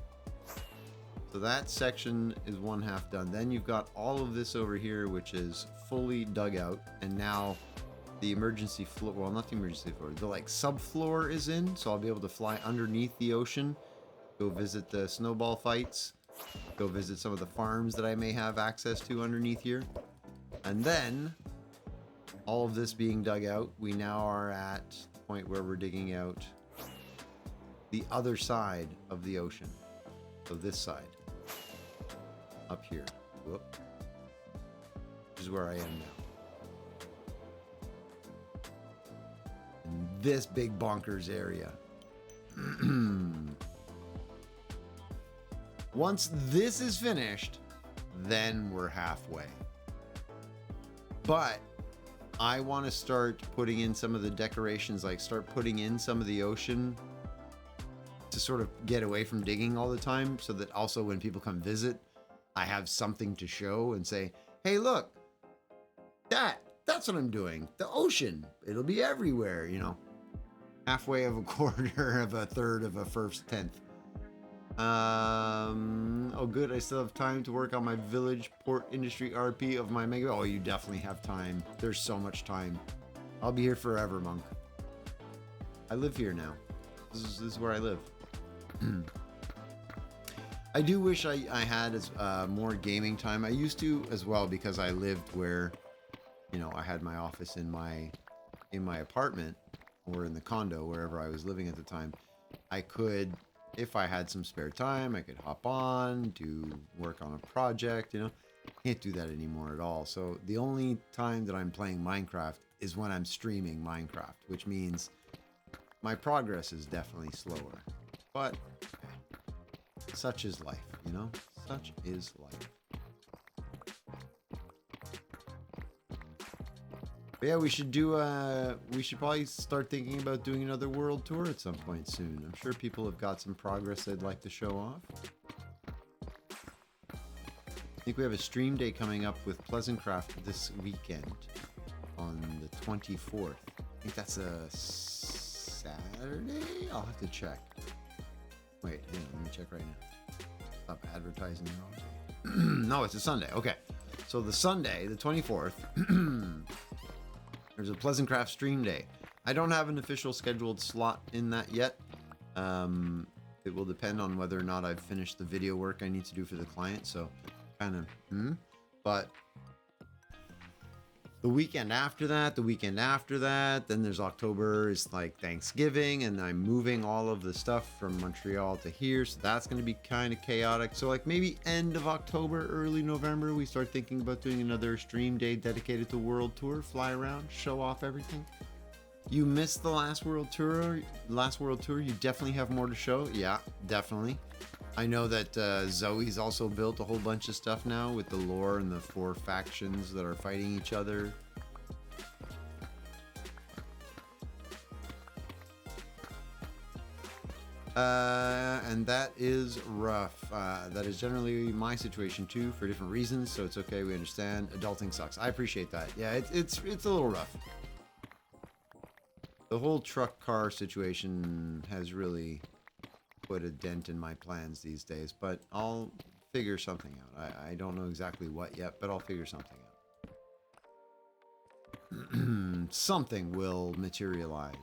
S1: So that section is one half done. Then you've got all of this over here, which is fully dug out, and now the emergency floor, well, not the emergency floor, the like subfloor is in, so I'll be able to fly underneath the ocean, go visit the snowball fights, go visit some of the farms that I may have access to underneath here. And then, all of this being dug out, we now are at the point where we're digging out the other side of the ocean. So this side. Up here. Whoop. Which is where I am now. In this big bonkers area. Once this is finished, then we're halfway. But I want to start putting in some of the decorations, like start putting in some of the ocean to sort of get away from digging all the time, so that also when people come visit, I have something to show and say, hey, look, that's what I'm doing. The ocean, it'll be everywhere, you know. Halfway of a quarter of a third of a first tenth. Oh good, I still have time to work on my village port industry RP of my mega. Oh, you definitely have time. There's so much time. I'll be here forever, Monk. I live here now. This is where I live. I do wish I had more gaming time. I used to as well, because I lived where, you know, I had my office in my apartment or in the condo, wherever I was living at the time. I could, if I had some spare time, I could hop on, do work on a project, you know. Can't do that anymore at all. So the only time that I'm playing Minecraft is when I'm streaming Minecraft, which means my progress is definitely slower. But such is life, you know? Such is life. But yeah, we should probably start thinking about doing another world tour at some point soon. I'm sure people have got some progress they'd like to show off. I think we have a stream day coming up with Pleasantcraft this weekend on the 24th. I think that's a Saturday? I'll have to check. Wait, hang on, let me check right now. Stop advertising now. No, it's a Sunday. Okay. So the Sunday, the 24th, there's a Pleasantcraft stream day. I don't have an official scheduled slot in that yet. It will depend on whether or not I've finished the video work I need to do for the client. So kind of, but the weekend after that, then there's October is like Thanksgiving, and I'm moving all of the stuff from Montreal to here, so that's going to be kind of chaotic. So like maybe end of October, early November, we start thinking about doing another stream day dedicated to World Tour, fly around, show off everything. You missed the last World Tour, you definitely have more to show. Yeah, definitely. I know that Zoe's also built a whole bunch of stuff now with the lore and the 4 factions that are fighting each other. And that is rough. That is generally my situation too, for different reasons, so it's okay, we understand. Adulting sucks. I appreciate that. Yeah, it's a little rough. The whole truck car situation has really put a dent in my plans these days, but I'll figure something out. I don't know exactly what yet, but I'll figure something out. Something will materialize.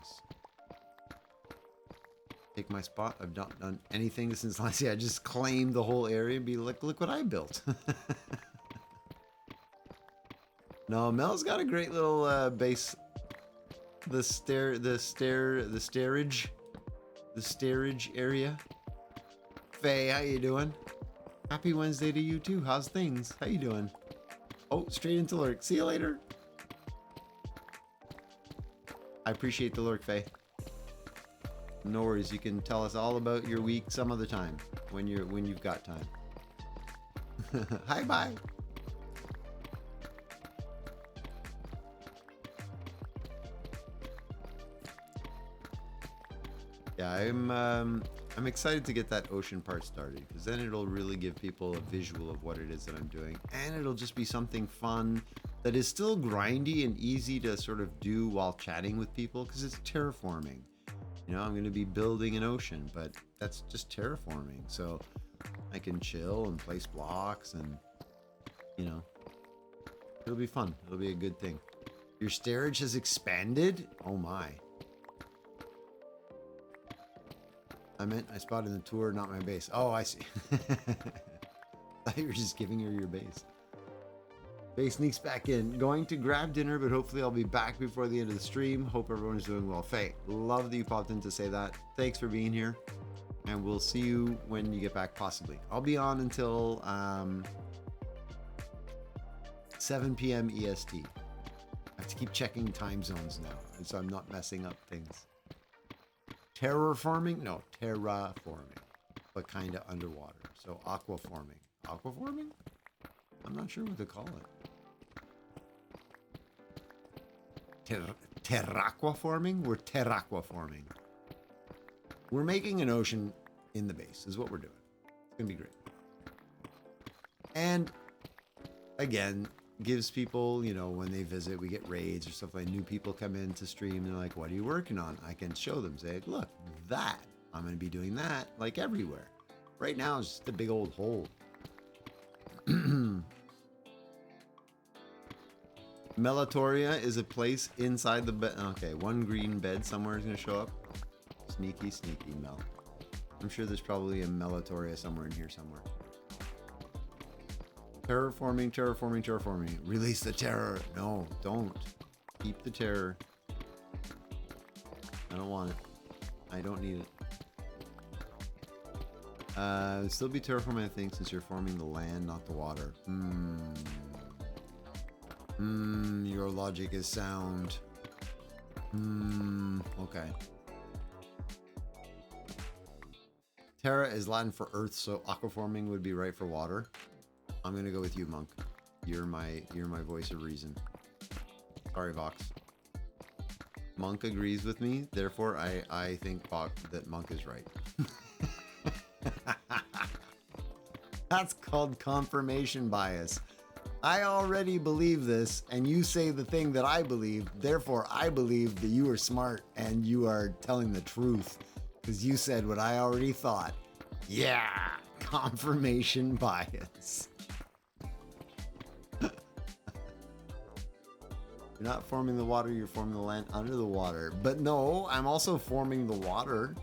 S1: Take my spot. I've not done anything since last year. I just claimed the whole area and be like, look what I built. No, Mel's got a great little base. The stairage area. Faye, how you doing? Happy Wednesday to you too. How's things? How you doing? Oh, straight into lurk. See you later. I appreciate the lurk, Faye. No worries. You can tell us all about your week some other time when you've got time. Hi, bye. Yeah, I'm excited to get that ocean part started because then it'll really give people a visual of what it is that I'm doing, and it'll just be something fun that is still grindy and easy to sort of do while chatting with people because it's terraforming. You know, I'm going to be building an ocean, but that's just terraforming, so I can chill and place blocks, and you know, it'll be fun. It'll be a good thing. Your stairage has expanded? Oh my. I meant I spotted the tour, not my base. Oh, I see. I thought you were just giving her your base. Faye sneaks back in. Going to grab dinner, but hopefully I'll be back before the end of the stream. Hope everyone's doing well. Faye, love that you popped in to say that. Thanks for being here. And we'll see you when you get back, possibly. I'll be on until 7 p.m. EST. I have to keep checking time zones now, so I'm not messing up things. Terraforming? No, terraforming, but kind of underwater. So aquaforming. Aquaforming? I'm not sure what to call it. Terraquaforming? We're terraquaforming. We're making an ocean in the base is what we're doing. It's going to be great. And again, gives people, you know, when they visit, we get raids or stuff like new people come in to stream. They're like, what are you working on? I can show them, say, look, that. I'm going to be doing that like everywhere. Right now, it's just a big old hole. Melatoria is a place inside the bed. Okay, one green bed somewhere is going to show up. Sneaky, sneaky Mel. I'm sure there's probably a Melatoria somewhere in here somewhere. Terraforming, terraforming, terraforming. Release the terror. No, don't. Keep the terror. I don't want it. I don't need it. Still be terraforming, I think, since you're forming the land, not the water. Your logic is sound. Okay. Terra is Latin for earth, so aquaforming would be right for water. I'm gonna go with you, Monk. You're my voice of reason. Sorry, Vox. Monk agrees with me, therefore I think that Monk is right. That's called confirmation bias. I already believe this, and you say the thing that I believe, therefore I believe that you are smart and you are telling the truth because you said what I already thought. Yeah, confirmation bias. You're not forming the water, you're forming the land under the water. But no, I'm also forming the water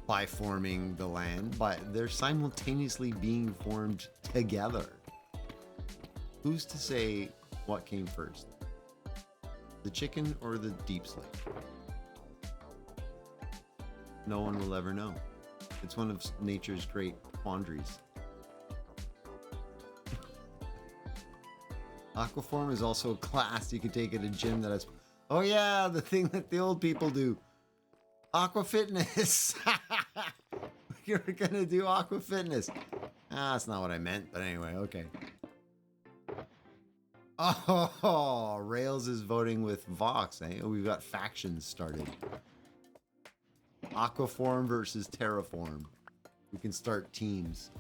S1: by forming the land, but they're simultaneously being formed together. Who's to say what came first? The chicken or the deep slate? No one will ever know. It's one of nature's great quandaries. Aquaform is also a class you can take at a gym that has... Oh yeah, the thing that the old people do. Aqua fitness. You're gonna do aqua fitness. That's not what I meant, but anyway, okay. Oh, Rails is voting with Vox, eh? We've got factions started. Aquaform versus Terraform. We can start teams.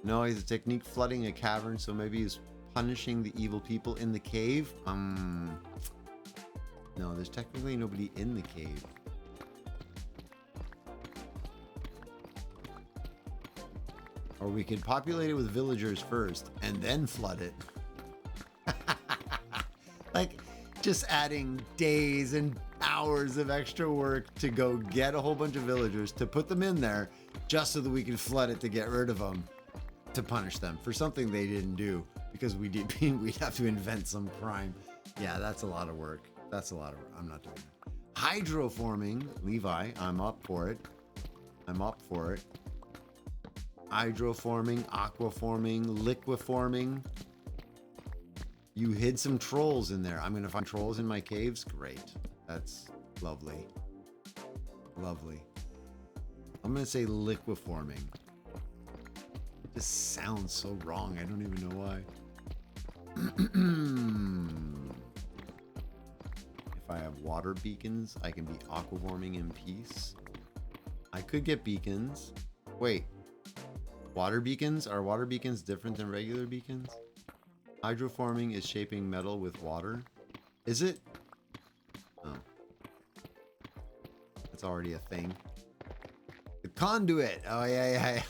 S1: No, he's a technique flooding a cavern, so maybe he's punishing the evil people in the cave. No, there's technically nobody in the cave. Or we could populate it with villagers first and then flood it. Like, just adding days and hours of extra work to go get a whole bunch of villagers to put them in there just so that we can flood it to get rid of them. to punish them for something they didn't do because we'd have to invent some crime. Yeah, that's a lot of work. That's a lot of work. I'm not doing that. Hydroforming, Levi, I'm up for it. I'm up for it. Hydroforming, aquaforming, liqueforming. You hid some trolls in there. I'm going to find trolls in my caves. Great. That's lovely. Lovely. I'm going to say liqueforming. It just sounds so wrong. I don't even know why. If I have water beacons, I can be aquaforming in peace. I could get beacons. Wait. Water beacons? Are water beacons different than regular beacons? Hydroforming is shaping metal with water. Is it? Oh. That's already a thing. The conduit. Oh, yeah.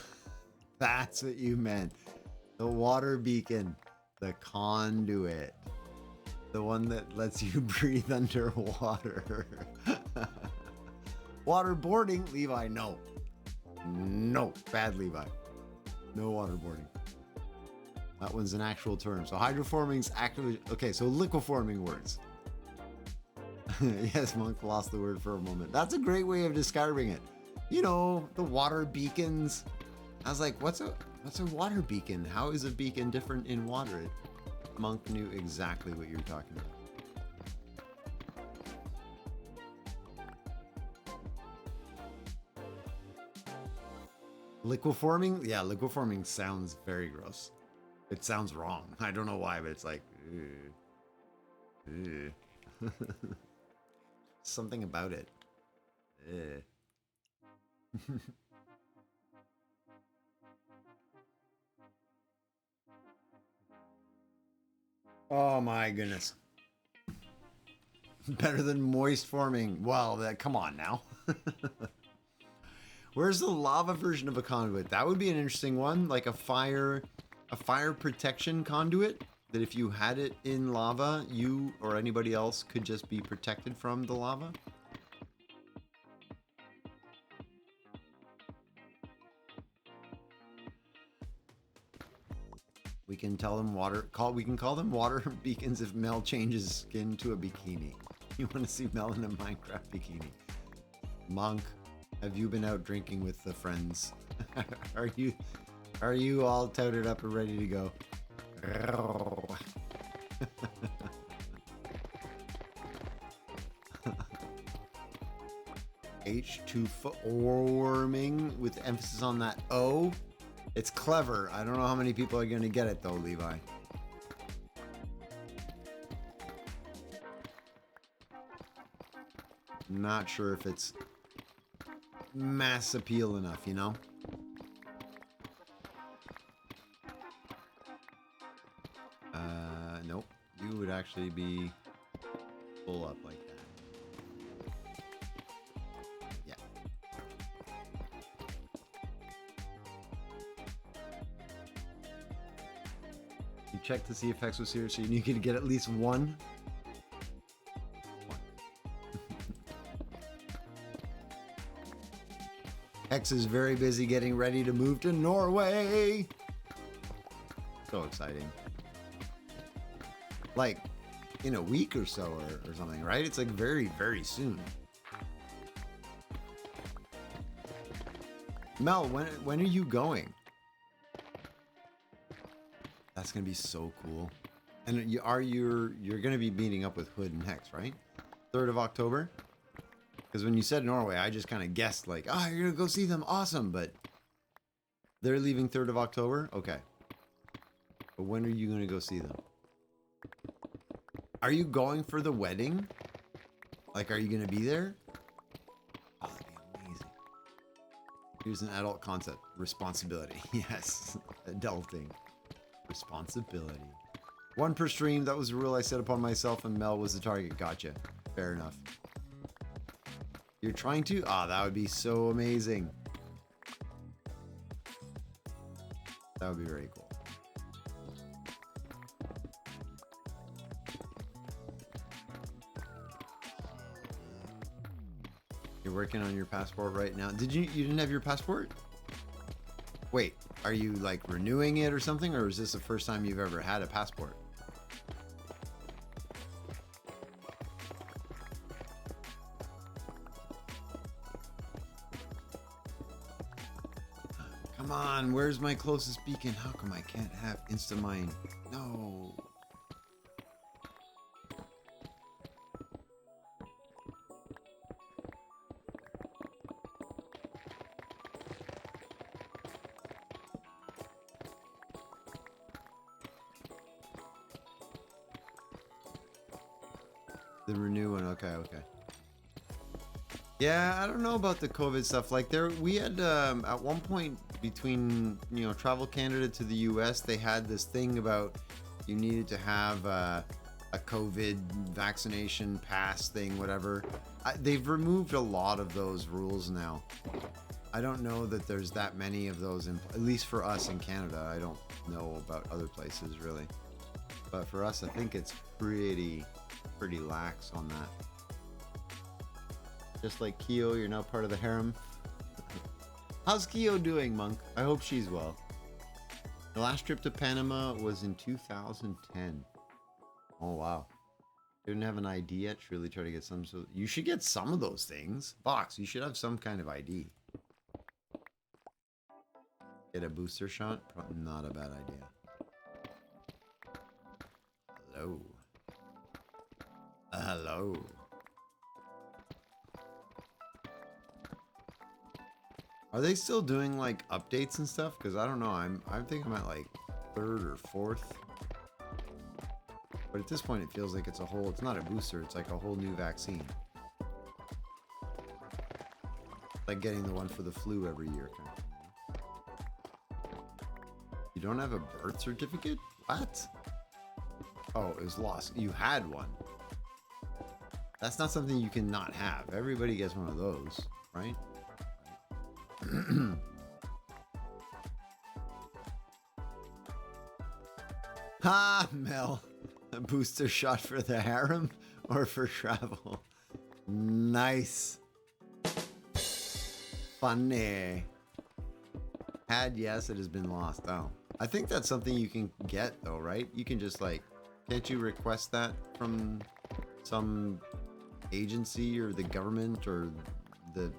S1: That's what you meant. The water beacon. The conduit. The one that lets you breathe underwater. Waterboarding? Levi, no. No. Bad Levi. No waterboarding. That one's an actual term. So hydroforming's actually... Okay, so liqueforming words. Yes, Monk lost the word for a moment. That's a great way of describing it. You know, the water beacons. I was like, what's a water beacon? How is a beacon different in water? Monk knew exactly what you were talking about. Liqueforming? Yeah, liqueforming sounds very gross. It sounds wrong. I don't know why, but it's like... something about it. Oh my goodness. Better than moist forming. Well, come on now. Where's the lava version of a conduit? That would be an interesting one, like a fire protection conduit, that if you had it in lava, you or anybody else could just be protected from the lava. We can tell them we can call them water beacons if Mel changes skin to a bikini. You want to see Mel in a Minecraft bikini? Monk, have you been out drinking with the friends? Are you all toted up and ready to go? H2 forming with emphasis on that O. It's clever. I don't know how many people are going to get it though, Levi. Not sure if it's mass appeal enough, you know? Nope. You would actually be full up like that. Yeah. You check to see if Hex was here, so you need to get at least one. Hex is very busy getting ready to move to Norway. So exciting. Like in a week or so or something, right? It's like very, very soon. Mel, when are you going? That's gonna be so cool. And you're gonna be meeting up with Hood and Hex, right? 3rd of October? Because when you said Norway, I just kind of guessed like, oh, you're gonna go see them, awesome. But they're leaving 3rd of October? Okay. But when are you gonna go see them? Are you going for the wedding? Like, are you gonna be there? Oh, that'd be amazing. Here's an adult concept. Responsibility. Yes. Adulting. Responsibility. 1 per stream. That was a rule I set upon myself, and Mel was the target. Gotcha. Fair enough. You're trying to? Ah, that would be so amazing. That would be very cool. You're working on your passport right now. You didn't have your passport? Wait, Are you like renewing it or something, or is this the first time you've ever had a passport? Come on, where's my closest beacon? How come I can't have Instamine? No. The renew one, okay. Yeah, I don't know about the COVID stuff. Like we had at one point between Travel Canada to the US, they had this thing about you needed to have a COVID vaccination pass thing, whatever. They've removed a lot of those rules now. I don't know that there's that many of those, at least for us in Canada. I don't know about other places really, but for us, I think it's pretty lax on that. Just like Keo, you're now part of the harem. How's Keo doing, Monk? I hope she's well. The last trip to Panama was in 2010. Oh, wow. Didn't have an ID yet. Should really try to get some. So you should get some of those things. Box, you should have some kind of ID. Get a booster shot? Probably not a bad idea. Hello. Hello. Are they still doing like updates and stuff? Because I don't know. I think I'm at like 3rd or 4th. But at this point, it feels like it's not a booster. It's like a whole new vaccine. Like getting the one for the flu every year. Kind of. You don't have a birth certificate? What? Oh, it was lost. You had one. That's not something you can not have. Everybody gets one of those, right? Ha, Mel. A booster shot for the harem or for travel? Nice. Funny. Had, yes, it has been lost. Oh. I think that's something you can get though, right? You can just like, can't you request that from some agency or the government or the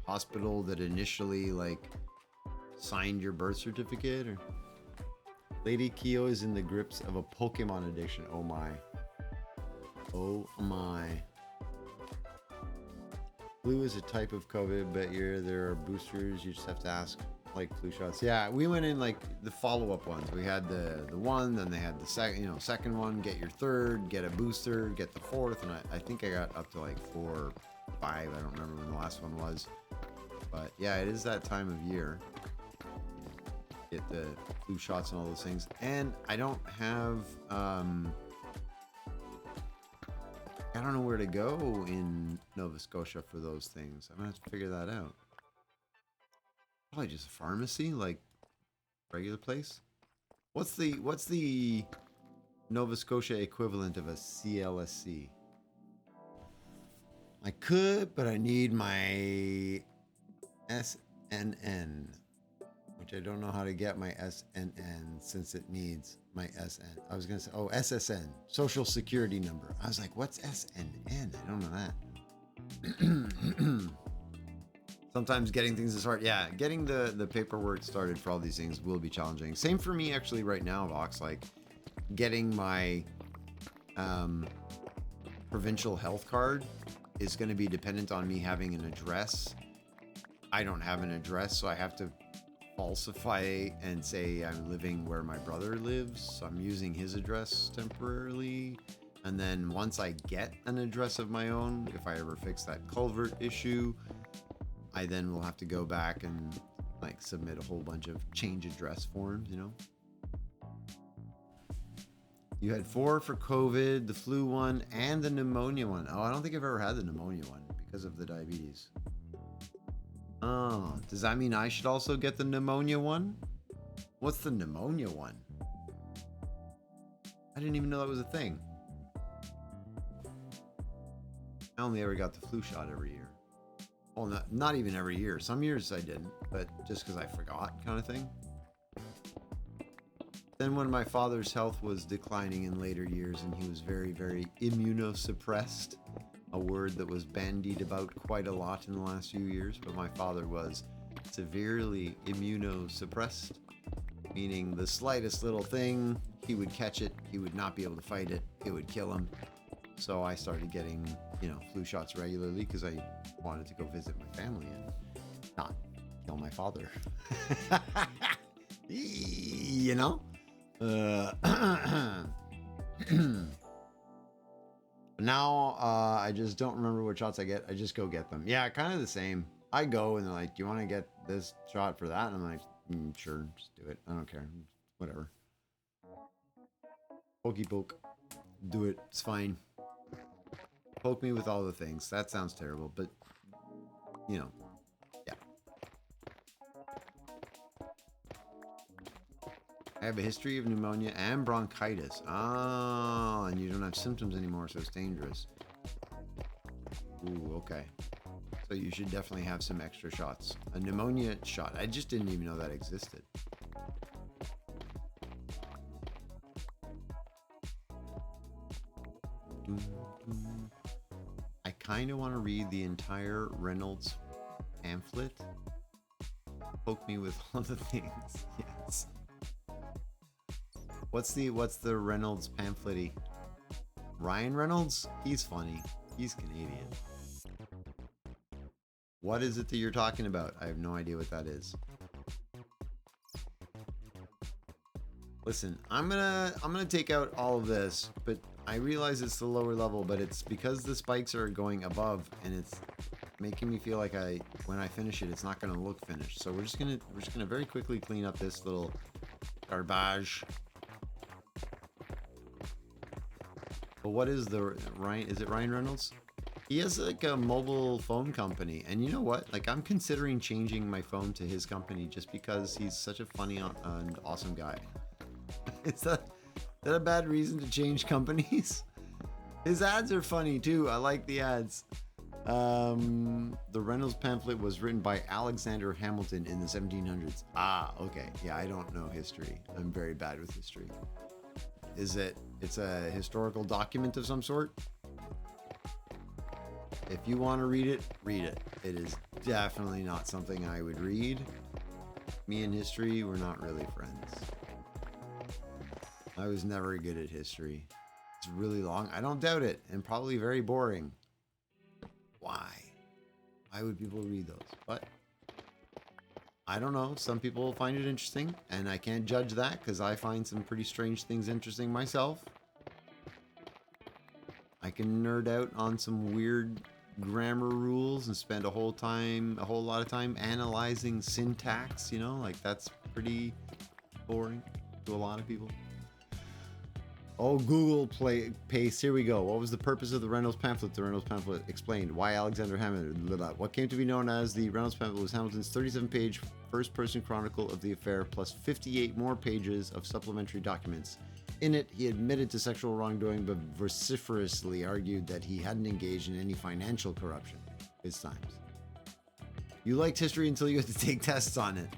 S1: hospital that initially like signed your birth certificate? Or Lady Keo is in the grips of a Pokemon addiction. Oh my. Oh my. Flu is a type of COVID, but there are boosters. You just have to ask, like flu shots. Yeah, we went in like the follow-up ones. We had the one, then they had the second one. Get your third, get a booster, get the fourth, and I think I got up to like 4 or 5. I don't remember when the last one was. But yeah, it is that time of year. Get the flu shots and all those things. And I don't have, I don't know where to go in Nova Scotia for those things. I'm gonna have to figure that out. Probably just a pharmacy, like regular place. What's the Nova Scotia equivalent of a CLSC? I could, but I need my SNN, which I don't know how to get my SNN since it needs my SN. I was going to say, SSN, Social Security Number. I was like, what's SNN? I don't know that. Sometimes getting things is hard. Yeah, getting the paperwork started for all these things will be challenging. Same for me actually right now, Vox. Like getting my provincial health card is going to be dependent on me having an address. I don't have an address, so I have to falsify and say I'm living where my brother lives. So I'm using his address temporarily. And then once I get an address of my own, if I ever fix that culvert issue, I then will have to go back and like submit a whole bunch of change address forms, you know? You had 4 for COVID, the flu one, and the pneumonia one. Oh, I don't think I've ever had the pneumonia one because of the diabetes. Oh, does that mean I should also get the pneumonia one? What's the pneumonia one? I didn't even know that was a thing. I only ever got the flu shot every year. Well, not even every year. Some years I didn't, but just because I forgot kind of thing. Then when my father's health was declining in later years and he was very, very immunosuppressed, a word that was bandied about quite a lot in the last few years, but my father was severely immunosuppressed, meaning the slightest little thing, he would catch it, he would not be able to fight it, it would kill him. So I started getting, flu shots regularly because I wanted to go visit my family and not kill my father. you know? Now, I just don't remember what shots I get. I just go get them. Yeah, kind of the same. I go and they're like, do you want to get this shot for that? And I'm like, sure, just do it. I don't care. Whatever. Pokey poke. Do it. It's fine. Poke me with all the things. That sounds terrible, but, yeah. I have a history of pneumonia and bronchitis. Oh, and you don't have symptoms anymore, so it's dangerous. Ooh, okay. So you should definitely have some extra shots. A pneumonia shot. I just didn't even know that existed. I kind of want to read the entire Reynolds pamphlet. Poke me with all the things. Yes. What's the Reynolds pamphlet-y? Ryan Reynolds? He's funny. He's Canadian. What is it that you're talking about? I have no idea what that is. Listen, I'm gonna take out all of this, but I realize it's the lower level, but it's because the spikes are going above and it's making me feel like when I finish it, it's not gonna look finished. So we're just gonna very quickly clean up this little garbage. But what is the Ryan? Is it Ryan Reynolds? He has like a mobile phone company, and you know what? Like I'm considering changing my phone to his company just because he's such a funny and awesome guy. Is that a bad reason to change companies? His ads are funny too. I like the ads. The Reynolds pamphlet was written by Alexander Hamilton in the 1700s. Ah, okay. Yeah, I don't know history. I'm very bad with history. It's a historical document of some sort? If you want to read it, read it. It is definitely not something I would read. Me and history were not really friends. I was never good at history. It's really long. I don't doubt it. And probably very boring. Why? Why would people read those? But I don't know. Some people find it interesting, and I can't judge that because I find some pretty strange things interesting myself. I can nerd out on some weird grammar rules and spend a whole lot of time analyzing syntax, like that's pretty boring to a lot of people. Oh, Google paste. Here we go. What was the purpose of the Reynolds pamphlet? The Reynolds pamphlet explained why Alexander Hamilton. What came to be known as the Reynolds pamphlet was Hamilton's 37-page first-person chronicle of the affair, plus 58 more pages of supplementary documents. In it, he admitted to sexual wrongdoing, but vociferously argued that he hadn't engaged in any financial corruption. His times. You liked history until you had to take tests on it.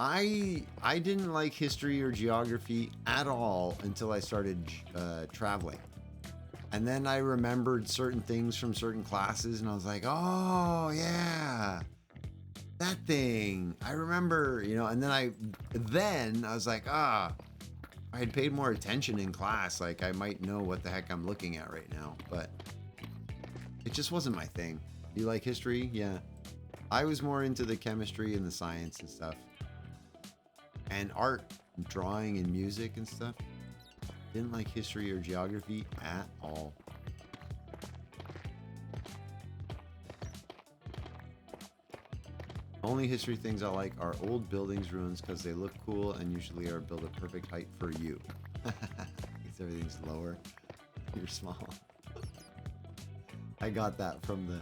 S1: I didn't like history or geography at all until I started traveling. And then I remembered certain things from certain classes and I was like, oh yeah, that thing. I remember, and then I was like, I had paid more attention in class. Like I might know what the heck I'm looking at right now, but it just wasn't my thing. You like history? Yeah. I was more into the chemistry and the science and stuff. And art, drawing and music and stuff. Didn't like history or geography at all. Only history things I like are old buildings, ruins, because they look cool and usually are built at perfect height for you. Because everything's lower. You're small. I got that from the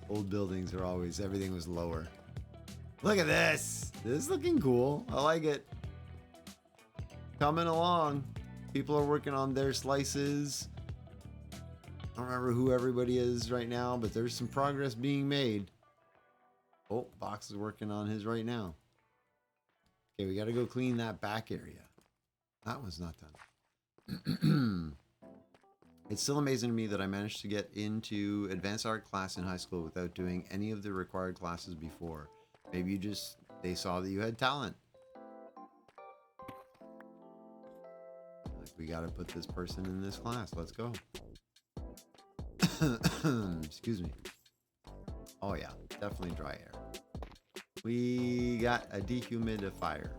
S1: old buildings are always, everything was lower. Look at this. This is looking cool. I like it. Coming along. People are working on their slices. I don't remember who everybody is right now, but there's some progress being made. Oh, Box is working on his right now. Okay, we got to go clean that back area. That one's not done. It's still amazing to me that I managed to get into advanced art class in high school without doing any of the required classes before. Maybe they saw that you had talent. Like, we gotta put this person in this class. Let's go. Excuse me. Oh yeah, definitely dry air. We got a dehumidifier.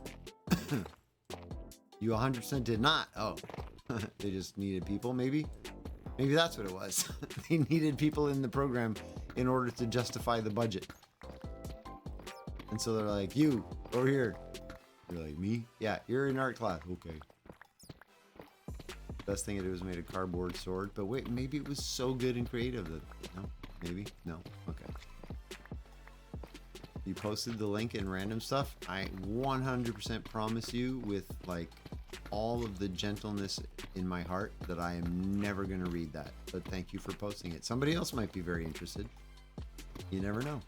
S1: You 100% did not. Oh, they just needed people, maybe? Maybe that's what it was. They needed people in the program in order to justify the budget. And so they're like, you, over here. You're like, me? Yeah, you're in art class. Okay. Best thing I did was made a cardboard sword. But wait, maybe it was so good and creative that... No? Maybe? No? Okay. You posted the link in random stuff. I 100% promise you with like all of the gentleness in my heart that I am never going to read that. But thank you for posting it. Somebody else might be very interested. You never know.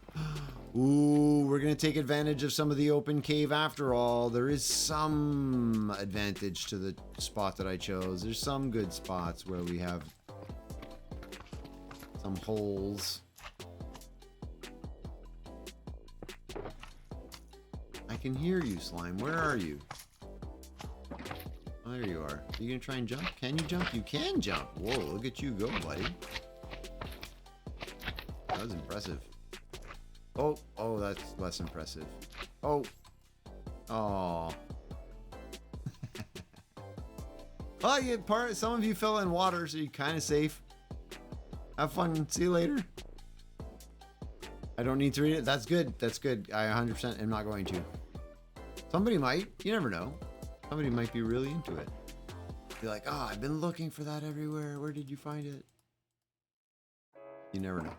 S1: Ooh, we're going to take advantage of some of the open cave after all. There is some advantage to the spot that I chose. There's some good spots where we have some holes. I can hear you, Slime. Where are you? Oh, there you are. Are you going to try and jump? Can you jump? You can jump. Whoa, look at you go, buddy. That was impressive. Oh, that's less impressive. Oh. Oh. Well, some of you fell in water, so you're kind of safe. Have fun. See you later. I don't need to read it. That's good. That's good. I 100% am not going to. Somebody might. You never know. Somebody might be really into it. Be like, oh, I've been looking for that everywhere. Where did you find it? You never know.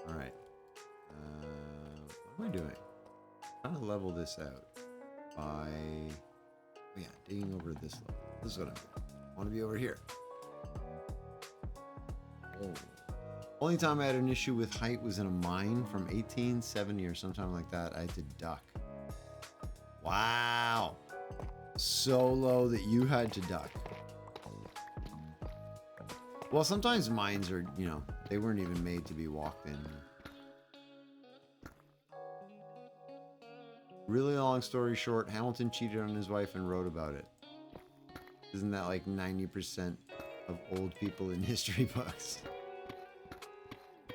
S1: All right. What am I doing? I'm trying to level this out by, digging over this level. This is what I'm doing. I want to be over here. Oh. Only time I had an issue with height was in a mine from 1870 or sometime like that. I had to duck. Wow. So low that you had to duck. Well, sometimes mines are, they weren't even made to be walked in. Really long story short, Hamilton cheated on his wife and wrote about it. Isn't that like 90% of old people in history books?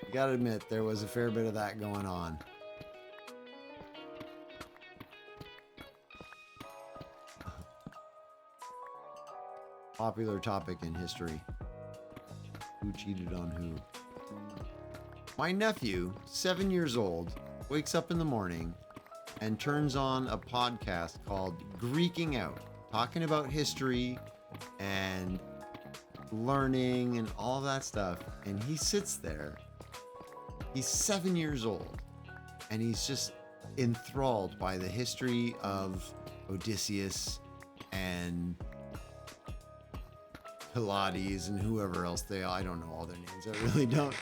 S1: You gotta admit, there was a fair bit of that going on. Popular topic in history. Who cheated on who? My nephew, 7 years old, wakes up in the morning and turns on a podcast called Greeking Out, talking about history and learning and all that stuff. And he sits there. He's 7 years old, and he's just enthralled by the history of Odysseus and Pilates and whoever else I don't know all their names. I really don't.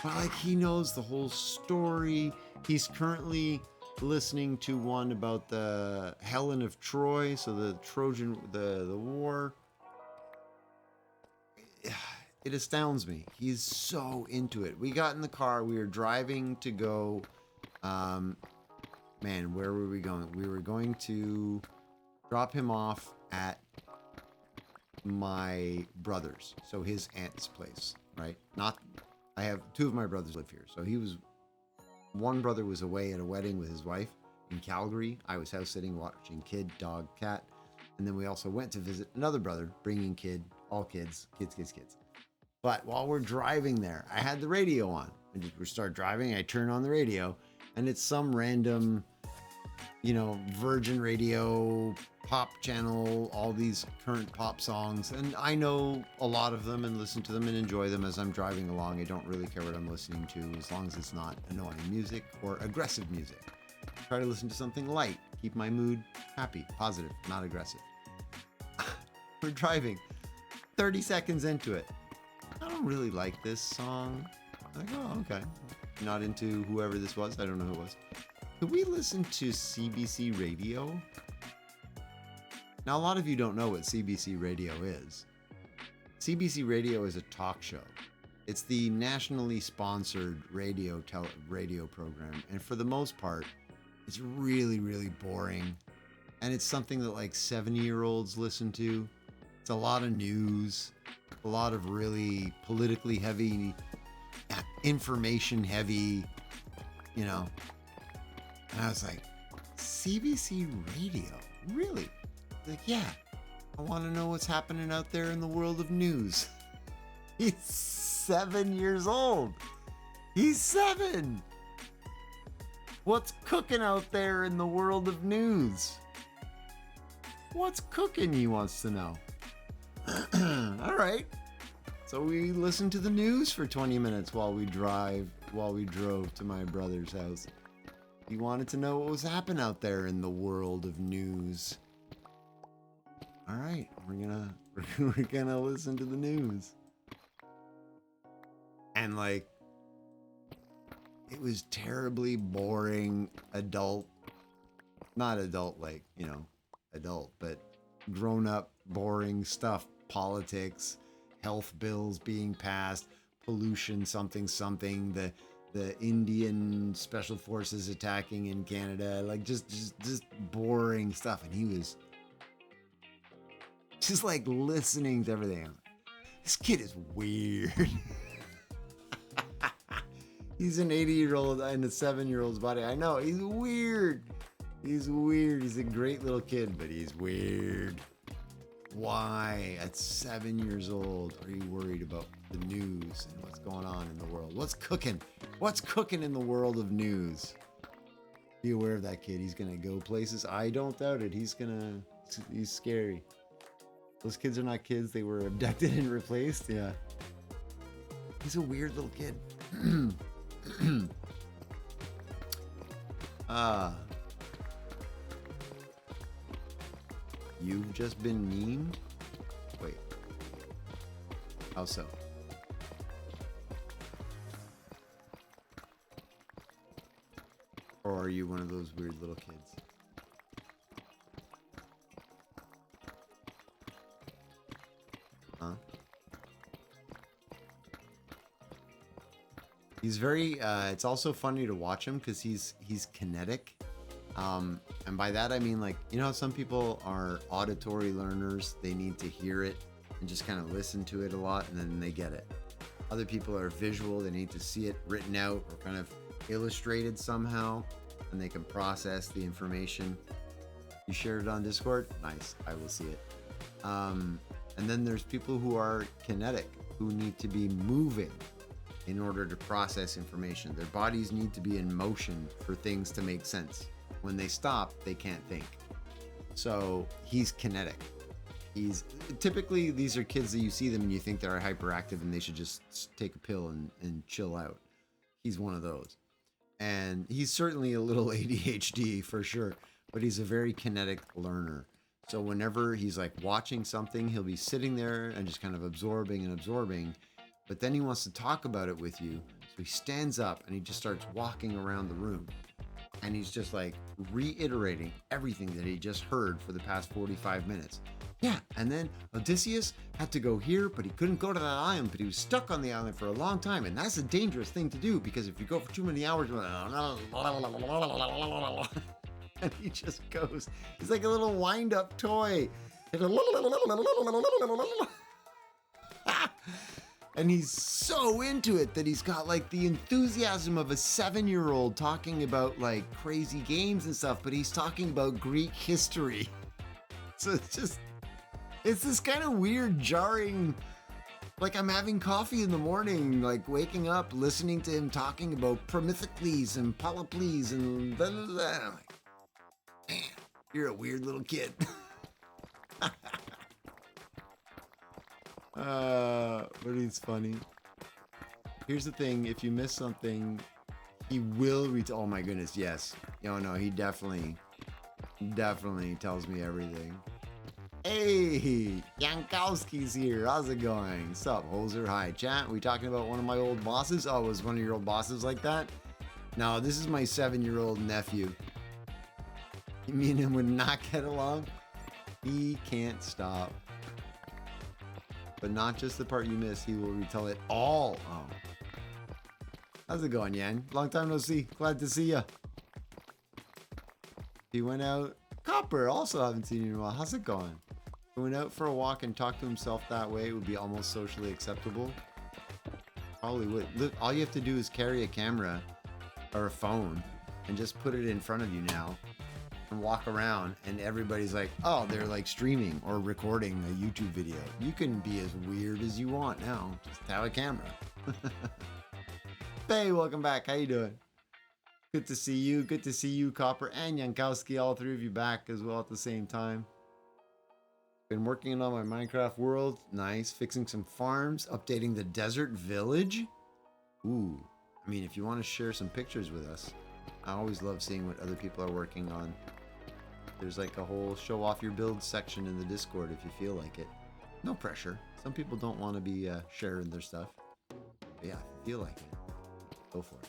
S1: But like, he knows the whole story. He's currently listening to one about the Helen of Troy, so the Trojan, the war. It astounds me. He's so into it. We got in the car. We were driving to go. Where were we going? We were going to drop him off at my brother's, so his aunt's place, right? I have two of my brothers live here, so one brother was away at a wedding with his wife in Calgary. I was house sitting, watching kid, dog, cat, and then we also went to visit another brother, bringing all kids. But while we're driving there, I had the radio on. We start driving, I turn on the radio, and it's some random, Virgin Radio pop channel, all these current pop songs. And I know a lot of them and listen to them and enjoy them as I'm driving along. I don't really care what I'm listening to as long as it's not annoying music or aggressive music. Try to listen to something light, keep my mood happy, positive, not aggressive. We're driving 30 seconds into it. don't really like this song. Like, oh, okay. Not into whoever this was. I don't know who it was. Could we listen to CBC Radio? Now, a lot of you don't know what CBC Radio is. CBC Radio is a talk show. It's the nationally sponsored radio program. And for the most part, it's really, really boring. And it's something that like 70-year-olds listen to. It's a lot of news, a lot of really politically heavy, information heavy, you know. And I was like, CBC Radio? Really? Like, yeah, I want to know what's happening out there in the world of news. He's 7 years old. He's 7. What's cooking out there in the world of news? What's cooking, he wants to know. All right. So we listened to the news for 20 minutes while we drove to my brother's house. He wanted to know what was happening out there in the world of news. All right, we're gonna listen to the news. And like, it was terribly boring not adult like, you know, adult, but grown up boring stuff. Politics, health bills being passed, pollution, something, the Indian special forces attacking in Canada, like just boring stuff. And he was just like listening to everything. This kid is weird. He's an 80-year-old in a 7-year-old's body. I know, he's weird. He's weird. He's a great little kid, but he's weird. Why, at 7 years old, are you worried about the news and what's going on in the world? What's cooking? What's cooking in the world of news? Be aware of that kid. He's gonna go places. I don't doubt it. He's scary. Those kids are not kids. They were abducted and replaced. Yeah. He's a weird little kid. You've just been memed? Wait. How so? Or are you one of those weird little kids? Huh? He's very, it's also funny to watch him because he's kinetic. And by that I mean, like, you know how some people are auditory learners, they need to hear it and just kind of listen to it a lot and then they get it. Other people are visual, they need to see it written out or kind of illustrated somehow and they can process the information. You shared it on Discord? Nice, I will see it. And then there's people who are kinetic, who need to be moving in order to process information. Their bodies need to be in motion for things to make sense. When they stop, they can't think. So he's kinetic. Typically, these are kids that you see them and you think they're hyperactive and they should just take a pill and chill out. He's one of those. And he's certainly a little ADHD for sure, but he's a very kinetic learner. So whenever he's like watching something, he'll be sitting there and just kind of absorbing. But then he wants to talk about it with you. So he stands up and he just starts walking around the room. And he's just like reiterating everything that he just heard for the past 45 minutes. Yeah, and then Odysseus had to go here, but he couldn't go to that island, but he was stuck on the island for a long time. And that's a dangerous thing to do because if you go for too many hours, and he just goes, he's like a little wind-up toy. And he's so into it that he's got like the enthusiasm of a 7-year-old talking about like crazy games and stuff, but he's talking about Greek history. So it's this kind of weird, jarring, like I'm having coffee in the morning, like waking up, listening to him talking about Prometheus and Polyples and blah, blah, blah. I'm like, man, you're a weird little kid. But he's funny. Here's the thing, if you miss something, he will oh my goodness, yes. No, he definitely tells me everything. Hey, Yankowski's here. How's it going? Sup, hoser? Hi, chat. We talking about one of my old bosses? Oh, was one of your old bosses like that? No, this is my 7-year-old nephew. Me and him would not get along. He can't stop. But not just the part you missed. He will retell it all. Oh. How's it going, Yan? Long time no see. Glad to see ya. He went out. Copper, also haven't seen you in a while. How's it going? He went out for a walk and talked to himself that way. It would be almost socially acceptable. Probably would. Look, all you have to do is carry a camera or a phone and just put it in front of you now and walk around, and everybody's like, oh, they're like streaming or recording a YouTube video. You can be as weird as you want now. Just have a camera. Hey, welcome back. How you doing? Good to see you. Good to see you, Copper and Yankowski. All three of you back as well at the same time. Been working on my Minecraft world. Nice. Fixing some farms. Updating the desert village. Ooh. I mean, if you want to share some pictures with us, I always love seeing what other people are working on. There's like a whole show off your build section in the Discord if you feel like it. No pressure. Some people don't want to be sharing their stuff. But yeah, if you feel like it, go for it.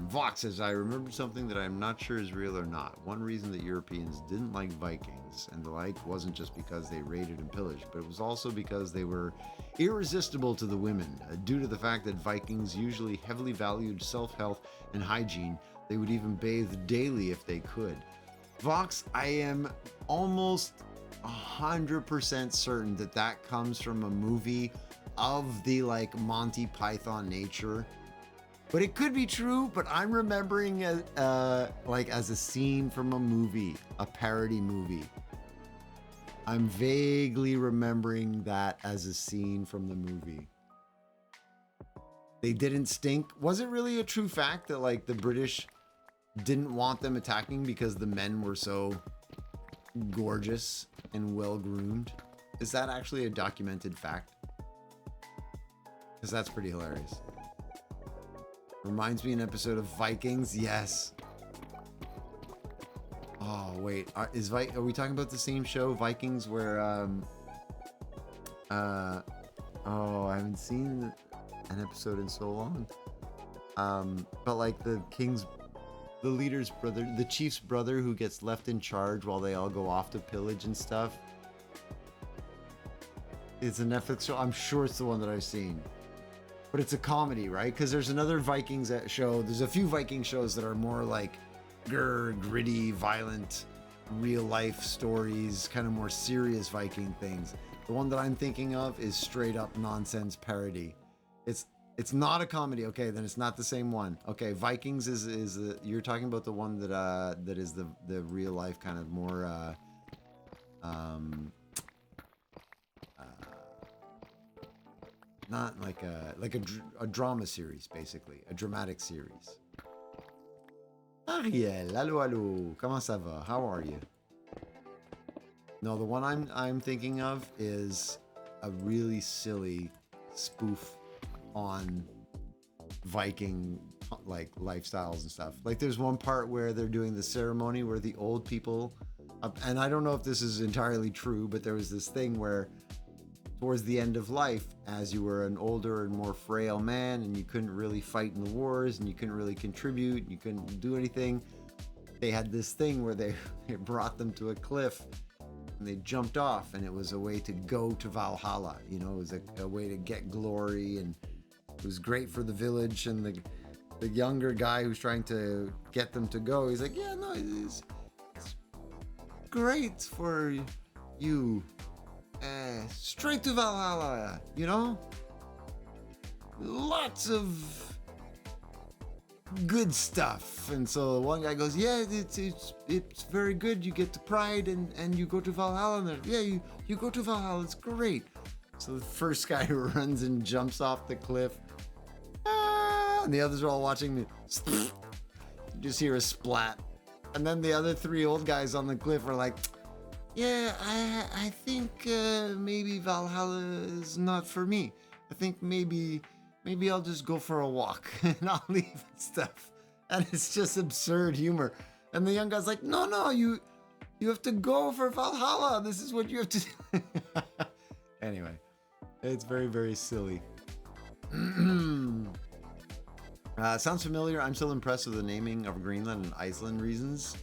S1: Vox says, I remembered something that I'm not sure is real or not. One reason that Europeans didn't like Vikings and the like wasn't just because they raided and pillaged, but it was also because they were irresistible to the women. Due to the fact that Vikings usually heavily valued self-health and hygiene, they would even bathe daily if they could. Vox, I am almost 100% certain that that comes from a movie of the like Monty Python nature. But it could be true, but I'm remembering like as a scene from a movie, a parody movie. I'm vaguely remembering that as a scene from the movie. They didn't stink. Was it really a true fact that like the British didn't want them attacking because the men were so gorgeous and well groomed? Is that actually a documented fact? Because that's pretty hilarious. Reminds me an episode of Vikings. Yes. Oh wait, are we talking about the same show, Vikings, where oh, I haven't seen an episode in so long. But like the leader's brother, the chief's brother, who gets left in charge while they all go off to pillage and stuff. It's a Netflix show. I'm sure it's the one that I've seen. But it's a comedy, right? Because there's another Vikings show. There's a few Viking shows that are more like gritty, violent, real life stories, kind of more serious Viking things. The one that I'm thinking of is straight up nonsense parody. It's not a comedy. Okay, then it's not the same one. Okay, Vikings is you're talking about the one that is the real life kind of more not like a drama series, basically a dramatic series. Ariel, allô, comment ça va? How are you? No, the one I'm thinking of is a really silly spoof on Viking like lifestyles and stuff. Like there's one part where they're doing the ceremony where the old people, and I don't know if this is entirely true, but there was this thing where towards the end of life, as you were an older and more frail man and you couldn't really fight in the wars and you couldn't really contribute, and you couldn't do anything, they had this thing where they brought them to a cliff and they jumped off, and it was a way to go to Valhalla. You know, it was a way to get glory, and it was great for the village. And the younger guy who's trying to get them to go, he's like, yeah, no, it's great for you. Straight to Valhalla, you know? Lots of good stuff. And so one guy goes, yeah, it's very good. You get the pride and you go to Valhalla. And yeah, you go to Valhalla. It's great. So the first guy runs and jumps off the cliff. And the others are all watching me. You just hear a splat. And then the other three old guys on the cliff are like, yeah, I think maybe Valhalla is not for me. I think maybe I'll just go for a walk and I'll leave and stuff. And it's just absurd humor. And the young guy's like, no, You have to go for Valhalla. This is what you have to do. Anyway, it's very, very silly. Sounds familiar. I'm still impressed with the naming of Greenland and Iceland reasons.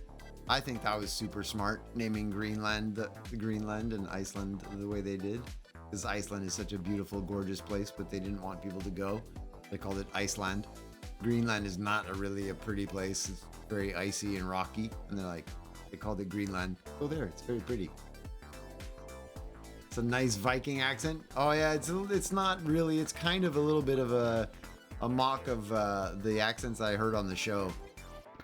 S1: I think that was super smart, naming Greenland and Iceland the way they did. Because Iceland is such a beautiful, gorgeous place, but they didn't want people to go. They called it Iceland. Greenland is not really a pretty place. It's very icy and rocky. And they called it Greenland. Go there, it's very pretty. It's a nice Viking accent. Oh yeah, it's not really, it's kind of a little bit of a mock of the accents I heard on the show.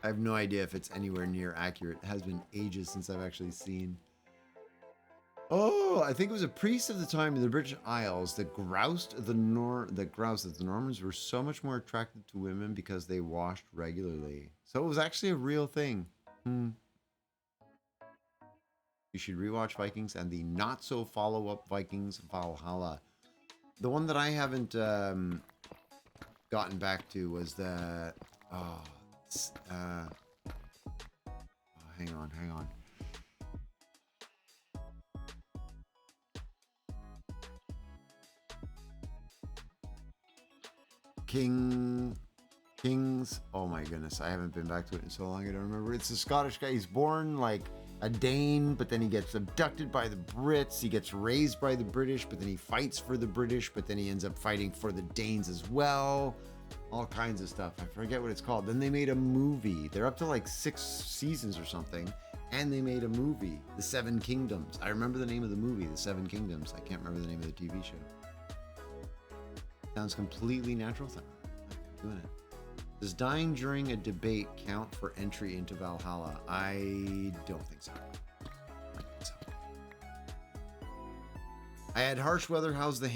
S1: I have no idea if it's anywhere near accurate. It has been ages since I've actually seen. Oh, I think it was a priest of the time in the British Isles that groused that the Normans were so much more attracted to women because they washed regularly. So it was actually a real thing. You should rewatch Vikings and the not so follow-up Vikings Valhalla. The one that I haven't gotten back to was the hang on. Kings. Oh my goodness, I haven't been back to it in so long. I don't remember. It's a Scottish guy. He's born like a Dane, but then he gets abducted by the Brits. He gets raised by the British, but then he fights for the British, but then he ends up fighting for the Danes as well. All kinds of stuff. I forget what it's called. Then they made a movie. They're up to like 6 seasons or something. And they made a movie, The Seven Kingdoms. I remember the name of the movie, The Seven Kingdoms. I can't remember the name of the TV show. Sounds completely natural. I'm doing it. Does dying during a debate count for entry into Valhalla? I don't think so. I had harsh weather. How's the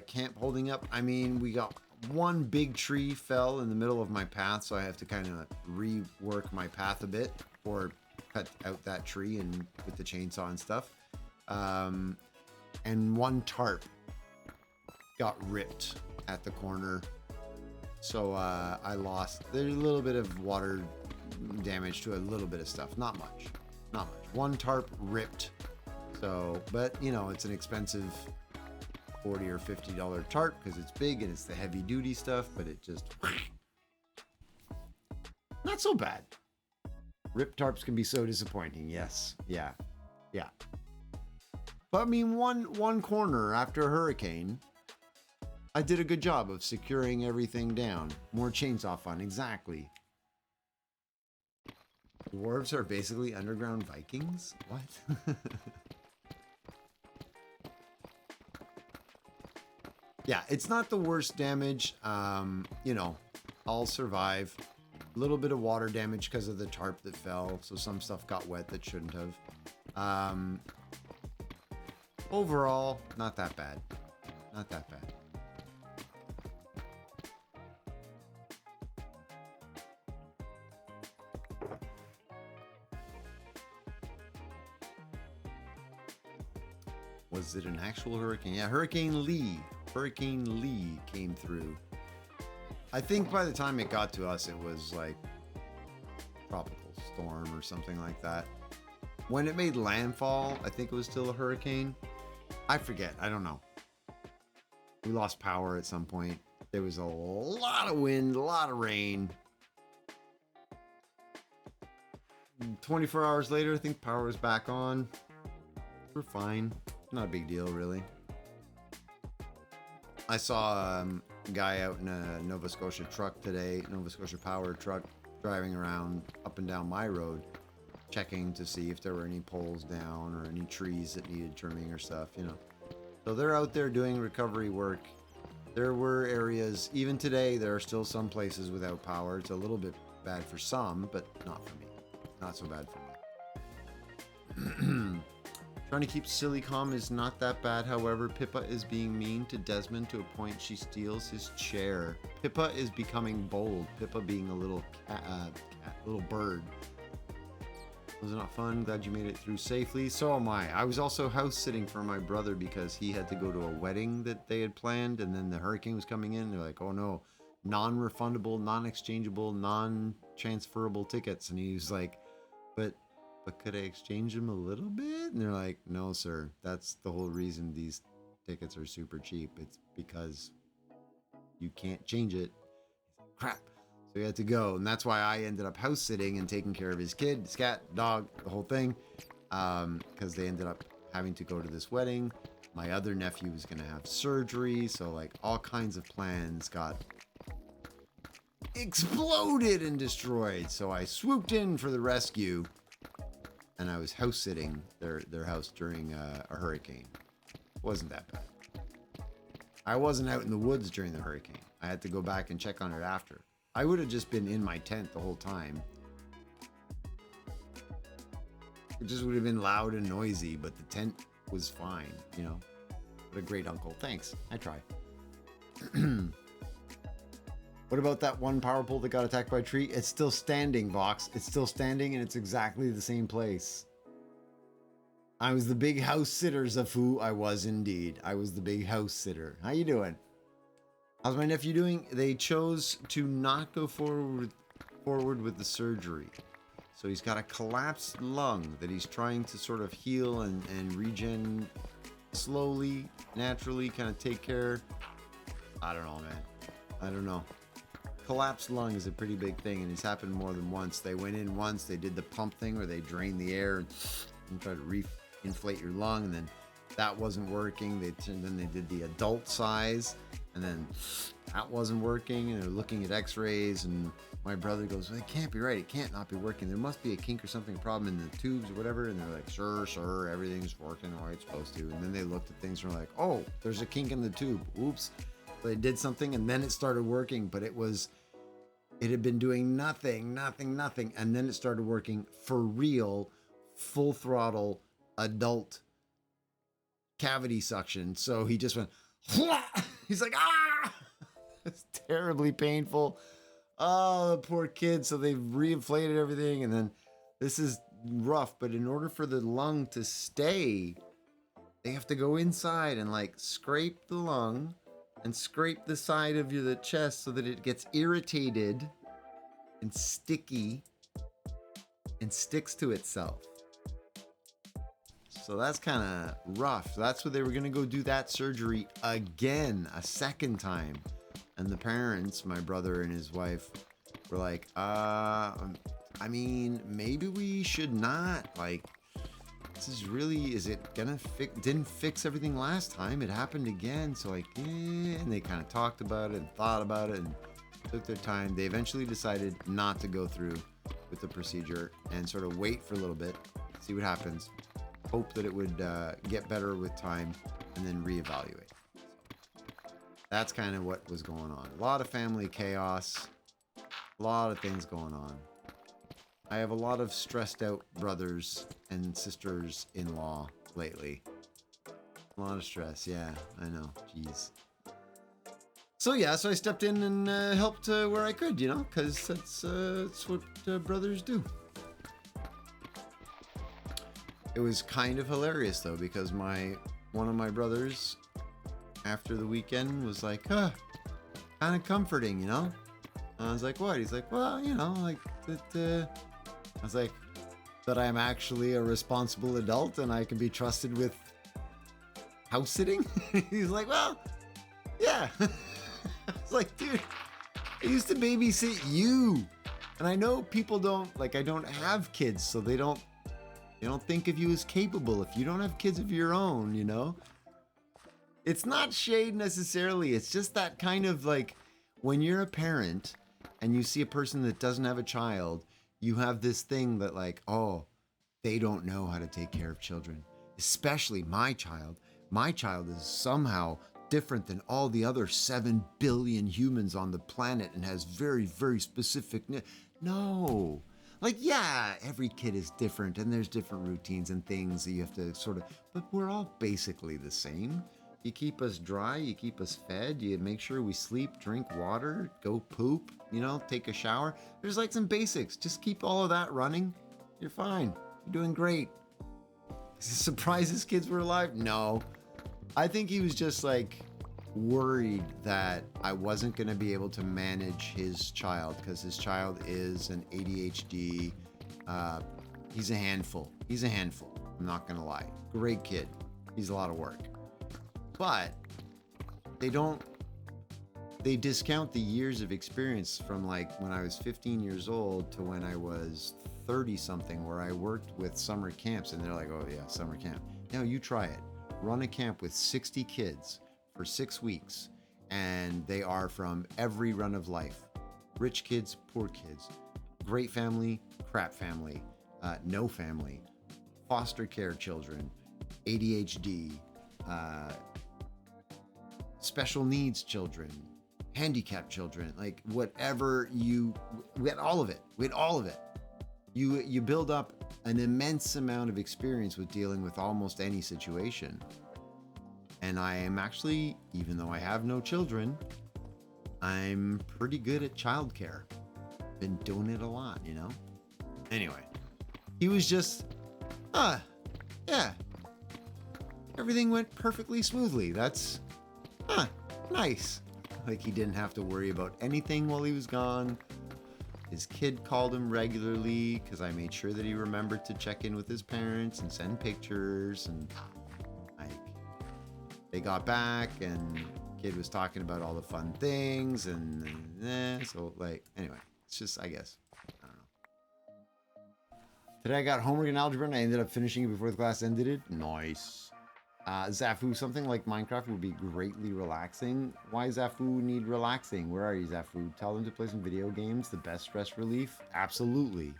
S1: camp holding up? I mean, we got one big tree fell in the middle of my path, so I have to kind of rework my path a bit or cut out that tree and with the chainsaw and stuff. And one tarp got ripped at the corner, so I lost. There's a little bit of water damage to a little bit of stuff. Not much. One tarp ripped. So, but you know, it's an expensive $40 or $50 tarp because it's big and it's the heavy duty stuff, but it just not so bad. Ripped tarps can be so disappointing. Yes. Yeah. But I mean, one corner after a hurricane, I did a good job of securing everything down. More chainsaw fun. Exactly. Dwarves are basically underground Vikings? What? Yeah, it's not the worst damage. You know, I'll survive. A little bit of water damage because of the tarp that fell, so some stuff got wet that shouldn't have. Overall, not that bad. Not that bad. Was it an actual hurricane? Yeah, Hurricane Lee. Hurricane Lee came through. I think by the time it got to us, it was like tropical storm or something like that. When it made landfall, I think it was still a hurricane. I forget. I don't know. We lost power at some point. There was a lot of wind, a lot of rain. 24 hours later, I think power was back on. We're fine. Not a big deal, really. I saw a guy out in a Nova Scotia truck today, Nova Scotia Power truck, driving around up and down my road, checking to see if there were any poles down or any trees that needed trimming or stuff, you know. So they're out there doing recovery work. There were areas, even today, there are still some places without power. It's a little bit bad for some, but not for me. Not so bad for me. Trying to keep silly calm is not that bad. However, Pippa is being mean to Desmond to a point she steals his chair. Pippa is becoming bold. Pippa being a little little bird. Was it not fun? Glad you made it through safely. So am I. I was also house sitting for my brother because he had to go to a wedding that they had planned, and then the hurricane was coming in. They're like, oh no, non-refundable, non-exchangeable, non-transferable tickets. And he was like, but but could I exchange them a little bit? And they're like, no, sir. That's the whole reason these tickets are super cheap. It's because you can't change it. Crap. So he had to go. And that's why I ended up house sitting and taking care of his kid, his cat, dog, the whole thing. Because they ended up having to go to this wedding. My other nephew was going to have surgery. So like all kinds of plans got exploded and destroyed. So I swooped in for the rescue. And I was house sitting their house during a hurricane. Wasn't that bad. I wasn't out in the woods during the hurricane. I had to go back and check on it after. I would have just been in my tent the whole time. It just would have been loud and noisy, but the tent was fine, you know. What a great uncle. Thanks. I try. What about that one power pole that got attacked by a tree? It's still standing, Vox. It's still standing and it's exactly the same place. I was the big house sitter, Zafu. I was indeed. I was the big house sitter. How you doing? How's my nephew doing? They chose to not go forward with the surgery. So he's got a collapsed lung that he's trying to sort of heal and regen slowly, naturally, kind of take care. I don't know, man. I don't know. Collapsed lung is a pretty big thing, and it's happened more than once. They went in once, they did the pump thing where they drain the air and try to inflate your lung, and then that wasn't working. Then they did the adult size, and then that wasn't working, and they're looking at x-rays, and my brother goes, well, it can't be right. It can't not be working. There must be a kink or something, a problem in the tubes or whatever. And they're like, sir, everything's working the way it's supposed to. And then they looked at things and were like, oh, there's a kink in the tube. Oops. So they did something, and then it started working, but it had been doing nothing. And then it started working for real, full throttle, adult cavity suction. So he just went, he's like, ah! It's terribly painful. Oh, the poor kid. So they've reinflated everything. And then this is rough. But in order for the lung to stay, they have to go inside and like scrape the lung and scrape the side of the chest so that it gets irritated and sticky and sticks to itself. So that's kind of rough. That's what they were going to go do that surgery again, a second time. And the parents, my brother and his wife, were like, I mean, maybe we should not. Like, this is really, is it gonna didn't fix everything last time. It happened again. So like, and they kind of talked about it and thought about it and took their time. They eventually decided not to go through with the procedure and sort of wait for a little bit, see what happens. Hope that it would get better with time and then reevaluate. That's kind of what was going on. A lot of family chaos, a lot of things going on. I have a lot of stressed out brothers and sisters-in-law lately. A lot of stress, yeah, I know, jeez. So yeah, so I stepped in and helped where I could, you know, because that's what brothers do. It was kind of hilarious though, because one of my brothers, after the weekend, was like, kind of comforting, you know? And I was like, what? He's like, well, you know, like that. I was like, that I'm actually a responsible adult and I can be trusted with house sitting. He's like, well, yeah. I was like, dude, I used to babysit you, and I know people don't like. I don't have kids, so they don't think of you as capable if you don't have kids of your own, you know? It's not shade necessarily. It's just that kind of like when you're a parent and you see a person that doesn't have a child, you have this thing that like, oh, they don't know how to take care of children, especially my child. My child is somehow different than all the other 7 billion humans on the planet and has very, very specific No. Like, yeah, every kid is different and there's different routines and things that you have to sort of, but we're all basically the same. You keep us dry, you keep us fed, you make sure we sleep, drink water, go poop, you know, take a shower. There's like some basics. Just keep all of that running. You're fine. You're doing great. Is he surprised his kids were alive? No. I think he was just like worried that I wasn't going to be able to manage his child because his child is an ADHD he's a handful. He's a handful. I'm not gonna lie. Great kid. He's a lot of work. But they discount the years of experience from like when I was 15 years old to when I was 30 something, where I worked with summer camps, and they're like, oh yeah, summer camp. Now you try it. Run a camp with 60 kids for 6 weeks, and they are from every run of life. Rich kids, poor kids, great family, crap family, no family, foster care children, ADHD, special needs children, handicapped children, like whatever we had all of it. We had all of it. You build up an immense amount of experience with dealing with almost any situation. And I am actually, even though I have no children, I'm pretty good at childcare. Been doing it a lot, you know? Anyway, he was just, yeah. Everything went perfectly smoothly. That's, nice. Like he didn't have to worry about anything while he was gone. His kid called him regularly because I made sure that he remembered to check in with his parents and send pictures. And like, they got back and kid was talking about all the fun things and so like, anyway, it's just, I guess, I don't know. Today I got homework in algebra and I ended up finishing it before the class ended it. Nice. Zafu, something like Minecraft would be greatly relaxing. Why Zafu need relaxing? Where are you, Zafu? Tell them to play some video games. The best stress relief? Absolutely.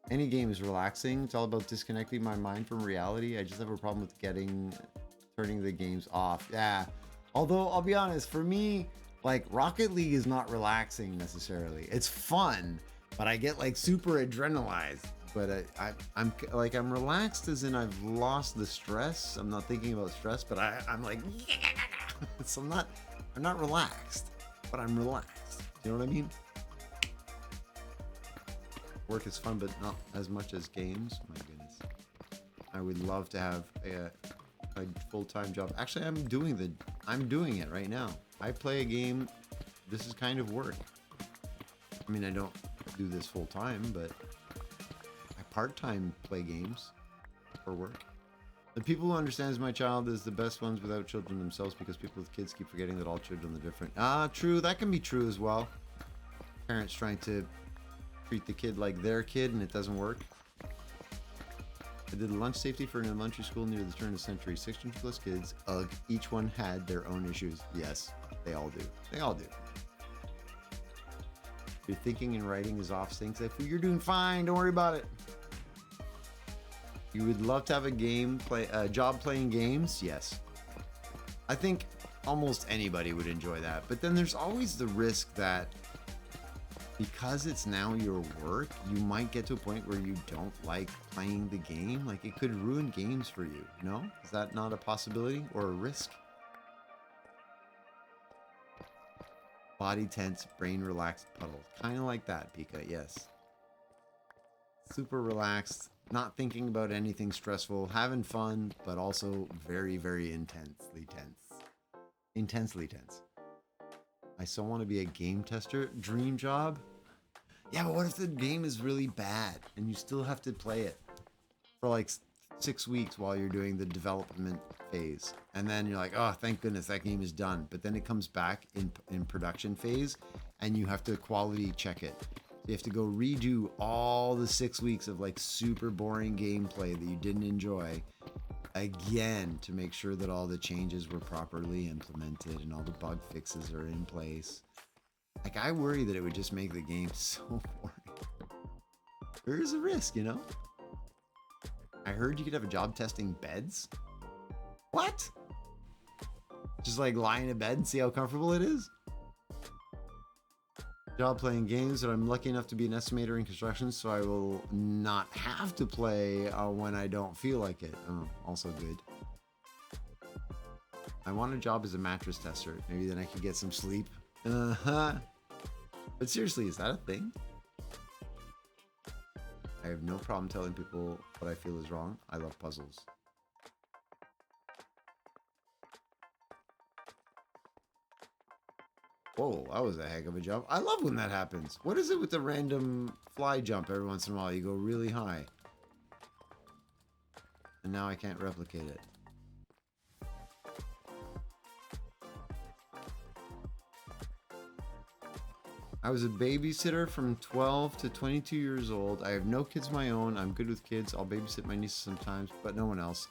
S1: Any game is relaxing. It's all about disconnecting my mind from reality. I just have a problem with turning the games off. Yeah. Although, I'll be honest, for me, like, Rocket League is not relaxing necessarily. It's fun, but I get, like, super adrenalized. But I'm relaxed as in I've lost the stress. I'm not thinking about stress, but I'm like, yeah. So I'm not relaxed, but I'm relaxed. You know what I mean? Work is fun, but not as much as games. My goodness. I would love to have a full-time job. Actually, I'm doing it right now. I play a game. This is kind of work. I mean, I don't do this full-time, but I part-time play games for work. The people who understands my child is the best ones without children themselves, because people with kids keep forgetting that all children are different. True. That can be true as well. Parents trying to treat the kid like their kid, and it doesn't work. I did lunch safety for an elementary school near the turn of the century. 600 plus kids. Ugh. Each one had their own issues. Yes, they all do. They all do. Your thinking and writing is off sync. You're doing fine. Don't worry about it. You would love to have a job playing games? Yes. I think almost anybody would enjoy that. But then there's always the risk that because it's now your work, you might get to a point where you don't like playing the game. Like, it could ruin games for you, no? Is that not a possibility or a risk? Body tense, brain relaxed puddle. Kind of like that, Pika, yes. Super relaxed, not thinking about anything stressful, having fun, but also very, very intensely tense. Intensely tense. I still want to be a game tester. Dream job? Yeah, but what if the game is really bad and you still have to play it for like 6 weeks while you're doing the development phase? And then you're like, oh, thank goodness that game is done. But then it comes back in production phase and you have to quality check it. You have to go redo all the 6 weeks of like super boring gameplay that you didn't enjoy again to make sure that all the changes were properly implemented and all the bug fixes are in place. Like, I worry that it would just make the game so boring. There is a risk, you know? I heard you could have a job testing beds. What? Just like lie in a bed and see how comfortable it is? Job playing games, but I'm lucky enough to be an estimator in construction, so I will not have to play when I don't feel like it. Oh, also good. I want a job as a mattress tester. Maybe then I could get some sleep. But seriously, is that a thing? I have no problem telling people what I feel is wrong. I love puzzles. Whoa, that was a heck of a jump. I love when that happens. What is it with the random fly jump every once in a while? You go really high. And now I can't replicate it. I was a babysitter from 12 to 22 years old. I have no kids of my own. I'm good with kids. I'll babysit my nieces sometimes, but no one else.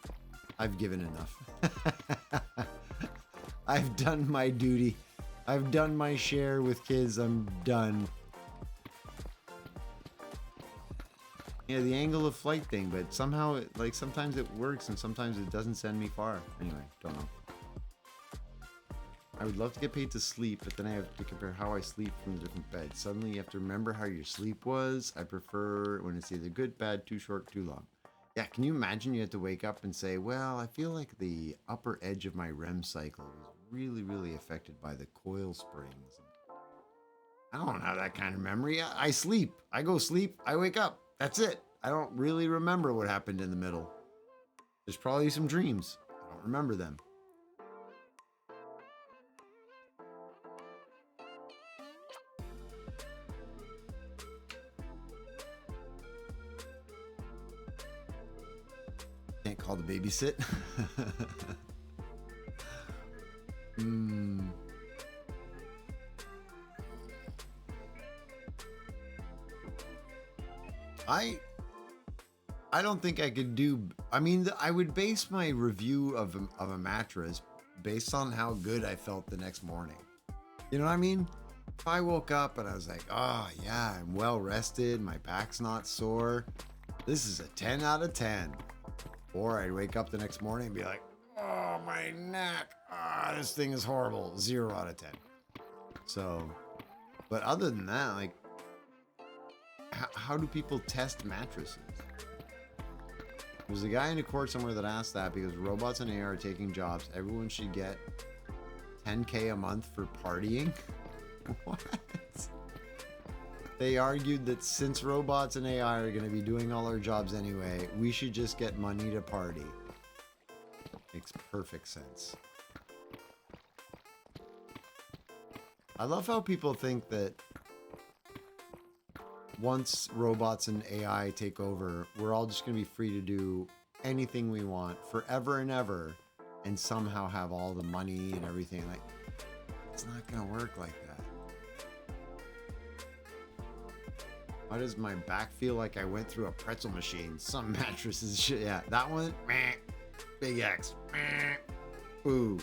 S1: I've given enough. I've done my duty. I've done my share with kids. I'm done. Yeah, the angle of flight thing, but somehow, like, sometimes it works and sometimes it doesn't send me far. Anyway, don't know. I would love to get paid to sleep, but then I have to compare how I sleep from the different beds. Suddenly you have to remember how your sleep was. I prefer when it's either good, bad, too short, too long. Yeah, can you imagine you had to wake up and say, well, I feel like the upper edge of my REM cycle was really, really affected by the coil springs. I don't have that kind of memory. I sleep. I go sleep. I wake up. That's it. I don't really remember what happened in the middle. There's probably some dreams. I don't remember them. Can't call the babysit. I don't think I could do. I mean, I would base my review of a mattress based on how good I felt the next morning. You know what I mean? If I woke up and I was like, oh yeah, I'm well rested, my back's not sore, this is a 10 out of 10. Or I'd wake up the next morning and be like, oh, my neck, this thing is horrible, 0 out of 10. So, but other than that, like, how do people test mattresses? There's a guy in a court somewhere that asked that because robots and AI are taking jobs. Everyone should get $10K a month for partying. What? They argued that since robots and AI are going to be doing all our jobs anyway, we should just get money to party. Makes perfect sense. I love how people think that once robots and AI take over, we're all just going to be free to do anything we want forever and ever and somehow have all the money and everything. Like, it's not going to work like that. Why does my back feel like I went through a pretzel machine? Some mattresses shit. Yeah, that one, meh. Big X, meh. Ooh.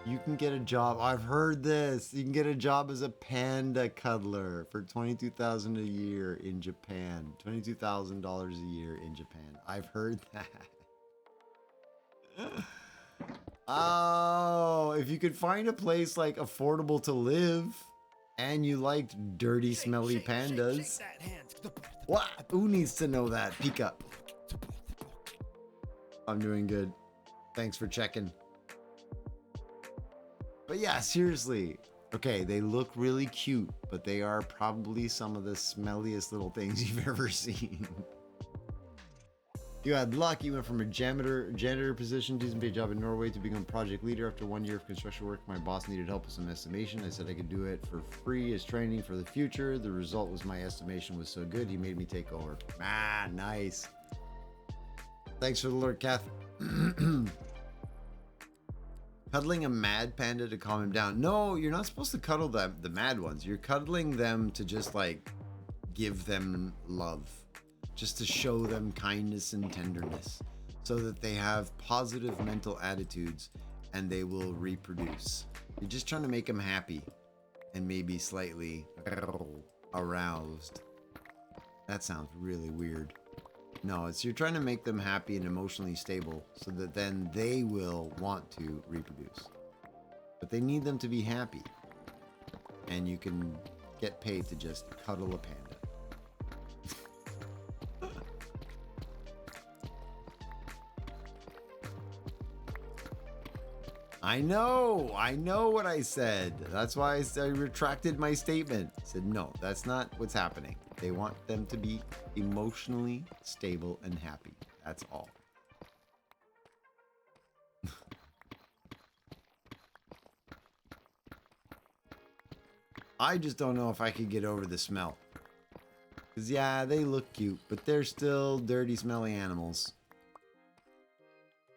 S1: You can get a job. I've heard this. You can get a job as a panda cuddler for $22,000 a year in Japan. $22,000 a year in Japan. I've heard that. Oh, if you could find a place like affordable to live and you liked dirty, smelly pandas. What? Who needs to know that? Peek up. I'm doing good. Thanks for checking. But yeah, seriously. Okay, they look really cute, but they are probably some of the smelliest little things you've ever seen. You had luck. You went from a janitor position, decent paid job in Norway, to become project leader. After 1 year of construction work, my boss needed help with some estimation. I said I could do it for free as training for the future. The result was my estimation was so good, he made me take over. Ah, nice. Thanks for the alert, Kath. Cuddling a mad panda to calm him down. No, you're not supposed to cuddle the mad ones. You're cuddling them to just like give them love, just to show them kindness and tenderness so that they have positive mental attitudes and they will reproduce. You're just trying to make them happy and maybe slightly aroused. That sounds really weird. No, you're trying to make them happy and emotionally stable so that then they will want to reproduce. But they need them to be happy. And you can get paid to just cuddle a panda. I know what I said. That's why I retracted my statement. I said, no, that's not what's happening. They want them to be emotionally stable and happy. That's all. I just don't know if I could get over the smell. Because, yeah, they look cute, but they're still dirty, smelly animals.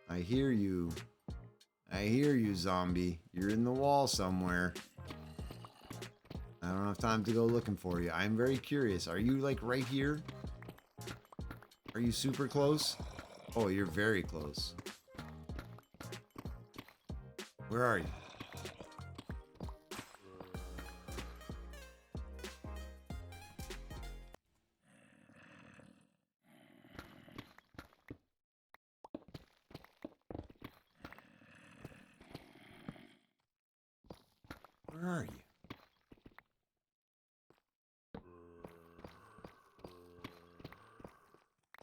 S1: I hear you. I hear you, zombie. You're in the wall somewhere. I don't have time to go looking for you. I'm very curious. Are you, like, right here? Are you super close? Oh, you're very close. Where are you? Where are you?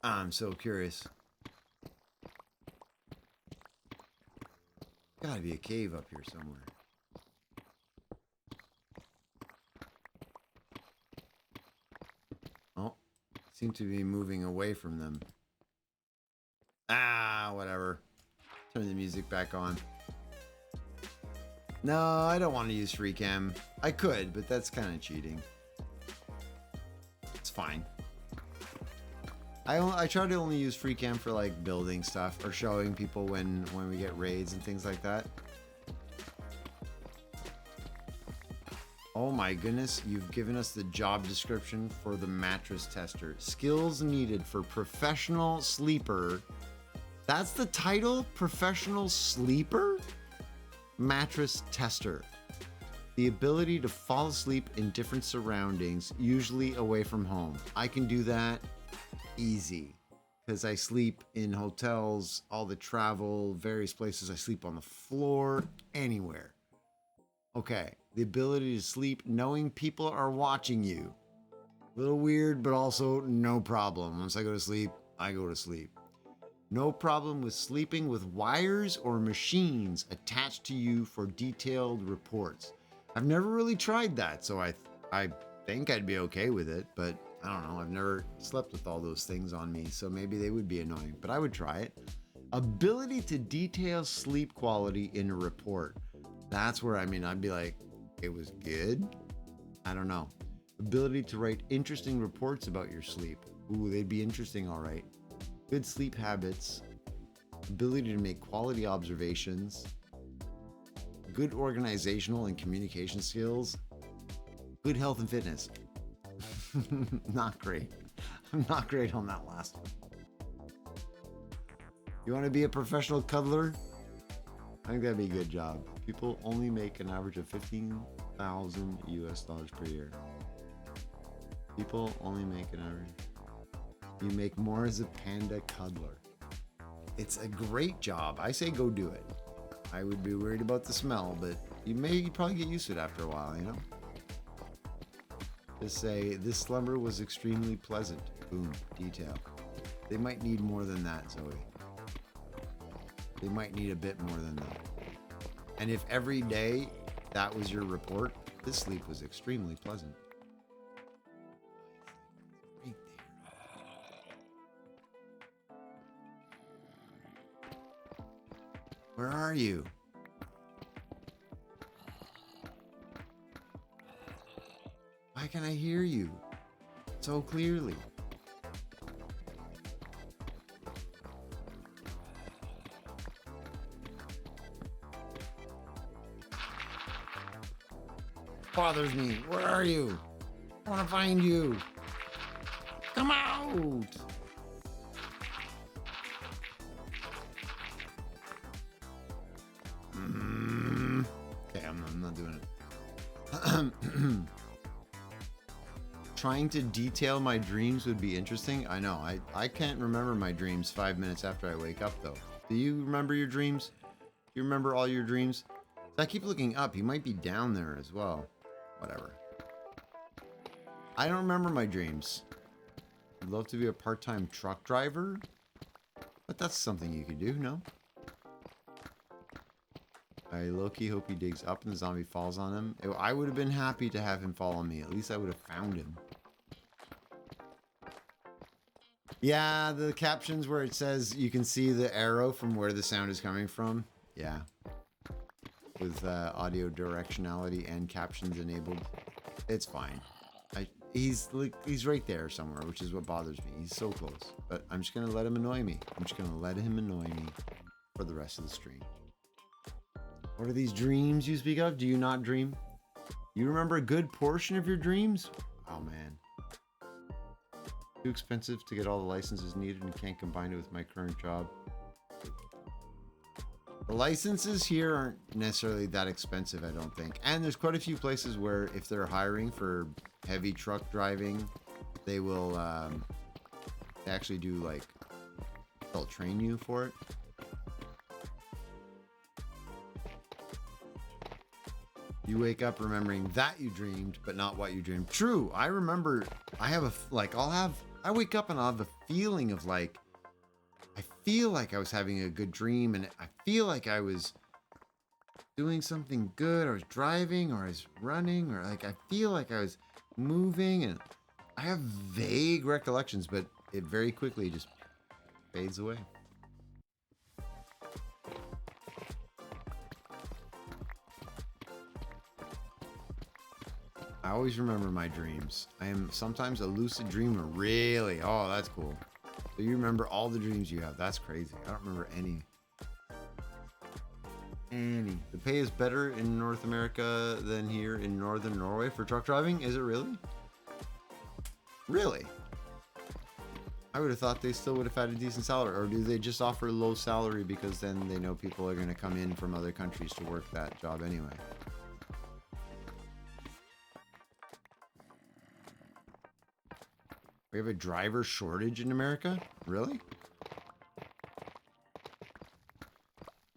S1: I'm so curious. Gotta be a cave up here somewhere. Oh, seem to be moving away from them. Ah, whatever. Turn the music back on. No, I don't want to use free cam. I could, but that's kind of cheating. It's fine. I try to only use free cam for like building stuff or showing people when we get raids and things like that. Oh my goodness, you've given us the job description for the mattress tester. Skills needed for professional sleeper. That's the title? Professional sleeper? Mattress tester. The ability to fall asleep in different surroundings, usually away from home. I can do that easy because I sleep in hotels, all the travel, various places. I sleep on the floor, anywhere. Okay, the ability to sleep knowing people are watching you. A little weird, but also no problem. Once I go to sleep, I go to sleep. No problem with sleeping with wires or machines attached to you for detailed reports. I've never really tried that, so I think I'd be okay with it, but I don't know. I've never slept with all those things on me, so maybe they would be annoying, but I would try it. Ability to detail sleep quality in a report. That's where, I'd be like, it was good? I don't know. Ability to write interesting reports about your sleep. Ooh, they'd be interesting, all right. Good sleep habits. Ability to make quality observations. Good organizational and communication skills. Good health and fitness. Not great. I'm not great on that last one. You want to be a professional cuddler? I think that'd be a good job. People only make an average of $15,000 US per year. People only make an average. You make more as a panda cuddler. It's a great job. I say go do it. I would be worried about the smell, but you'd probably get used to it after a while, you know? Just say, this slumber was extremely pleasant. Boom, detail. They might need more than that, Zoe. They might need a bit more than that. And if every day that was your report, this sleep was extremely pleasant. Right there. Where are you? Why can I hear you so clearly? Bothers me. Where are you? I want to find you. Come out. Okay, I'm not doing it. Trying to detail my dreams would be interesting. I know. I can't remember my dreams 5 minutes after I wake up, though. Do you remember your dreams? Do you remember all your dreams? I keep looking up. He might be down there as well. Whatever. I don't remember my dreams. I'd love to be a part-time truck driver. But that's something you could do, no? I low-key hope he digs up and the zombie falls on him. I would have been happy to have him fall on me. At least I would have found him. Yeah, the captions where it says you can see the arrow from where the sound is coming from. Yeah. With audio directionality and captions enabled. It's fine. He's right there somewhere, which is what bothers me. He's so close. But I'm just going to let him annoy me. I'm just going to let him annoy me for the rest of the stream. What are these dreams you speak of? Do you not dream? You remember a good portion of your dreams? Oh, man. Too expensive to get all the licenses needed and can't combine it with my current job. The licenses here aren't necessarily that expensive, I don't think. And there's quite a few places where if they're hiring for heavy truck driving, they will they actually do like, they'll train you for it. You wake up remembering that you dreamed, but not what you dreamed. True. I remember I wake up and I'll have a feeling of like, I feel like I was having a good dream and I feel like I was doing something good. I was driving or I was running or like, I feel like I was moving and I have vague recollections, but it very quickly just fades away. I always remember my dreams. I am sometimes a lucid dreamer. Really? Oh, that's cool. So you remember all the dreams you have. That's crazy. I don't remember any. The pay is better in North America than here in Northern Norway for truck driving? Is it really? Really? I would have thought they still would have had a decent salary. Or do they just offer low salary because then they know people are going to come in from other countries to work that job anyway? We have a driver shortage in America? Really?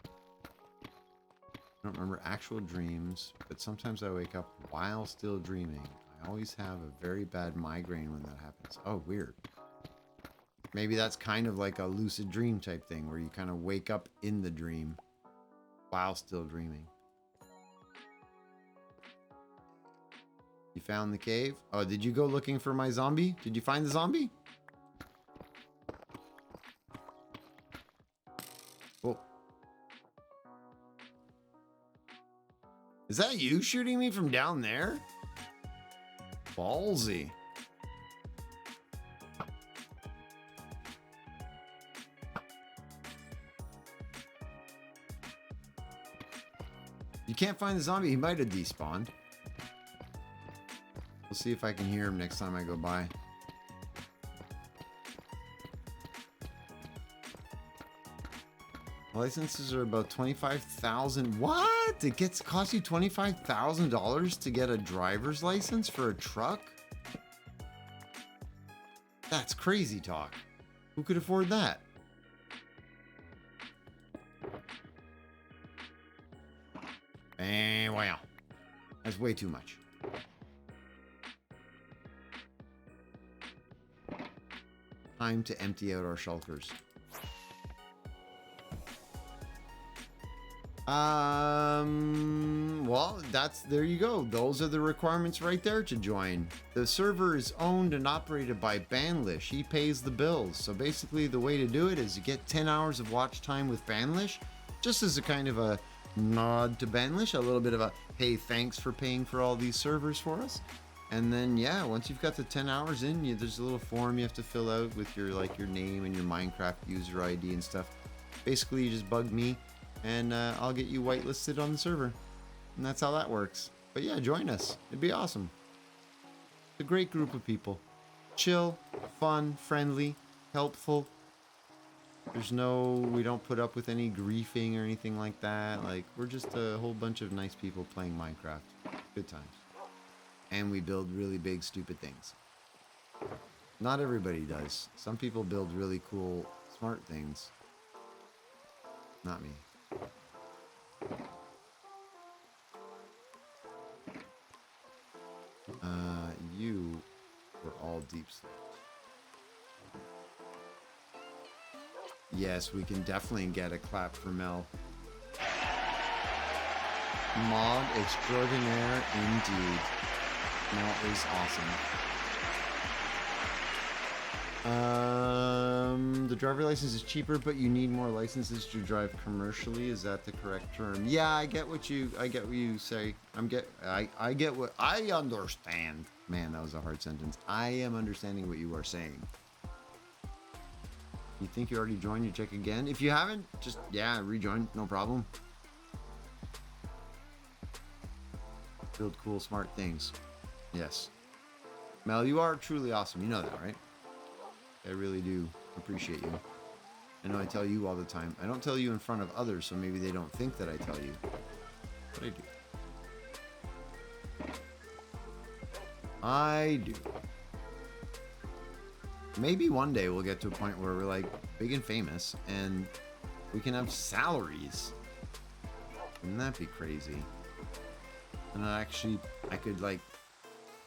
S1: I don't remember actual dreams, but sometimes I wake up while still dreaming. I always have a very bad migraine when that happens. Oh, weird. Maybe that's kind of like a lucid dream type thing where you kind of wake up in the dream while still dreaming. You found the cave? Oh, did you go looking for my zombie? Did you find the zombie? Oh. Is that you shooting me from down there? Ballsy. You can't find the zombie. He might have despawned. We'll see if I can hear him next time I go by. Licenses are about $25,000. What? It costs you $25,000 to get a driver's license for a truck? That's crazy talk. Who could afford that? And wow. That's way too much. Time to empty out our shulkers. Well, there you go. Those are the requirements right there to join. The server is owned and operated by Banlish. He pays the bills. So basically the way to do it is you get 10 hours of watch time with Banlish, just as a kind of a nod to Banlish, a little bit of a, hey, thanks for paying for all these servers for us. And then, yeah, once you've got the 10 hours in, there's a little form you have to fill out with your name and your Minecraft user ID and stuff. Basically, you just bug me, and I'll get you whitelisted on the server. And that's how that works. But yeah, join us. It'd be awesome. It's a great group of people. Chill, fun, friendly, helpful. We don't put up with any griefing or anything like that. Like, we're just a whole bunch of nice people playing Minecraft. Good times. And we build really big, stupid things. Not everybody does. Some people build really cool, smart things. Not me. You were all deep sleep. Yes, we can definitely get a clap for Mel. Mod extraordinaire indeed. Mel is awesome. The driver license is cheaper, but you need more licenses to drive commercially. Is that the correct term? Yeah, I get what you say. I get what I understand. Man, that was a hard sentence. I am understanding what you are saying. You think you already joined? You check again. If you haven't, just rejoin. No problem. Build cool, smart things. Yes. Mel, you are truly awesome. You know that, right? I really do appreciate you. I know I tell you all the time. I don't tell you in front of others, so maybe they don't think that I tell you. But I do. I do. Maybe one day we'll get to a point where we're like big and famous and we can have salaries. Wouldn't that be crazy? And I could like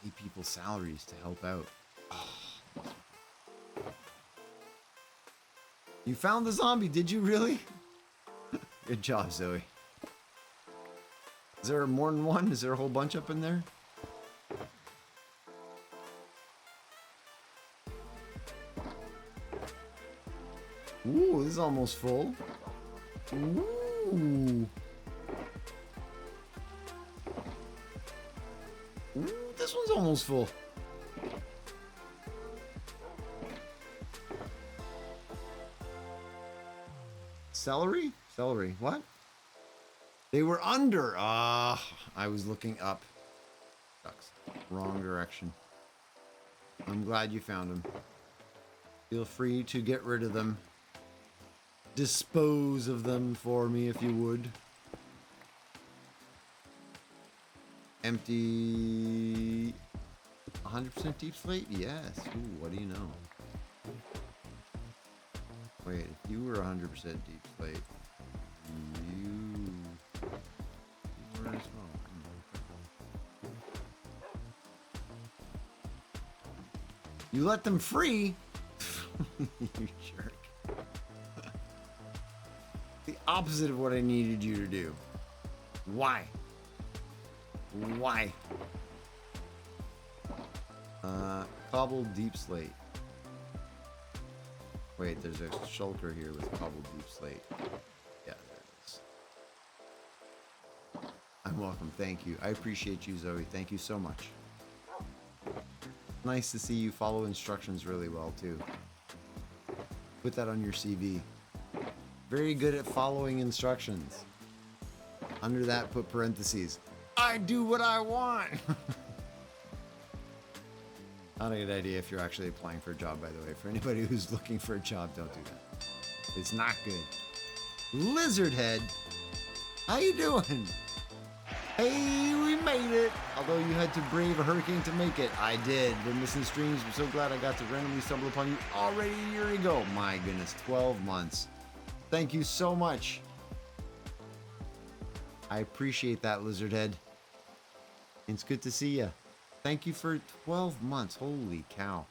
S1: pay people salaries to help out. You found the zombie, did you really? Good job, Zoe. Is there more than one? Is there a whole bunch up in there? Ooh, this is almost full. Ooh. Ooh, this one's almost full. Celery? Celery. What? They were under. I was looking up. Shucks. Wrong direction. I'm glad you found them. Feel free to get rid of them. Dispose of them for me if you would. Empty. 100% deep slate? Yes. Ooh, what do you know? Wait, if you were 100% deep slate, you were as well. You let them free? You jerk. The opposite of what I needed you to do. Why? Why? Cobbled deep slate. Wait, there's a shulker here with cobbled deep slate. Yeah, there it is. I'm welcome. Thank you. I appreciate you, Zoe. Thank you so much. Nice to see you follow instructions really well, too. Put that on your CV. Very good at following instructions. Under that, put parentheses. I do what I want. Not a good idea if you're actually applying for a job, by the way. For anybody who's looking for a job, don't do that. It's not good. Lizard head, how you doing? Hey, we made it. Although you had to brave a hurricane to make it. I did. Been missing streams. I'm so glad I got to randomly stumble upon you already a year ago. My goodness, 12 months. Thank you so much. I appreciate that, lizard head. It's good to see you. Thank you for 12 months. Holy cow.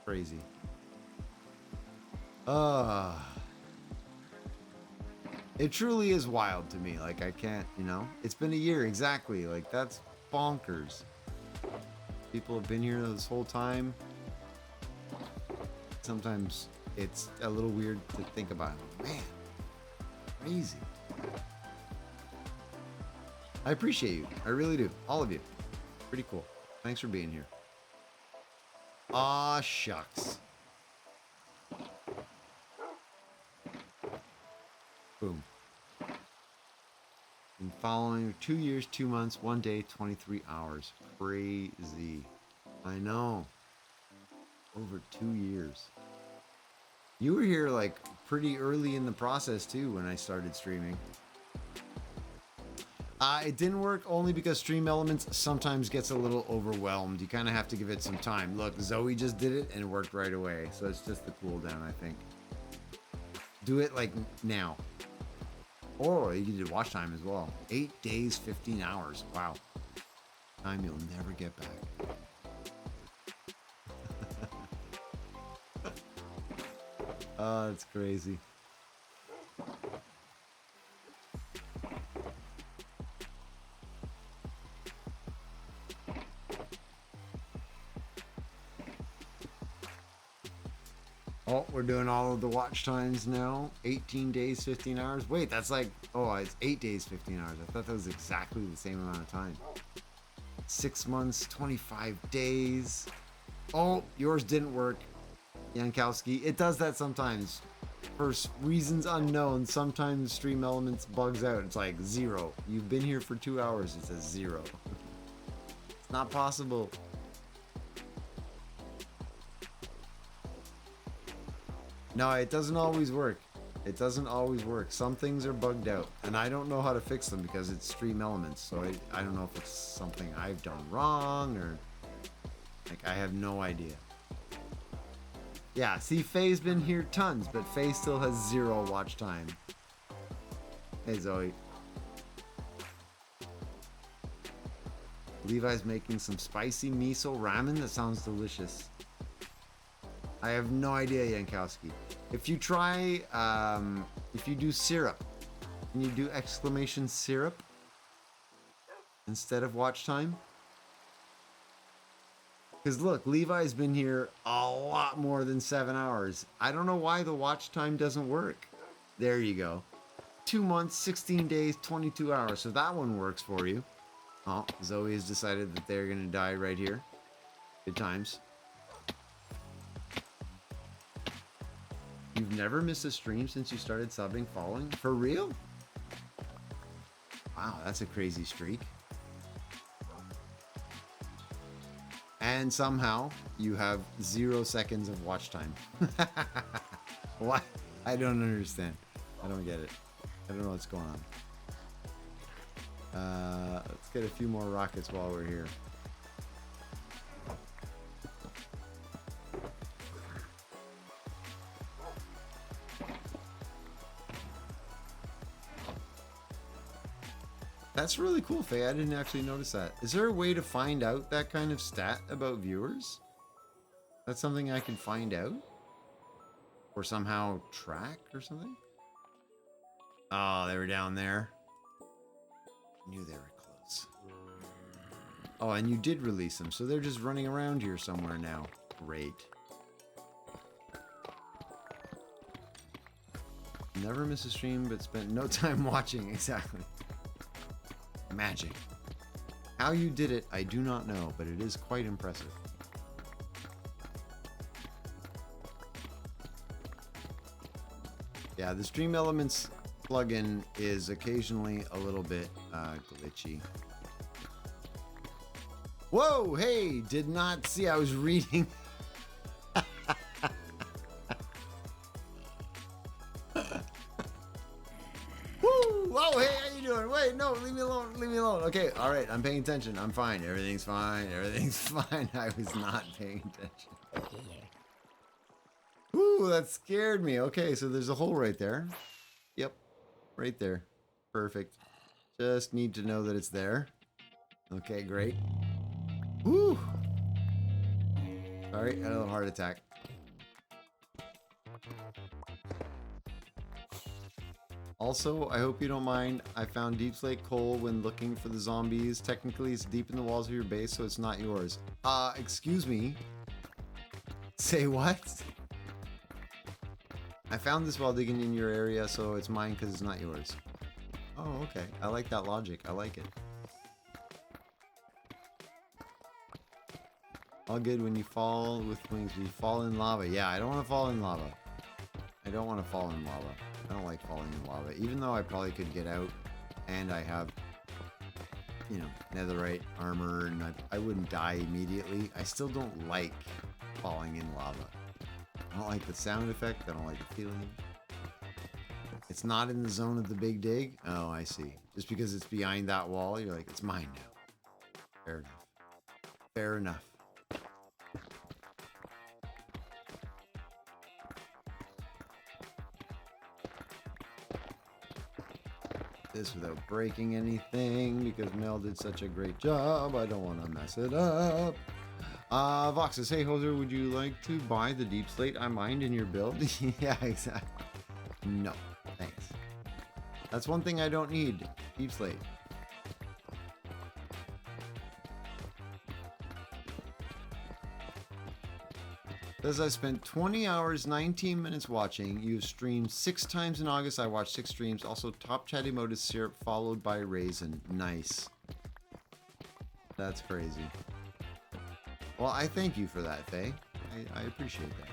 S1: Crazy. It truly is wild to me. Like, I can't, it's been a year exactly. Like, that's bonkers. People have been here this whole time. Sometimes it's a little weird to think about. Man, crazy. I appreciate you. I really do. All of you. Pretty cool. Thanks for being here. Aw, shucks. Boom. Been following 2 years, 2 months, 1 day, 23 hours. Crazy. I know. Over 2 years. You were here like pretty early in the process too when I started streaming. It didn't work only because Stream Elements sometimes gets a little overwhelmed. You kind of have to give it some time. Look, Zoe just did it and it worked right away. So it's just the cooldown, I think. Do it like now. Or you can do watch time as well. 8 days, 15 hours. Wow. Time you'll never get back. Oh, that's crazy. Oh, we're doing all of the watch times now. 18 days, 15 hours. Wait, that's like, oh, it's 8 days, 15 hours. I thought that was exactly the same amount of time. 6 months, 25 days. Oh, yours didn't work, Yankowski. It does that sometimes. For reasons unknown, sometimes Stream Elements bugs out. It's like 0. You've been here for 2 hours. It says 0. It's not possible. No, it doesn't always work. It doesn't always work. Some things are bugged out, and I don't know how to fix them because it's Stream Elements. So I don't know if it's something I've done wrong or like I have no idea. Yeah, see, Faye's been here tons, but Faye still has 0 watch time. Hey, Zoe. Levi's making some spicy miso ramen. That sounds delicious. I have no idea, Yankowski. If you try, if you do syrup, can you do exclamation syrup instead of watch time? Because look, Levi's been here a lot more than 7 hours. I don't know why the watch time doesn't work. There you go. 2 months, 16 days, 22 hours. So that one works for you. Oh, Zoe has decided that they're going to die right here. Good times. You've never missed a stream since you started subbing following? For real? Wow, that's a crazy streak. And somehow you have 0 seconds of watch time. What? I don't understand. I don't get it. I don't know what's going on. Let's get a few more rockets while we're here. That's really cool, Faye. I didn't actually notice that. Is there a way to find out that kind of stat about viewers? That's something I can find out? Or somehow track or something? Oh, they were down there. I knew they were close. Oh, and you did release them, so they're just running around here somewhere now. Great. Never miss a stream, but spent no time watching. Exactly. Magic. How you did it, I do not know, but it is quite impressive. Yeah, the Stream Elements plugin is occasionally a little bit glitchy. Whoa, hey, did not see, I was reading. Whoa, hey, how you doing? Wait, no, leave me alone, leave me alone. Okay, all right, I'm paying attention. I'm fine. Everything's fine. Everything's fine. I was not paying attention. Ooh, that scared me. Okay, so there's a hole right there. Yep, right there. Perfect. Just need to know that it's there. Okay, great. Woo! Sorry, I had a little heart attack. Also, I hope you don't mind, I found deep slate coal when looking for the zombies. Technically, it's deep in the walls of your base, so it's not yours. Excuse me? Say what? I found this while digging in your area, so it's mine because it's not yours. Oh, okay. I like that logic. I like it. All good when you fall with wings, but you fall in lava. Yeah, I don't want to fall in lava. I don't want to fall in lava. I don't like falling in lava, even though I probably could get out and I have, you know, netherite armor and I wouldn't die immediately. I still don't like falling in lava. I don't like the sound effect. I don't like the feeling. It's not in the zone of the big dig. Oh, I see. Just because it's behind that wall, you're like, it's mine now. Fair enough. Fair enough. This without breaking anything because Mel did such a great job. I don't want to mess it up. Vox says, hey Hoser, would you like to buy the deep slate I mined in your build? Yeah, exactly. No, thanks. That's one thing I don't need. Deep slate. Says I spent 20 hours, 19 minutes watching. You've streamed 6 times in August. I watched 6 streams. Also, top chatty mode is syrup, followed by raisin. Nice. That's crazy. Well, I thank you for that, Faye. I appreciate that.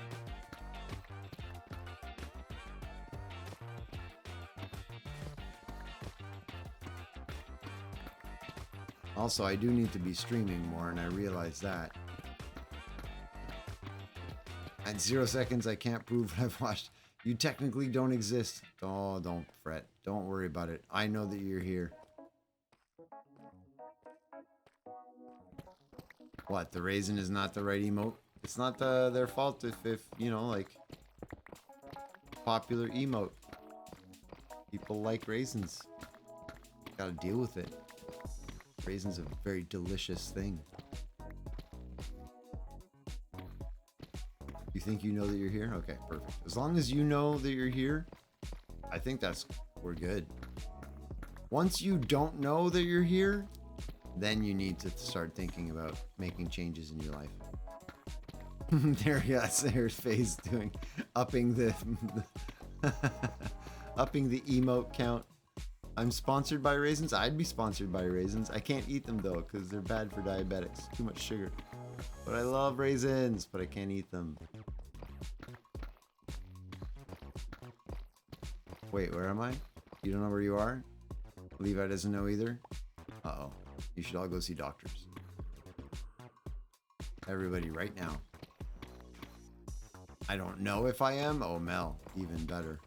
S1: Also, I do need to be streaming more, and I realize that. At 0 seconds, I can't prove what I've watched. You technically don't exist. Oh, don't fret. Don't worry about it. I know that you're here. What? The raisin is not the right emote? It's not their fault if you know, like, popular emote. People like raisins. Gotta deal with it. Raisins are a very delicious thing. You think you know that you're here? Okay, perfect. As long as you know that you're here, I think we're good. Once you don't know that you're here, then you need to start thinking about making changes in your life. There's Faye's doing, upping the emote count. I'm sponsored by raisins. I'd be sponsored by raisins. I can't eat them though, because they're bad for diabetics. Too much sugar. But I love raisins, but I can't eat them. Wait, where am I? You don't know where you are? Levi doesn't know either? Uh-oh. You should all go see doctors. Everybody right now. I don't know if I am. Oh, Mel. Even better.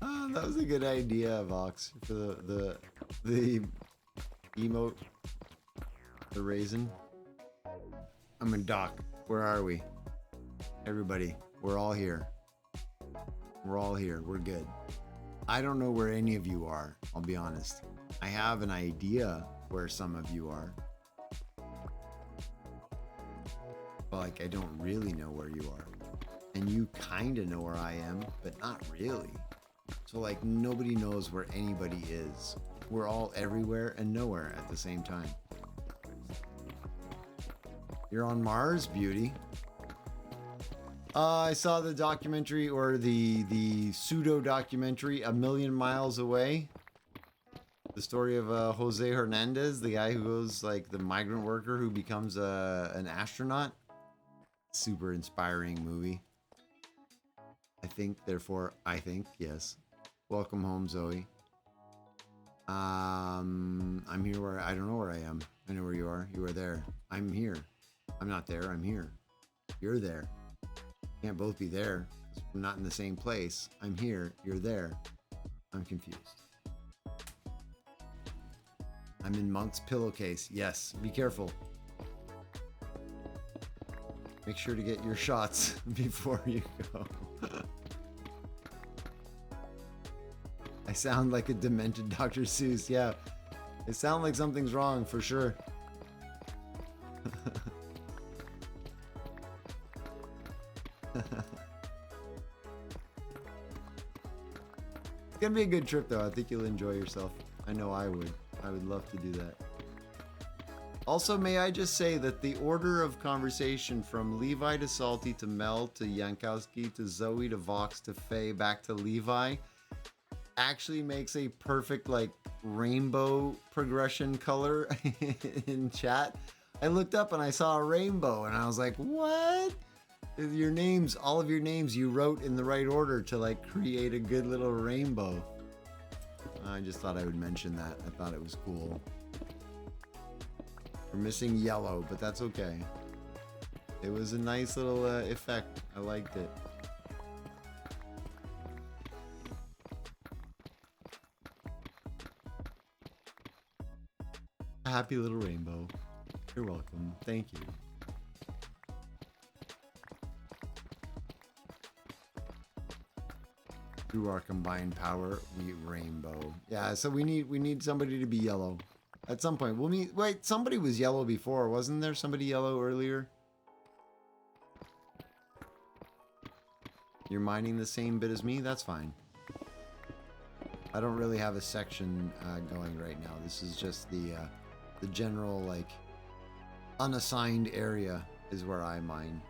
S1: Oh, that was a good idea, Vox, for the emote, the raisin. I'm in Doc. Where are we? Everybody, we're all here. We're all here. We're good. I don't know where any of you are, I'll be honest. I have an idea where some of you are. But like, I don't really know where you are. And you kind of know where I am, but not really. So like, nobody knows where anybody is. We're all everywhere and nowhere at the same time. You're on Mars, beauty. I saw the documentary, or the pseudo documentary, A Million Miles Away. The story of Jose Hernandez, the guy who goes, like, the migrant worker who becomes an astronaut. Super inspiring movie. I think, therefore, yes. Welcome home, Zoe. I'm here where I don't know where I am. I know where you are. You are there. I'm here. I'm not there. I'm here. You're there. Can't both be there. We're not in the same place. I'm here. You're there. I'm confused. I'm in Monk's pillowcase. Yes. Be careful. Make sure to get your shots before you go. I sound like a demented Dr. Seuss. Yeah. I sound like something's wrong for sure. It's gonna be a good trip though. I think you'll enjoy yourself. I know I would. I would love to do that. Also, may I just say that the order of conversation from Levi to Salty to Mel to Yankowski to Zoe to Vox to Faye back to Levi actually makes a perfect like rainbow progression color in chat. I looked up and I saw a rainbow and I was like, what? Your names, all of your names you wrote in the right order to like create a good little rainbow. I just thought I would mention that. I thought it was cool. We're missing yellow, but that's okay. It was a nice little effect. I liked it. A happy little rainbow. You're welcome. Thank you. Through our combined power, we rainbow. Yeah, so we need somebody to be yellow. At some point, we'll meet. Wait, somebody was yellow before, wasn't there? Somebody yellow earlier. You're mining the same bit as me? That's fine. I don't really have a section going right now. This is just the general, like, unassigned area is where I mine.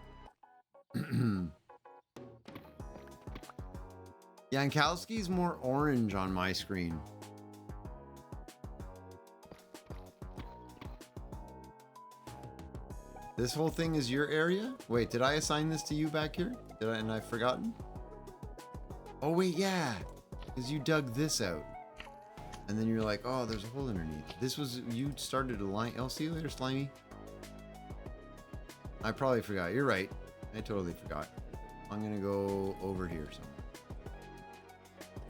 S1: Yankowski's more orange on my screen. This whole thing is your area? Wait, did I assign this to you back here? And I've forgotten? Oh wait, yeah. Because you dug this out. And then you're like, oh, there's a hole underneath. This was, you started a line. Oh, see you later, Slimy. I probably forgot. You're right. I totally forgot. I'm going to go over here somewhere.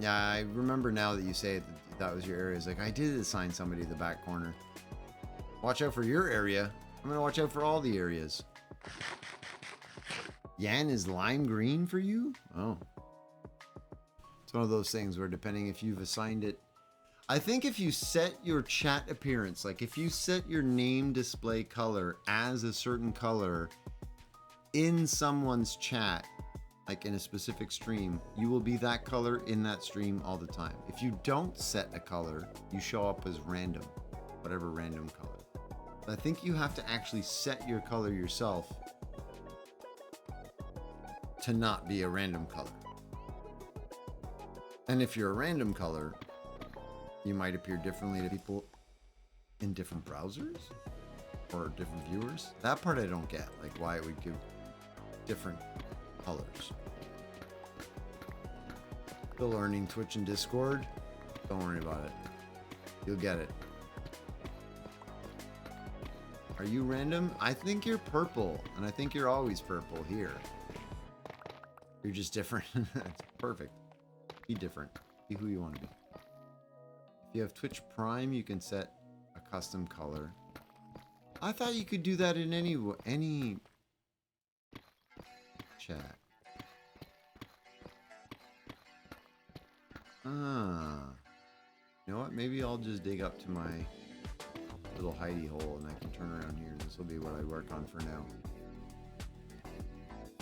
S1: Yeah, I remember now that you say that was your area. It's like, I did assign somebody the back corner. Watch out for your area. I'm going to watch out for all the areas. Yan is lime green for you? Oh. It's one of those things where depending if you've assigned it. I think if you set your chat appearance, like if you set your name display color as a certain color in someone's chat, like in a specific stream, you will be that color in that stream all the time. If you don't set a color, you show up as random, whatever random color. I think you have to actually set your color yourself to not be a random color. And if you're a random color, you might appear differently to people in different browsers or different viewers. That part I don't get, like why it would give different colors. Still learning Twitch and Discord. Don't worry about it. You'll get it. Are you random? I think you're purple, and I think you're always purple here. You're just different. That's perfect. Be different. Be who you want to be. If you have Twitch Prime, you can set a custom color. I thought you could do that in any chat. You know what? Maybe I'll just dig up to my little hidey hole and I can turn around here. This will be what I work on for now.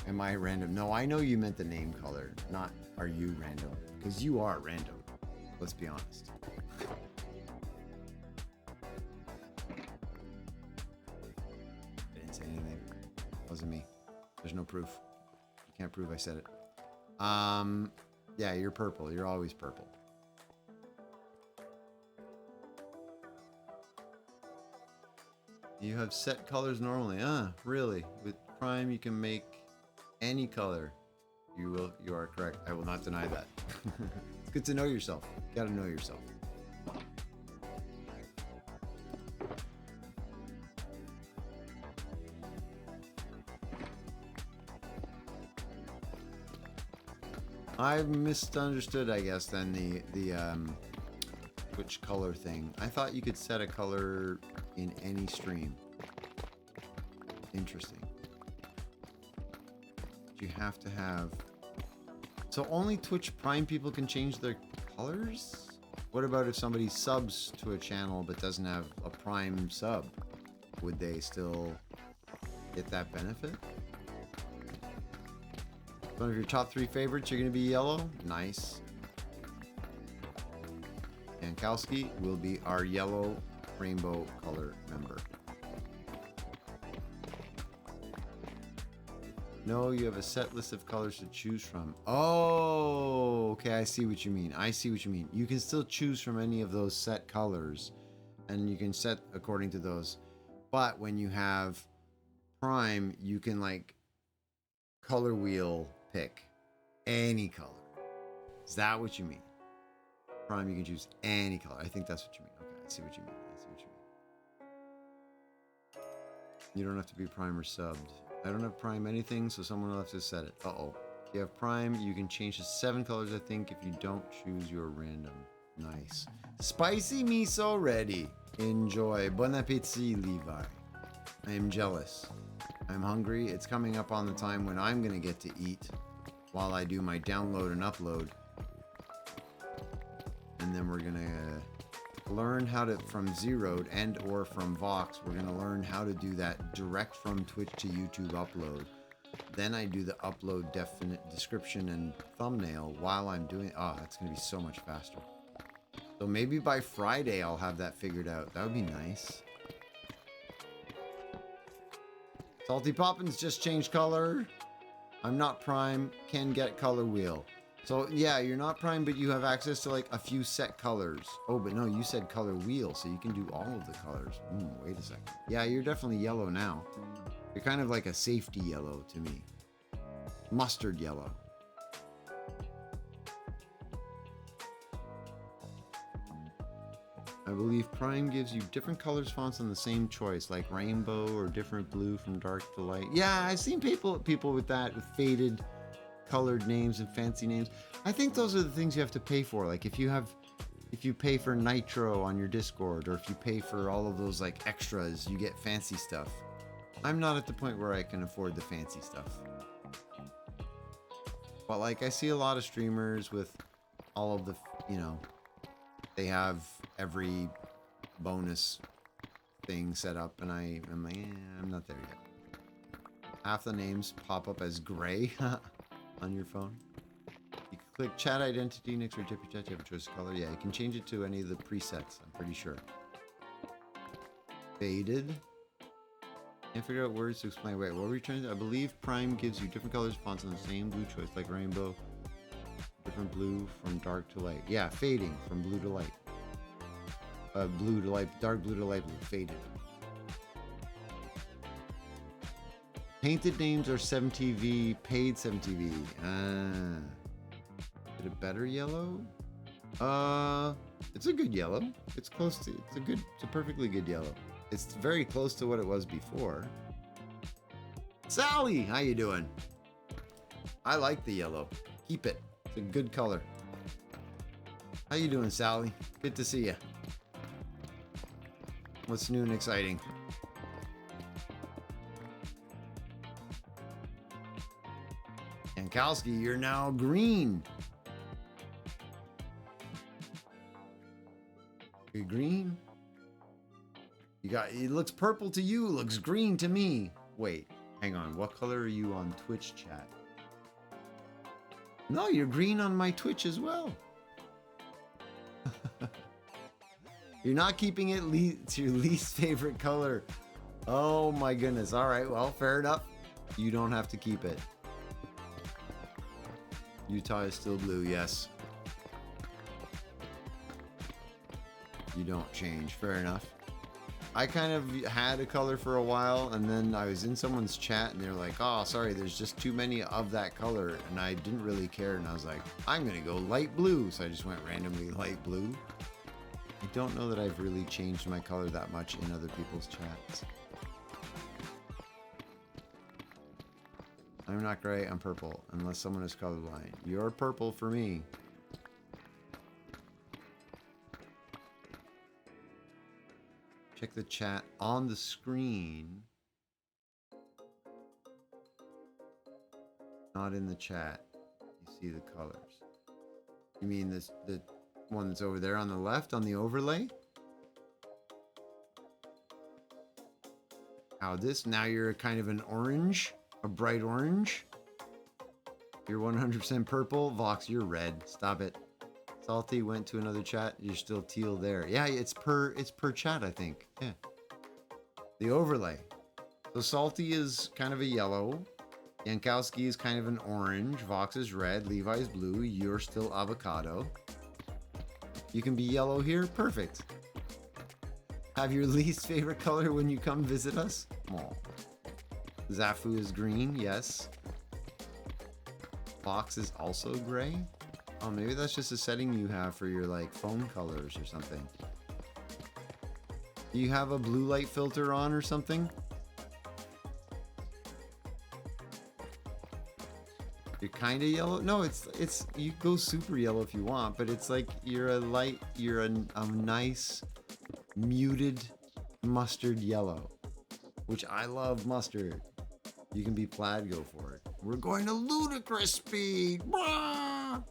S1: Am I random? No, I know you meant the name color, not are you random? Because you are random. Let's be honest. I didn't say anything. It wasn't me. There's no proof. You can't prove I said it. Yeah, you're purple. You're always purple. You have set colors normally. Really? With Prime, you can make any color. You are correct. I will not deny that. It's good to know yourself. You gotta know yourself. I've misunderstood, I guess, then the Twitch color thing. I thought you could set a color in any stream. Interesting. You have to have... So only Twitch Prime people can change their colors? What about if somebody subs to a channel but doesn't have a Prime sub? Would they still get that benefit? One of your top 3 favorites, you're going to be yellow? Nice. Yankowski will be our yellow rainbow color member. No, you have a set list of colors to choose from. Oh, okay, I see what you mean. I see what you mean. You can still choose from any of those set colors, and you can set according to those. But when you have Prime, you can like color wheel pick any color. Is that what you mean? Prime, you can choose any color. I think that's what you mean. Okay, I see what you mean. I see what you mean. You don't have to be Prime or subbed. I don't have Prime anything, so someone will have to set it. Uh-oh. If you have Prime, you can change to 7 colors, I think, if you don't choose your random. Nice. Spicy miso ready. Enjoy. Bon appetit, Levi. I am jealous. I'm hungry. It's coming up on the time when I'm going to get to eat while I do my download and upload. And then we're going to learn how to, from Zeroed and or from Vox, we're going to learn how to do that direct from Twitch to YouTube upload. Then I do the upload definite description and thumbnail while I'm doing it. Oh, that's going to be so much faster. So maybe by Friday I'll have that figured out. That would be nice. Salty Poppins just changed color. I'm not Prime. Can get color wheel. So yeah, you're not Prime, but you have access to like a few set colors. Oh, but no, you said color wheel, so you can do all of the colors. Wait a second. Yeah, you're definitely yellow now. You're kind of like a safety yellow to me. Mustard yellow. I believe Prime gives you different colors fonts on the same choice, like rainbow or different blue from dark to light. Yeah, I've seen people with that, with faded colored names and fancy names. I think those are the things you have to pay for. Like if you pay for Nitro on your Discord, or if you pay for all of those like extras, you get fancy stuff. I'm not at the point where I can afford the fancy stuff. But like I see a lot of streamers with all of the, you know, they have every bonus thing set up, and I'm like, I'm not there yet. Half the names pop up as gray on your phone. You can click chat identity next to your chat. You have a choice of color. Yeah, you can change it to any of the presets, I'm pretty sure. Faded. Can't figure out words to explain. Wait, what were you trying to do? I believe Prime gives you different colors fonts on the same blue choice, like rainbow. Different blue from dark to light. Yeah, fading from blue to light. Blue to light, dark blue to light blue, faded. Painted names are 7TV, paid 7TV. Is it a better yellow? It's a good yellow. It's close to, it's a perfectly good yellow. It's very close to what it was before. Sally, how you doing? I like the yellow. Keep it. It's a good color. How you doing, Sally? Good to see you. What's new and exciting? Yankowski, you're now green. You're green? You got, it looks purple to you, looks green to me. Wait, hang on. What color are you on Twitch chat? No, you're green on my Twitch as well. You're not keeping it to your least favorite color. Oh my goodness. All right, well, fair enough. You don't have to keep it. Utah is still blue, yes. You don't change, fair enough. I kind of had a color for a while, and then I was in someone's chat and they're like, oh, sorry, there's just too many of that color. And I didn't really care, and I was like, I'm gonna go light blue. So I just went randomly light blue. I don't know that I've really changed my color that much in other people's chats. I'm not gray, I'm purple, unless someone is colorblind. You're purple for me. Check the chat on the screen. Not in the chat. You see the colors. You mean this, the one that's over there on the left on the overlay? How this? Now you're kind of an orange, a bright orange. You're 100% purple. Vox, you're red. Stop it. Salty went to another chat. You're still teal there. Yeah, it's per chat, I think. Yeah. The overlay. So Salty is kind of a yellow. Yankowski is kind of an orange. Vox is red. Levi's blue. You're still avocado. You can be yellow here. Perfect. Have your least favorite color when you come visit us? Oh. Zafu is green. Yes. Vox is also gray. Oh, maybe that's just a setting you have for your like phone colors or something. Do you have a blue light filter on or something? You're kind of yellow. No, it's you go super yellow if you want, but it's like you're a nice muted mustard yellow, which I love mustard. You can be plaid, go for it. We're going to ludicrous speed. Blah!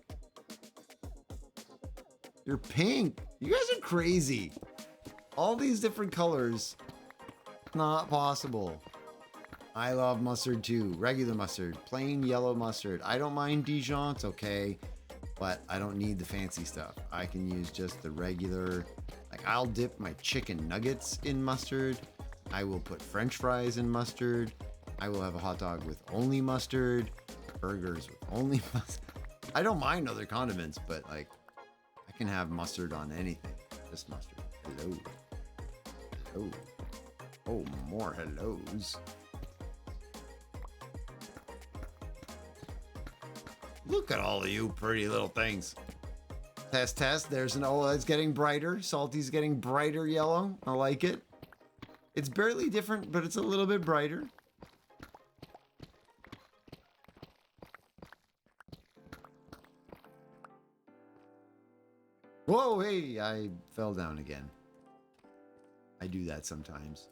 S1: You're pink. You guys are crazy. All these different colors. Not possible. I love mustard too. Regular mustard. Plain yellow mustard. I don't mind Dijon. It's okay. but I don't need the fancy stuff. I can use just the regular, like I'll dip my chicken nuggets in mustard. I will put French fries in mustard. I will have a hot dog with only mustard, burgers with only mustard. I don't mind other condiments, but like I can have mustard on anything. Just mustard. Hello. Hello. Oh, more hellos. Look at all of you pretty little things. Test, test. There's an, oh, it's getting brighter. Salty's getting brighter yellow. I like it. It's barely different, but it's a little bit brighter. Whoa, hey, I fell down again. I do that sometimes.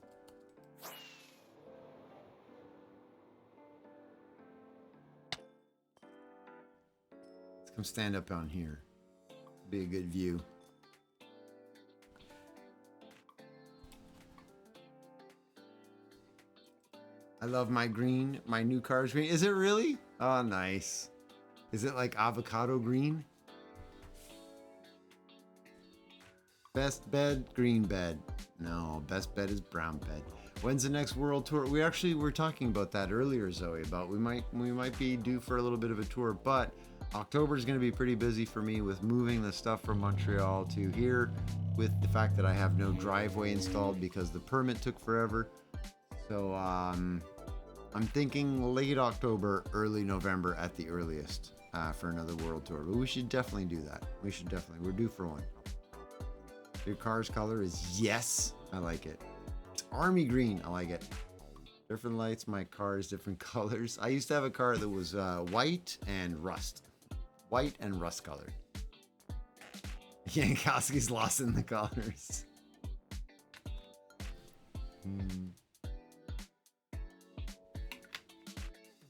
S1: Let's come stand up on here. Be a good view. I love my green. My new car's green. Is it really? Oh, nice. Is it like avocado green? Best bed, green bed. No, best bed is brown bed. When's the next world tour? We actually were talking about that earlier, Zoe, about we might be due for a little bit of a tour, but October is going to be pretty busy for me with moving the stuff from Montreal to here, with the fact that I have no driveway installed because the permit took forever. So I'm thinking late October, early November at the earliest for another world tour. But we should definitely do that. We should definitely. We're due for one. Your car's color is yes. I like it. It's army green. I like it. Different lights. My car is different colors. I used to have a car that was white and rust. White and rust colored. Yankowski's lost in the colors.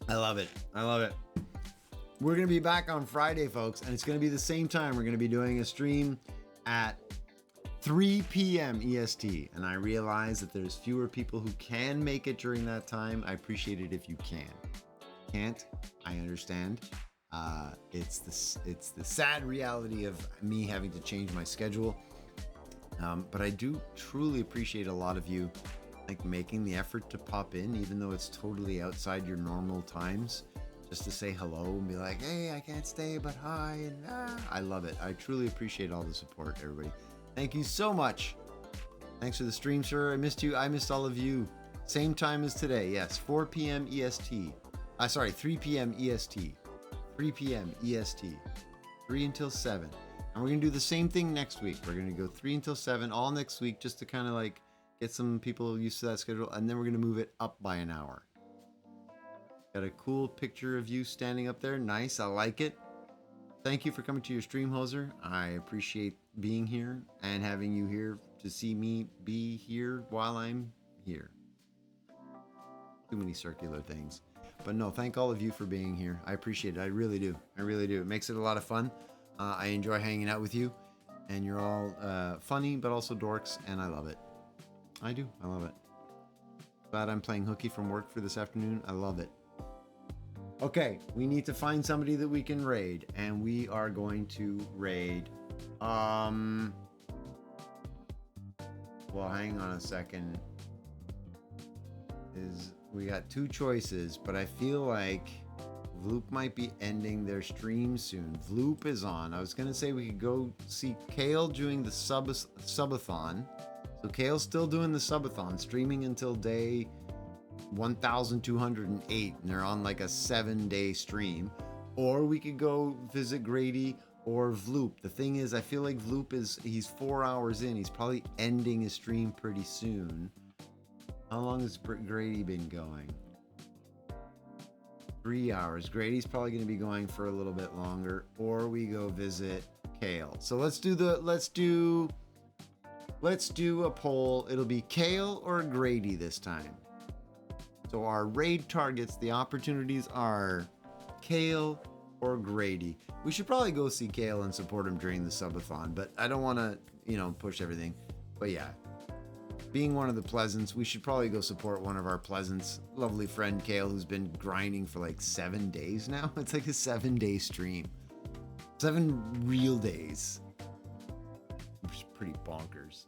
S1: I love it. I love it. We're going to be back on Friday, folks, and it's going to be the same time. We're going to be doing a stream at 3 p.m. EST, and I realize that there's fewer people who can make it during that time. I appreciate it if you can. Can't, I understand. It's the sad reality of me having to change my schedule. But I do truly appreciate a lot of you like making the effort to pop in, even though it's totally outside your normal times, just to say hello and be like, hey, I can't stay, but hi. And I love it. I truly appreciate all the support, everybody. Thank you so much. Thanks for the stream, sir. I missed you. I missed all of you. Same time as today. Yes, 4 p.m. EST. 3 p.m. EST. 3 p.m. EST. 3 until 7. And we're going to do the same thing next week. We're going to go 3 until 7 all next week just to kind of like get some people used to that schedule. And then we're going to move it up by an hour. Got a cool picture of you standing up there. Nice. I like it. Thank you for coming to your stream, Hoser. I appreciate being here and having you here to see me be here while I'm here. Too many circular things. But no, thank all of you for being here. I appreciate it. I really do. I really do. It makes it a lot of fun. I enjoy hanging out with you. And you're all funny, but also dorks. And I love it. I do. I love it. Glad I'm playing hooky from work for this afternoon. I love it. Okay, we need to find somebody that we can raid, and we are going to raid. Well, hang on a second. We got two choices, but I feel like Vloop might be ending their stream soon. Vloop is on. I was gonna say we could go see Kale doing the subathon. So Kale's still doing the subathon, streaming until day 1208, and they're on like a 7-day stream. Or we could go visit Grady or Vloop. The thing is, I feel like Vloop he's 4 hours in. He's probably ending his stream pretty soon. How long has Grady been going? 3 hours. Grady's probably going to be going for a little bit longer. Or we go visit Kale. So let's do a poll. It'll be Kale or Grady this time. So our raid targets, the opportunities are Kale or Grady. We should probably go see Kale and support him during the subathon, but I don't want to, push everything. But yeah, being one of the Pleasants, we should probably go support one of our Pleasants. Lovely friend Kale, who's been grinding for like 7 days now. It's like a 7-day stream. 7 real days. Which is pretty bonkers.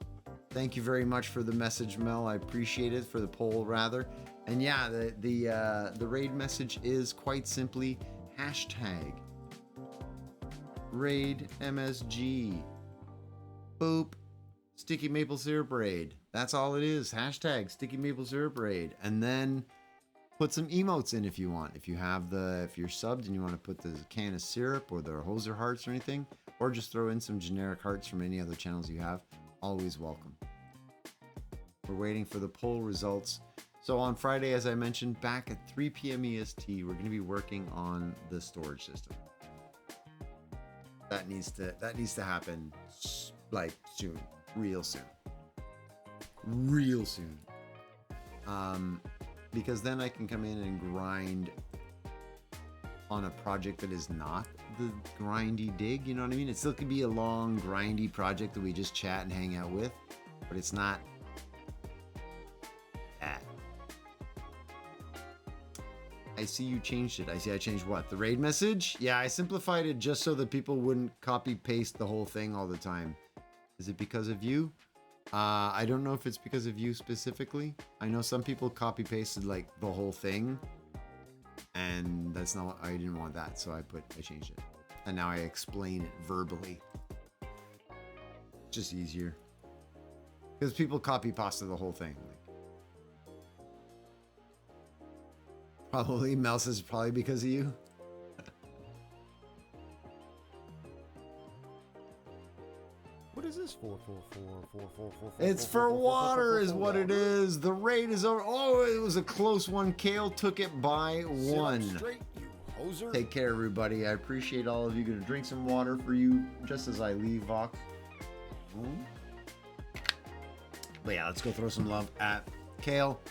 S1: Thank you very much for the message, Mel. I appreciate it, for the poll rather. And yeah, the raid message is quite simply hashtag raid MSG. Boop. Sticky maple syrup raid. That's all it is. Hashtag sticky maple syrup raid. And then put some emotes in if you want. If you're subbed and you want to put the can of syrup or the hoser hearts or anything, or just throw in some generic hearts from any other channels you have, always welcome. We're waiting for the poll results. So on Friday, as I mentioned, back at 3 p.m. EST, we're going to be working on the storage system. That needs to happen like soon, real soon. Because then I can come in and grind on a project that is not the grindy dig, you know what I mean? It still could be a long grindy project that we just chat and hang out with, but it's not that. I see you changed it. I see I changed what? The raid message? Yeah, I simplified it just so that people wouldn't copy paste the whole thing all the time. Is it because of you? I don't know if it's because of you specifically. I know some people copy pasted like the whole thing, and that's not what I didn't want that, so I changed it. And now I explain it verbally. Just easier. Because people copy pasta the whole thing. Probably Mel says probably because of you.
S2: What is this for?
S1: It's for water is what it is. The raid is over. Oh, it was a close one. Kale took it by one.
S2: Sit up straight, you hoser.
S1: Take care, everybody. I appreciate all of you. Gonna drink some water for you just as I leave, Vox. But yeah, let's go throw some love at Kale.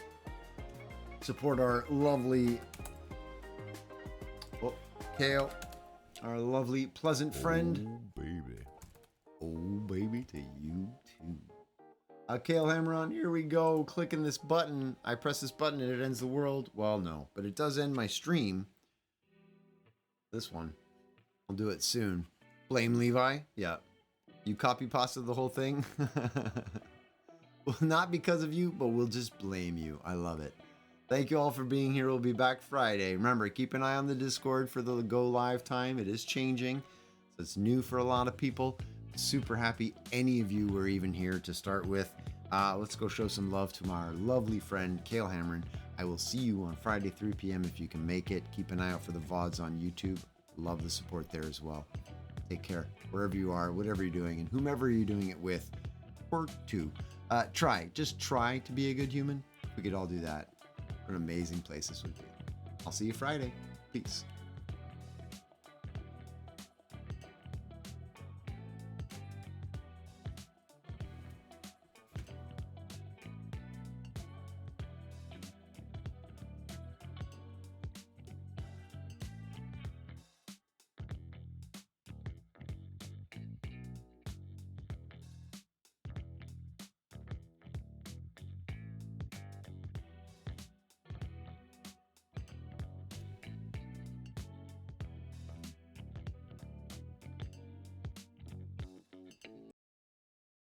S1: Support our lovely Kale, our lovely, pleasant friend.
S2: Oh, baby.
S1: Oh, baby, to you too. Kale Hammeron, here we go. Clicking this button. I press this button and it ends the world. Well, no, but it does end my stream. This one. I'll do it soon. Blame Levi? Yeah. You copy pasta the whole thing? Well, not because of you, but we'll just blame you. I love it. Thank you all for being here. We'll be back Friday. Remember, keep an eye on the Discord for the go live time. It is changing. So it's new for a lot of people. Super happy any of you were even here to start with. Let's go show some love to our lovely friend, Kale Hammerin. I will see you on Friday, 3 p.m. if you can make it. Keep an eye out for the VODs on YouTube. Love the support there as well. Take care, wherever you are, whatever you're doing, and whomever you're doing it with, or to. Just try to be a good human. We could all do that. What an amazing place this would be. I'll see you Friday. Peace.